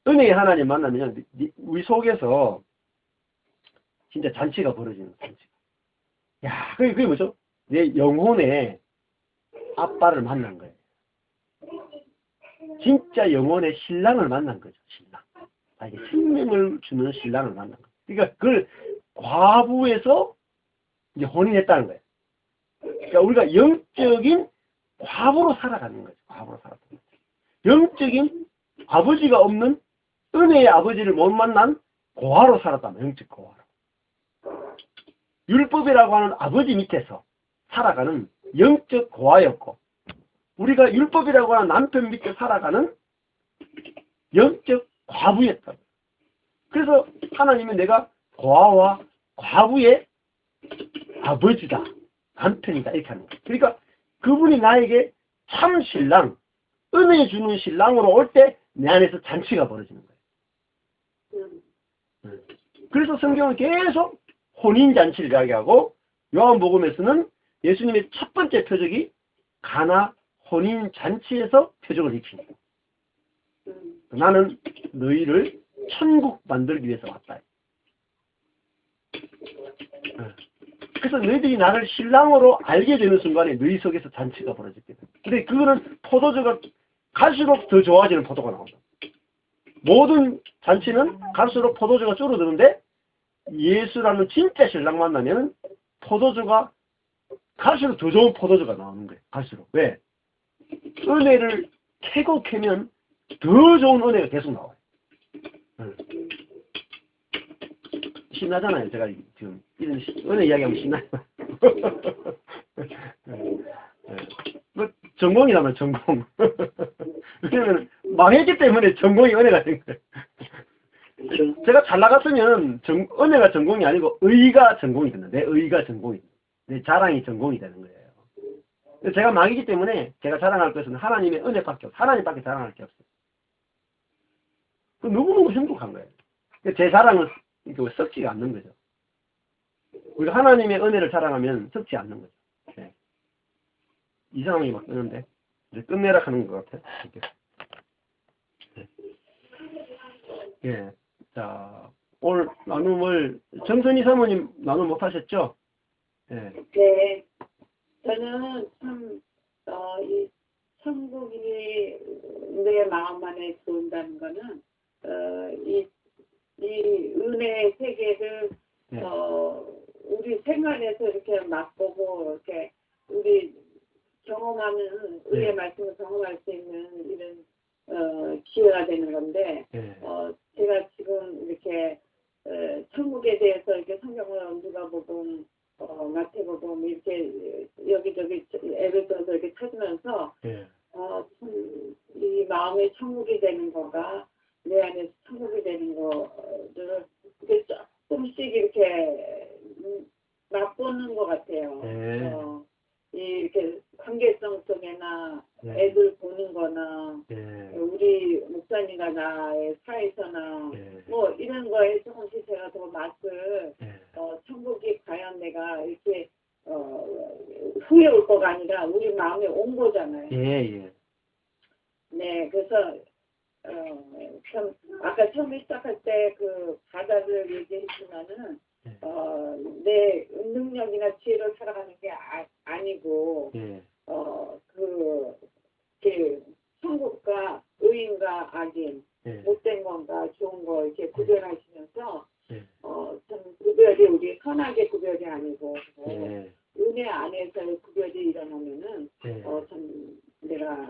Speaker 1: 은혜의 하나님 만나면 우리 속에서 진짜 잔치가 벌어지는 잔치. 야, 그게 뭐죠? 내 영혼의 아빠를 만난 거예요. 진짜 영혼의 신랑을 만난 거죠. 신랑. 이게 생명을 주는 신랑을 만난 거예요. 그러니까 그걸 과부에서 이제 혼인했다는 거예요. 그러니까 우리가 영적인 과부로 살아가는 거죠. 과부로 살아가는 거죠. 영적인 아버지가 없는 은혜의 아버지를 못 만난 고아로 살았다면 영적 고아로. 율법이라고 하는 아버지 밑에서 살아가는 영적 고아였고 우리가 율법이라고 하는 남편 밑에 살아가는 영적 과부였다. 그래서 하나님은 내가 고아와 과부의 아버지다. 남편이다. 이렇게 하는 거예요. 그러니까 그분이 나에게 참 신랑, 은혜 주는 신랑으로 올 때 내 안에서 잔치가 벌어지는 거예요. 그래서 성경은 계속 혼인잔치를 이야기하고 요한복음에서는 예수님의 첫 번째 표적이 가나 혼인잔치에서 표적을 입힙니다. 나는 너희를 천국 만들기 위해서 왔다. 그래서 너희들이 나를 신랑으로 알게 되는 순간에 너희 속에서 잔치가 벌어졌게 돼. 근데 그거는 포도주가 갈수록 더 좋아지는 포도가 나온다. 모든 잔치는 갈수록 포도주가 줄어드는데 예수라는 진짜 신랑 만나면 포도주가 갈수록 더 좋은 포도주가 나오는 거예요. 갈수록. 왜? 은혜를 캐고 캐면 더 좋은 은혜가 계속 나와요. 신나잖아요. 제가 지금 이런 은혜 이야기하면 신나요. 뭐 전공이라면 전공. 왜냐면 망했기 때문에 전공이 은혜가 된 거예요.
Speaker 6: 그렇죠.
Speaker 1: 제가 잘 나갔으면 은혜가 전공이 아니고 의가 전공이 되는 내 의가 전공이 내 자랑이 전공이 되는 거예요. 제가 망이기 때문에 제가 자랑할 것은 하나님의 은혜밖에 없어요. 하나님밖에 자랑할 게 없어요. 너무너무 행복한 거예요. 제 자랑은 썩지가 않는 거죠. 우리가 하나님의 은혜를 자랑하면 썩지 않는 거죠. 네. 이상하게 막 뜨는데 이제 끝내라 하는 것 같아요. 이렇게. 예. 자, 오늘 나눔을 정선희 사모님 나눔 못 하셨죠? 예.
Speaker 2: 네. 저는 참, 이 천국이 내 마음 안에 들어온다는 거는, 이 은혜의 세계를,
Speaker 1: 네.
Speaker 2: 우리 생활에서 이렇게 맛보고, 이렇게, 우리 경험하는, 의의
Speaker 1: 네.
Speaker 2: 말씀을 경험할 수 있는 이런, 기회가 되는 건데,
Speaker 1: 예.
Speaker 2: 제가 지금 이렇게, 천국에 대해서 이렇게 성경을 누가복음, 마태복음 이렇게 여기저기 앱을 써서 이렇게 찾으면서
Speaker 1: 예.
Speaker 2: 참 이 마음의 천국이 되는 거가 내 안에서 천국이 되는 거를 이렇게 조금씩 이렇게 맛보는 것 같아요.
Speaker 1: 예.
Speaker 2: 이렇게 관계성 속에나
Speaker 1: 예.
Speaker 2: 애들 보는 거나
Speaker 1: 예.
Speaker 2: 우리 목사님과 나의 사이에서나
Speaker 1: 예.
Speaker 2: 뭐 이런 거에 조금씩 제가 더 맛을
Speaker 1: 예.
Speaker 2: 천국이 과연 내가 이렇게 후에 올 거가 아니라 우리 마음에 온 거잖아요.
Speaker 1: 예.
Speaker 2: 네, 그래서 참 아까 처음에 시작할 때 그 바다를 얘기했지만은 내 능력이나 지혜로 살아가는 게 아니고
Speaker 1: 예.
Speaker 2: 그 천국과 의인과 악인
Speaker 1: 예.
Speaker 2: 못된 건가 좋은 거 이렇게 구별하시면서
Speaker 1: 예.
Speaker 2: 참 구별이 우리 선악의 구별이 아니고
Speaker 1: 예.
Speaker 2: 은혜 안에서의 구별이 일어나면은
Speaker 1: 예.
Speaker 2: 참 내가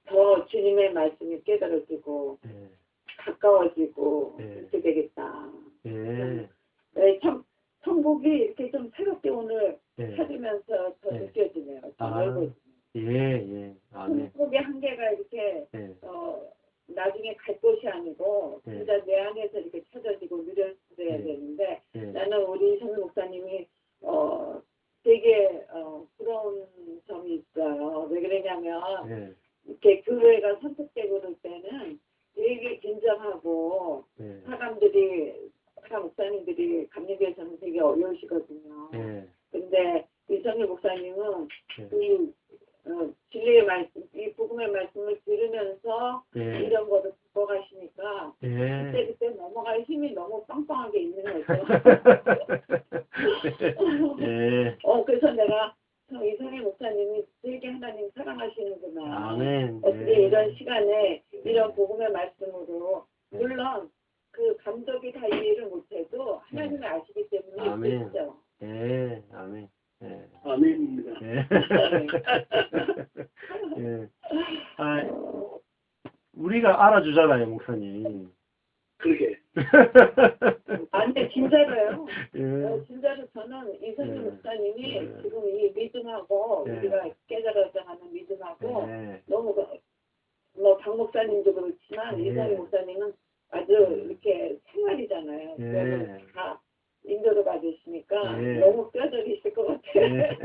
Speaker 2: 더 주님의 말씀이 깨달아지고
Speaker 1: 예.
Speaker 2: 가까워지고
Speaker 1: 예.
Speaker 2: 이렇게 되겠다.
Speaker 1: 예.
Speaker 2: 네, 천국이 이렇게 좀 새롭게 오늘
Speaker 1: 예.
Speaker 2: 찾으면서 더
Speaker 1: 예.
Speaker 2: 느껴지네요. 더
Speaker 1: 아.
Speaker 2: 넓어지네요.
Speaker 1: 예. 아멘.
Speaker 2: 천국의 한계가 이렇게
Speaker 1: 예.
Speaker 2: 나중에 갈 곳이 아니고
Speaker 1: 예.
Speaker 2: 진짜 내 안에서 이렇게 찾아지고 누려야
Speaker 1: 예.
Speaker 2: 되는데
Speaker 1: 예.
Speaker 2: 나는 우리 전 목사님이 되게 부러운 점이 있어요. 왜 그러냐면
Speaker 1: 예.
Speaker 2: 이렇게 교회가 선택되고 그럴 때는 되게 긴장하고
Speaker 1: 예.
Speaker 2: 사람들이 목사님들이 감리교에서는 되게 어려우시거든요.
Speaker 1: 예.
Speaker 2: 근데 이성희 목사님은
Speaker 1: 예.
Speaker 2: 이 진리의 말씀, 이 복음의 말씀을 들으면서
Speaker 1: 예.
Speaker 2: 이런 거를 듣고가시니까
Speaker 1: 예.
Speaker 2: 그때 넘어갈 힘이 너무 빵빵하게 있는 거죠.
Speaker 1: 예.
Speaker 2: 그래서 내가 이성희 목사님이 되게 하나님 사랑하시는구나.
Speaker 1: 아멘.
Speaker 2: 어떻게
Speaker 1: 예.
Speaker 2: 이런 시간에 이런 복음의 말씀으로 물론 그 감독이 다 이해를 못해도 하나님이 아시기 때문에
Speaker 1: 아멘.
Speaker 2: 있죠.
Speaker 1: 예. 아멘. 예.
Speaker 6: 아멘입니다.
Speaker 1: 예. 예. 우리가 알아주잖아요, 목사님.
Speaker 6: 그러게.
Speaker 2: 아니 진짜로요.
Speaker 1: 예.
Speaker 2: 진짜로 저는 이성희
Speaker 1: 예.
Speaker 2: 목사님이
Speaker 1: 예.
Speaker 2: 지금 이 믿음하고
Speaker 1: 예.
Speaker 2: 우리가 깨달아서 하는 믿음하고
Speaker 1: 예.
Speaker 2: 너무 뭐 박 목사님도 그렇지만
Speaker 1: 예.
Speaker 2: 이성희 목사님은 아주 이렇게 생활이잖아요.
Speaker 1: 예.
Speaker 2: 그러면 다 인도를 받으시니까
Speaker 1: 예.
Speaker 2: 너무 뼈저리실 것 같아요.
Speaker 1: 예.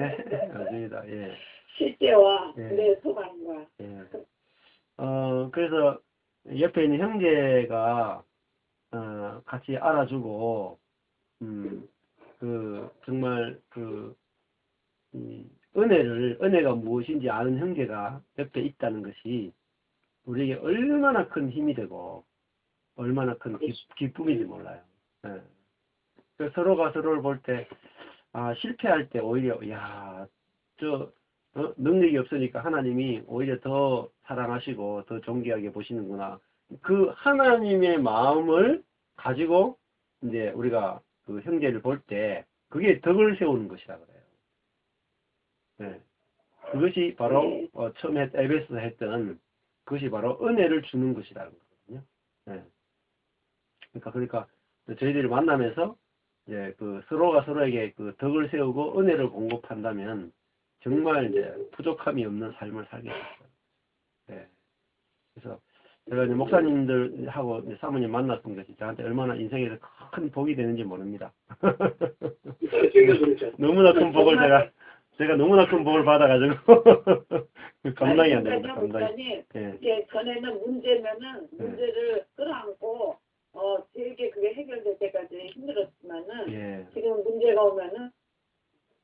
Speaker 1: 맞습니다. 예.
Speaker 2: 실제와
Speaker 1: 예.
Speaker 2: 내 소망과.
Speaker 1: 예. 그래서 옆에 있는 형제가 같이 알아주고 정말 은혜가 무엇인지 아는 형제가 옆에 있다는 것이 우리에게 얼마나 큰 힘이 되고 얼마나 큰 기쁨인지 몰라요. 예. 그래서 서로가 서로를 볼 때 실패할 때 오히려 능력이 없으니까 하나님이 오히려 더 사랑하시고 더 존귀하게 보시는구나. 그 하나님의 마음을 가지고 이제 우리가 그 형제를 볼 때 그게 덕을 세우는 것이라 그래요. 네. 그것이 바로 처음에 에베소서 했던 그것이 바로 은혜를 주는 것이라는 거거든요. 네. 그러니까 저희들이 만나면서 이제 그 서로가 서로에게 그 덕을 세우고 은혜를 공급한다면 정말 이제 부족함이 없는 삶을 살게 됐어요. 네. 그래서 제가 이제 목사님들하고 이제 사모님 만났던 것이 저한테 얼마나 인생에서 큰 복이 되는지 모릅니다. 너무나 큰 복을 제가 너무나 큰 복을 받아가지고 감당이 안 됩니다. 감당이.
Speaker 2: 예. 전에는 문제를 끌어안고 되게 그게 해결될 때까지 힘들었지만은 지금 문제가 오면은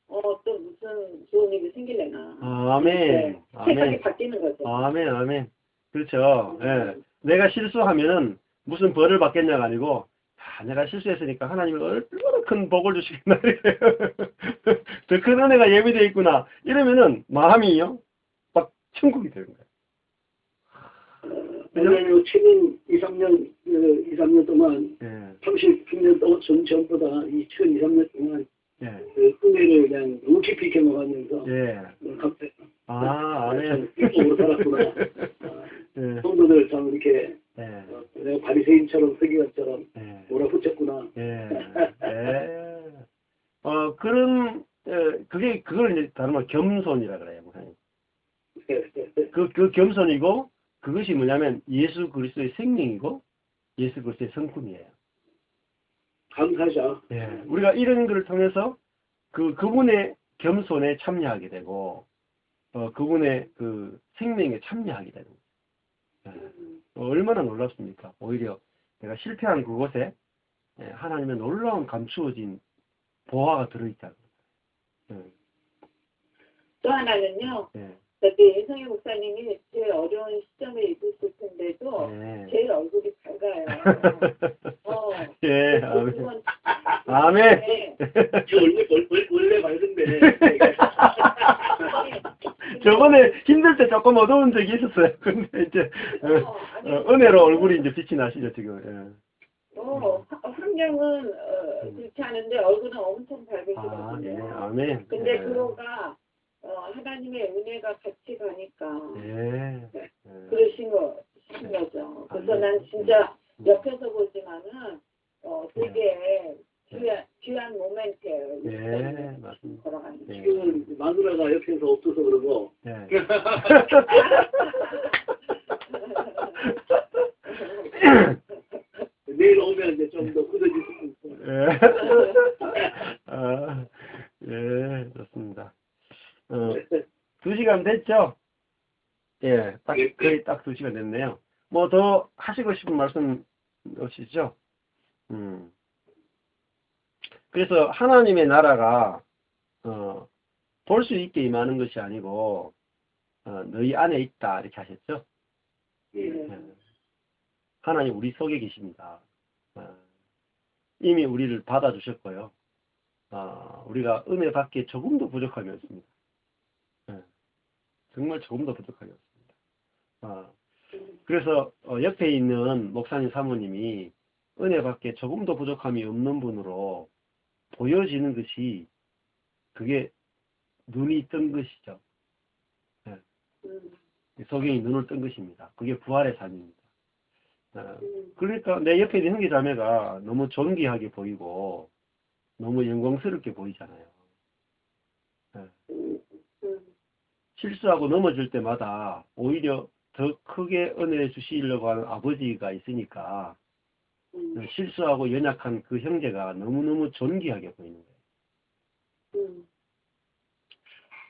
Speaker 2: 또 무슨 좋은 일이 생길래나.
Speaker 1: 아멘.
Speaker 2: 생각이
Speaker 1: 아멘.
Speaker 2: 바뀌는 거죠.
Speaker 1: 아멘. 아멘. 그렇죠. 예. 내가 실수하면은 무슨 벌을 받겠냐가 아니고, 내가 실수했으니까 하나님이 얼마나 큰 복을 주시겠나. 더 큰 은혜가 예비되어 있구나. 이러면은 마음이요. 막 천국이 되는 거예요.
Speaker 6: 왜냐하면 최근 2, 3년 동안,
Speaker 1: 예.
Speaker 6: 30년 전보다 이 최근 2, 3년 동안
Speaker 1: 예.
Speaker 6: 그 은혜를 그냥 너무 깊이 경험하면서
Speaker 1: 예. 아멘.
Speaker 6: 이쪽으로 살았구나.
Speaker 1: 예.
Speaker 6: 성도들 참 이렇게
Speaker 1: 예.
Speaker 6: 내가 바리새인처럼 서기관처럼
Speaker 1: 예.
Speaker 6: 몰아붙였구나.
Speaker 1: 예. 예. 그걸 이제 다른 말 겸손이라 그래요, 목사님. 그 겸손이고, 그것이 뭐냐면 예수 그리스도의 생명이고, 예수 그리스도의 성품이에요.
Speaker 6: 감사하죠.
Speaker 1: 예. 우리가 이런 것을 통해서 그분의 겸손에 참여하게 되고, 그분의 그 생명에 참여하게 되는 거예요. 예. 얼마나 놀랍습니까? 오히려 내가 실패한 그곳에 하나님의 놀라운 감추어진 보화가 들어있다는 거예요. 예.
Speaker 2: 또 하나는요.
Speaker 1: 예.
Speaker 2: 그때 이성희 목사님이 제일 어려운 시점에 있었을 텐데도
Speaker 1: 예.
Speaker 2: 제일 얼굴이 밝아요.
Speaker 1: 예.
Speaker 2: 그건
Speaker 1: 아멘.
Speaker 2: 네.
Speaker 6: 원래 밝은데.
Speaker 1: 저번에 힘들 때 조금 어두운 적이 있었어요. 근데 이제 은혜로 얼굴이 이제 빛이 나시죠 지금. 예.
Speaker 2: 환경은 그렇지 않은데 얼굴은 엄청 밝으시거든요.
Speaker 1: 예. 아멘.
Speaker 2: 근데
Speaker 1: 예.
Speaker 2: 그거가 하나님의 은혜가 같이 가니까
Speaker 1: 예.
Speaker 2: 그러신 거죠. 그래서 난 진짜 옆에서 보지만은 되게 귀한 모멘트예요.
Speaker 1: 예, 맞습니다.
Speaker 2: 걸어가는 게.
Speaker 6: 지금 마누라가 옆에서 없어서 그러고.
Speaker 1: 예.
Speaker 6: 내일 오면 이제 좀 더 굳어질 수 있고.
Speaker 1: 예, 좋습니다. 2시간 됐죠? 예, 거의 딱 2시간 됐네요. 뭐 더 하시고 싶은 말씀 없으시죠? 그래서 하나님의 나라가, 볼 수 있게 임하는 것이 아니고, 너희 안에 있다, 이렇게 하셨죠? 하나님 우리 속에 계십니다. 이미 우리를 받아주셨고요. 우리가 은혜 받기에 조금도 부족함이 없습니다. 정말 조금도 부족함이 없습니다. 그래서 옆에 있는 목사님 사모님이 은혜 받기에 조금도 부족함이 없는 분으로 보여지는 것이 그게 눈이 뜬 것이죠. 소경이 눈을 뜬 것입니다. 그게 부활의 삶입니다. 그러니까 내 옆에 있는 형제자매가 너무 존귀하게 보이고 너무 영광스럽게 보이잖아요. 실수하고 넘어질 때마다 오히려 더 크게 은혜 주시려고 하는 아버지가 있으니까 실수하고 연약한 그 형제가 너무너무 존귀하게 보이는 거예요.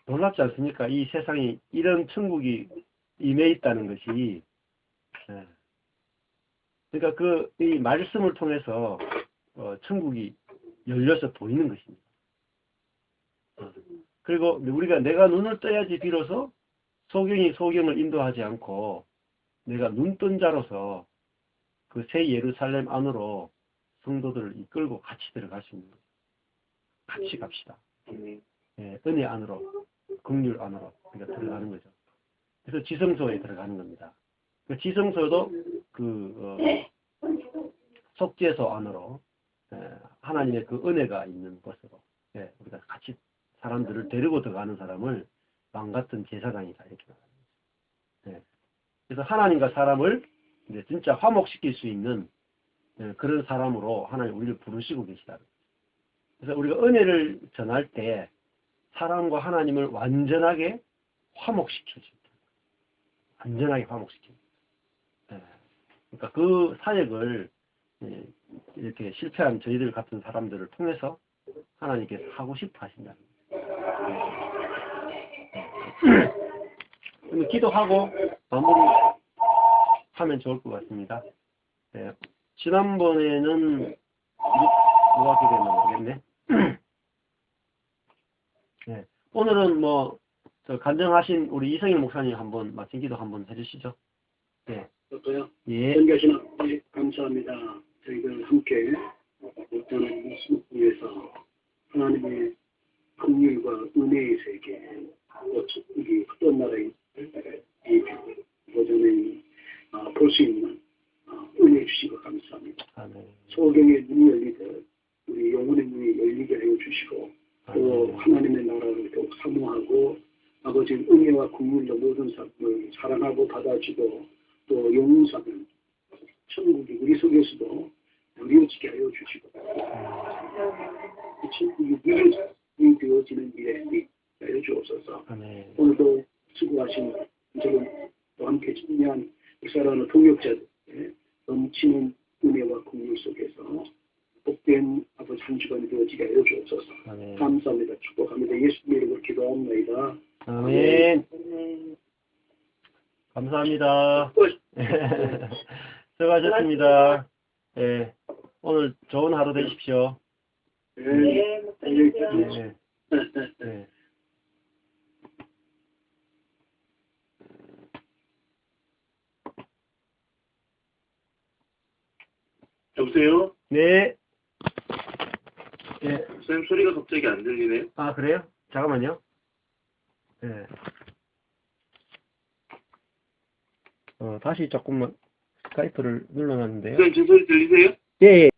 Speaker 1: 놀랍지 않습니까? 이 세상이 이런 천국이 임해 있다는 것이. 그러니까 이 말씀을 통해서 천국이 열려서 보이는 것입니다. 그리고 우리가 내가 눈을 떠야지 비로소 소경이 소경을 인도하지 않고 내가 눈뜬 자로서 그 새 예루살렘 안으로 성도들을 이끌고 같이 들어갈 수 있는 거죠. 같이 갑시다. 은혜 안으로, 긍휼 안으로 우리가 들어가는 거죠. 그래서 지성소에 들어가는 겁니다. 그 지성소도 속죄소 안으로 하나님의 그 은혜가 있는 곳으로 우리가 같이 사람들을 데리고 들어가는 사람을 왕같은 제사장이다 이렇게 말합니다. 그래서 하나님과 사람을 이제 진짜 화목시킬 수 있는 그런 사람으로 하나님 우리를 부르시고 계시다. 그래서 우리가 은혜를 전할 때 사람과 하나님을 완전하게 화목시켜줍니다. 완전하게 화목시킵니다. 그러니까 그 사역을 이렇게 실패한 저희들 같은 사람들을 통해서 하나님께서 하고 싶어 하신다. 그러면 기도하고 마무리하면 좋을 것 같습니다. 지난번에는 누가 기도했나 모르겠네. 예. 오늘은 뭐, 저 간증하신 우리 이성일 목사님 한번 마친 기도 한번 해주시죠. 예.
Speaker 6: 그렇고요.
Speaker 1: 예.
Speaker 6: 전교하신 아버지 감사합니다. 저희들 함께 어떤 말씀을 위해서 하나님의 긍휼과 은혜의 세계, 또 천국이 어떤 나라에 이 버전에 볼 수 있는 은혜 주시고 감사합니다.
Speaker 1: 아멘.
Speaker 6: 소경의 눈이 열리듯 우리 영혼의 눈이 열리게 하여 주시고 또 하나님의 나라를 더욱 사모하고 아버지의 은혜와 국물로 모든 사람을 사랑하고 받아주고 또 용서하는 천국이 우리 속에서도 이루어지게 하여 주시고 그 천국이 되어지는 일에 하여 주옵소서.
Speaker 1: 아멘.
Speaker 6: 오늘도 수고하신 저는 또 함께 참여한 사랑하는 동역자들 넘치는 은혜와 국물 속에서 복된 아버지 한 주간이 되어지게 하여 주옵소서.
Speaker 1: 아멘.
Speaker 6: 감사합니다. 축복합니다. 예수님의 이름으로 기도합니다.
Speaker 1: 아멘. 감사합니다. 수고하셨습니다. 예. 오늘 좋은 하루 되십시오.
Speaker 2: 네, 목사님이요.
Speaker 1: 네. 네.
Speaker 3: 여보세요?
Speaker 1: 네. 예.
Speaker 3: 선생님 소리가 갑자기 안 들리네요.
Speaker 1: 아, 그래요? 잠깐만요. 예. 다시 조금만 스카이프를 눌러놨는데요.
Speaker 3: 선생님 제 소리 들리세요?
Speaker 1: 예, 예.